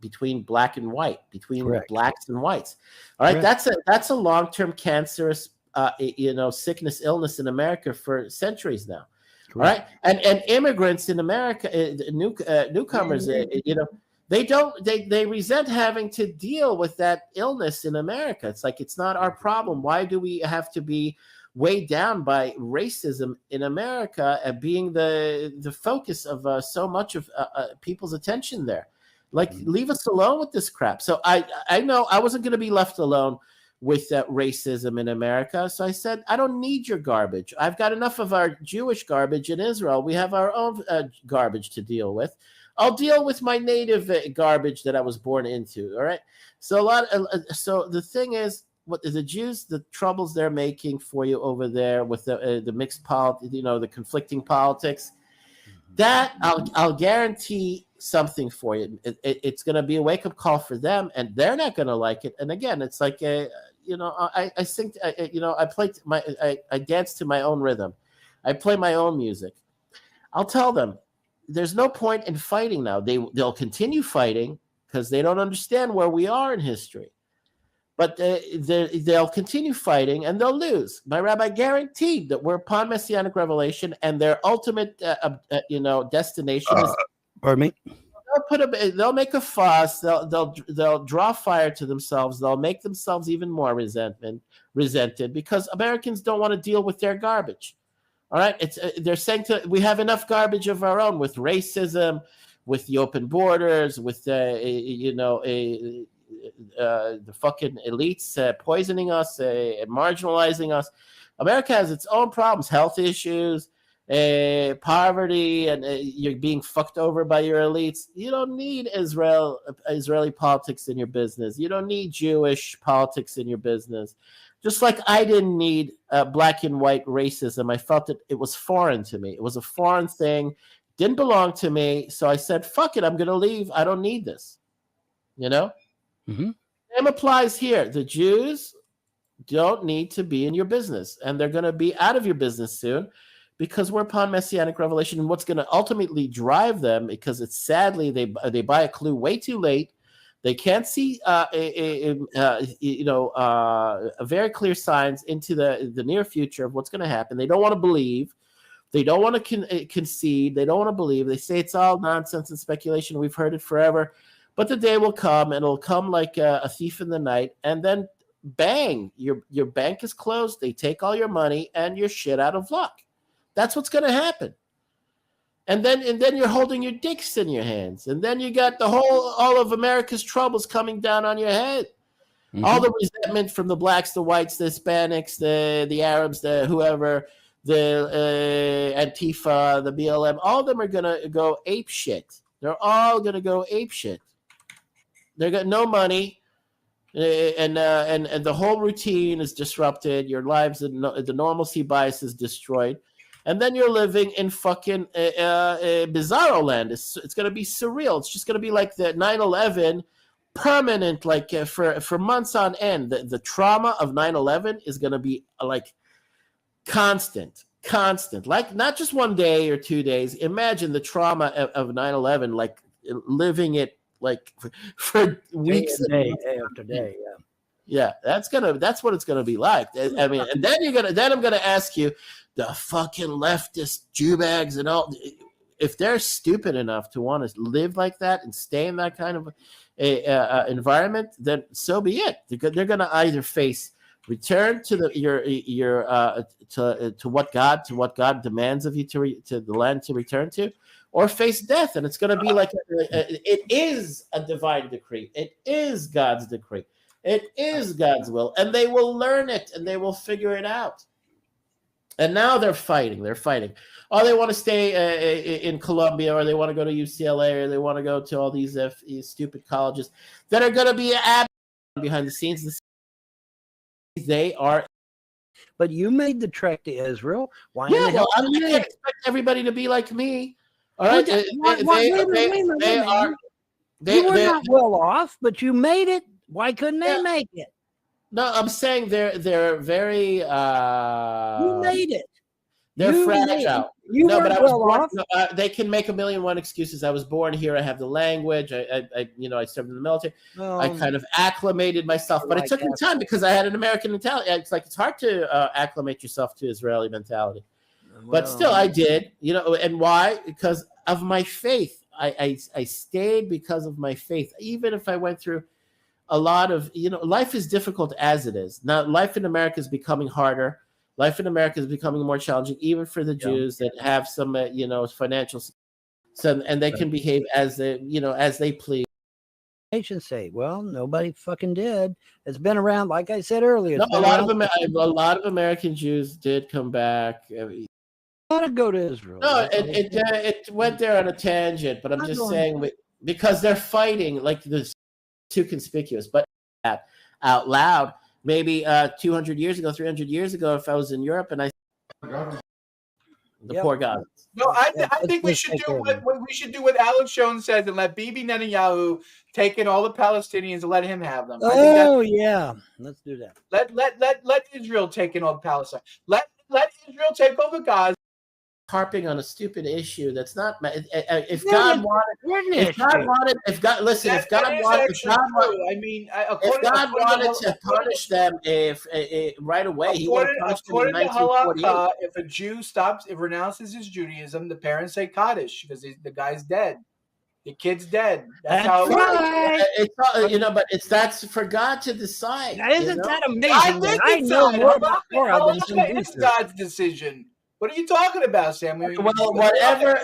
S1: between black and white, between
S19: Correct.
S1: blacks and whites. All right,
S19: Correct.
S1: that's a long-term cancerous sickness, illness in America for centuries now. Correct. All right, and immigrants in America, newcomers, they resent having to deal with that illness in America. It's like, it's not our problem. Why do we have to be weighed down by racism in America and being the focus of so much of people's attention there? Like, leave us alone with this crap. So I know I wasn't going to be left alone with racism in America. So I said, I don't need your garbage. I've got enough of our Jewish garbage in Israel. We have our own garbage to deal with. I'll deal with my native garbage that I was born into. All right. So so the thing is, what the Jews, the troubles they're making for you over there with the mixed the conflicting politics, that I'll guarantee something for you. It's going to be a wake-up call for them, and they're not going to like it. And again, it's like I sing, I dance to my own rhythm. I play my own music. I'll tell them there's no point in fighting now. They'll continue fighting because they don't understand where we are in history. But they'll continue fighting and they'll lose. My rabbi guaranteed that we're upon messianic revelation, and their ultimate, destination is.
S19: Pardon me.
S1: They'll make a fuss. They'll draw fire to themselves. They'll make themselves even more resented because Americans don't want to deal with their garbage. All right, they're saying we have enough garbage of our own with racism, with the open borders, with the fucking elites poisoning us, marginalizing us. America has its own problems, health issues, poverty, and you're being fucked over by your elites. You don't need Israeli politics in your business. You don't need Jewish politics in your business. Just like I didn't need black and white racism. I felt that it was foreign to me. It was a foreign thing. Didn't belong to me. So I said, fuck it, I'm going to leave. I don't need this.
S19: Mm-hmm.
S1: Same applies here. The Jews don't need to be in your business, and they're going to be out of your business soon because we're upon messianic revelation. And what's going to ultimately drive them, because it's sadly they buy a clue way too late. They can't see very clear signs into the near future of what's going to happen. They don't want to believe. They don't want to concede. They don't want to believe. They say it's all nonsense and speculation. We've heard it forever. But the day will come, and it'll come like a thief in the night, and then bang, your bank is closed. They take all your money, and you're shit out of luck. That's what's going to happen. And then you're holding your dicks in your hands, and then you got all of America's troubles coming down on your head. Mm-hmm. All the resentment from the blacks, the whites, the Hispanics, the Arabs, the whoever, the Antifa, the BLM. All of them are going to go ape shit. They're all going to go ape shit. They got no money, and the whole routine is disrupted. Your lives, the normalcy bias is destroyed, and then you're living in fucking bizarro land. It's going to be surreal. It's just going to be like the 9/11, permanent, like for months on end. The trauma of 9/11 is going to be like constant, like not just 1 day or 2 days. Imagine the trauma of 9/11, like living it. Like for weeks,
S19: day after day,
S1: yeah. That's what it's gonna be like. I mean, and then I'm gonna ask you, the fucking leftist Jew bags and all, if they're stupid enough to want to live like that and stay in that kind of environment, then so be it. They're gonna either face return to to what God demands of you to the land to return to, or face death. And it's going to be like it is a divine decree. It is God's decree. It is God's will, and they will learn it and they will figure it out. And now they're fighting. Oh, they want to stay in Columbia, or they want to go to UCLA, or they want to go to all these stupid colleges that are going to be behind the scenes. They are.
S19: But you made the trek to Israel. Why?
S1: Yeah, well, I can't expect everybody to be like me. All right,
S19: You were not well off, but you made it. Why couldn't they make it?
S1: No, I'm saying they're very.
S19: You made it.
S1: They're fragile.
S19: You
S1: no, but
S19: weren't
S1: I was
S19: well
S1: born.
S19: off.
S1: No, they can make a million one excuses. I was born here. I have the language. I I served in the military. I kind of acclimated myself, but it took me time because I had an American mentality. It's hard to acclimate yourself to Israeli mentality, but still, I did. And why? Because of my faith. I stayed because of my faith. Even if I went through a lot of life is difficult as it is now. Life in America is becoming harder. Life in America is becoming more challenging, even for the Jews that have some, financial, and they can behave as they please.
S19: Nations say, well, nobody fucking did. It's been around, like I said earlier.
S1: No, a lot of American Jews did come back.
S19: Want to go to Israel?
S1: No, it went there on a tangent, but I'm just saying because they're fighting like this too conspicuous, but out loud. Maybe 200 years ago, 300 years ago, if I was in Europe and poor guy.
S12: No, I think we should do what Alex Jones says and let Bibi Netanyahu take in all the Palestinians and let him have them.
S19: Yeah, let's do that.
S12: Let Israel take in all the Palestine. Let Israel take over Gaza.
S1: Harping on a stupid issue that's not. If God wanted to punish them, right away, he would have punished them in 1948.
S12: If a Jew renounces his Judaism, the parents say Kaddish because the guy's dead. The kid's dead. That's how it works.
S1: But that's for God to decide.
S19: Isn't that amazing? I know more about Torah than some Jews.
S12: It's God's decision. What are you talking about, Sam?
S1: Well, whatever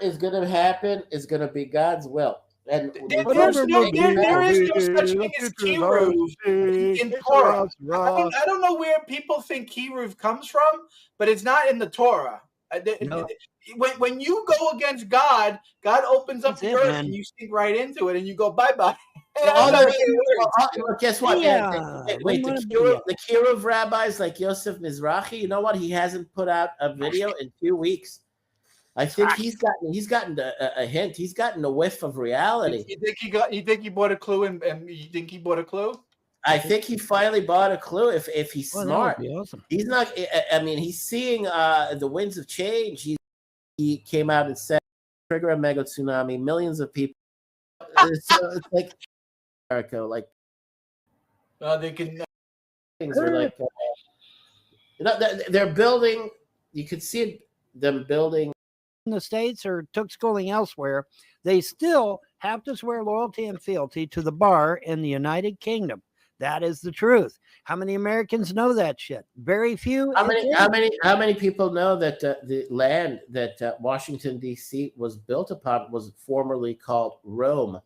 S1: is going to happen is going to be God's will. And
S12: there is no such thing as Kiruv in Torah. I don't know where people think Kiruv comes from, but it's not in the Torah. When you go against God, God opens up the earth and you sink right into it and you go bye-bye.
S1: Guess what? The Kiruv rabbis like Yosef Mizrahi, you know what? He hasn't put out a video in 2 weeks. I think he's gotten a hint. He's gotten a whiff of reality.
S12: You think he bought a clue and you think he bought a clue?
S1: I think he finally bought a clue. If he's smart,
S19: that would be awesome.
S1: He's not. I mean, he's seeing the winds of change. He came out and said, "Trigger a mega tsunami, millions of people." It's like America, like
S12: they can.
S1: Things are like they're building. You could see them building
S19: in the States or took schooling elsewhere. They still have to swear loyalty and fealty to the bar in the United Kingdom. That is the truth. How many Americans know that shit? Very few.
S1: How many people know that the land that Washington D.C. was built upon was formerly called Rome,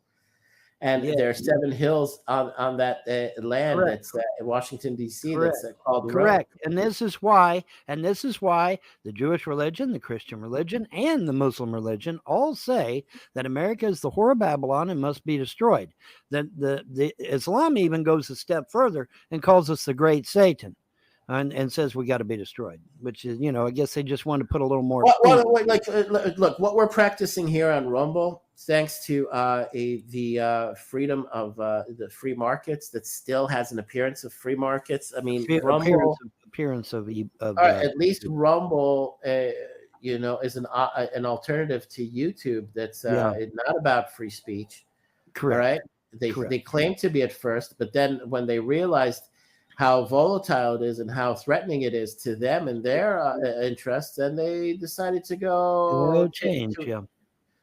S1: and there are 7 hills on that land that's Washington D.C. that's called Rome.
S19: And this is why the Jewish religion, the Christian religion, and the Muslim religion all say that America is the whore of Babylon and must be destroyed. The Islam even goes a step further and calls us the great Satan. And says we got to be destroyed, which is, I guess they just want to put a little more.
S1: Look, what we're practicing here on Rumble, thanks to the freedom of the free markets, that still has an appearance of free markets. I mean, Rumble,
S19: appearance of
S1: at least Rumble, is an alternative to YouTube that's not about free speech.
S19: Correct.
S1: Right? They claim to be at first, but then when they realized how volatile it is and how threatening it is to them and their interests, and they decided to go
S19: change.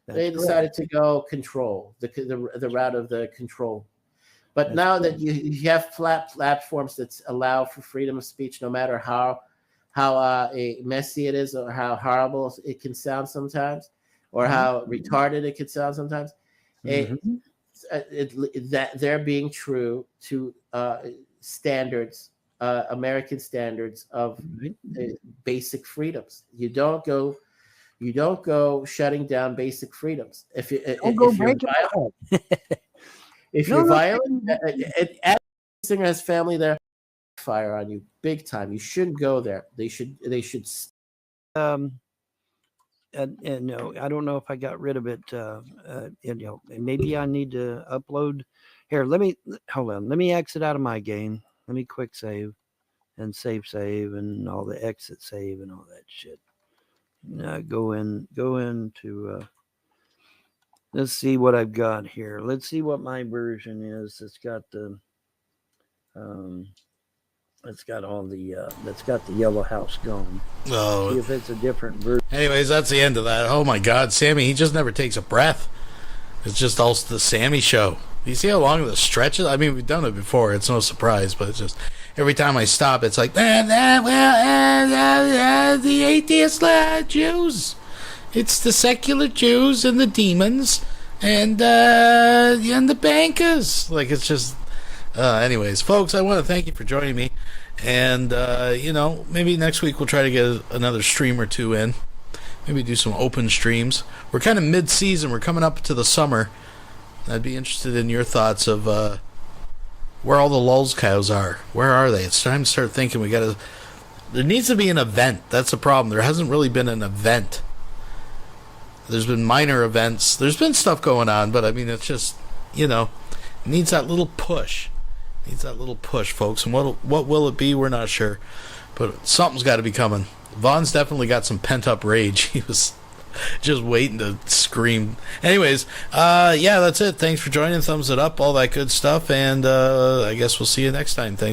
S1: They decided to go control the route of the control. But now that you have flat platforms that allow for freedom of speech, no matter how messy it is or how horrible it can sound sometimes, or how retarded it can sound sometimes, that they're being true to standards, American standards of basic freedoms. You don't go shutting down basic freedoms. If you're violent, singer has family there, fire on you big time. You shouldn't go there. They should.
S19: And no, I don't know if I got rid of it. Maybe I need to upload. Here, hold on. Let me exit out of my game. Let me quick save. and save and all the exit save and all that shit. Go into let's see what I've got here. Let's see what my version is. It's got the it's got all the that's got the yellow house going.
S6: Oh,
S19: see if it's a different version.
S6: Anyways, that's the end of that. Oh my God, Sammy, he just never takes a breath. It's just also the Sammy show. You see how long the stretch is? I mean, we've done it before. It's no surprise, but it's just every time I stop, it's like, the atheist Jews. It's the secular Jews and the demons and the bankers. Like, it's just... anyways, folks, I want to thank you for joining me. And, maybe next week we'll try to get another stream or two in. Maybe do some open streams. We're kind of mid-season. We're coming up to the summer. I'd be interested in your thoughts of where all the Lulz cows are. Where are they? It's time to start thinking. There needs to be an event. That's the problem. There hasn't really been an event. There's been minor events. There's been stuff going on, but I mean, it's just, it needs that little push. Folks. And what will it be? We're not sure. But something's got to be coming. Vaughn's definitely got some pent-up rage. He was just waiting to scream. Anyways, that's it. Thanks for joining. Thumbs it up, all that good stuff. And I guess we'll see you next time. Thanks.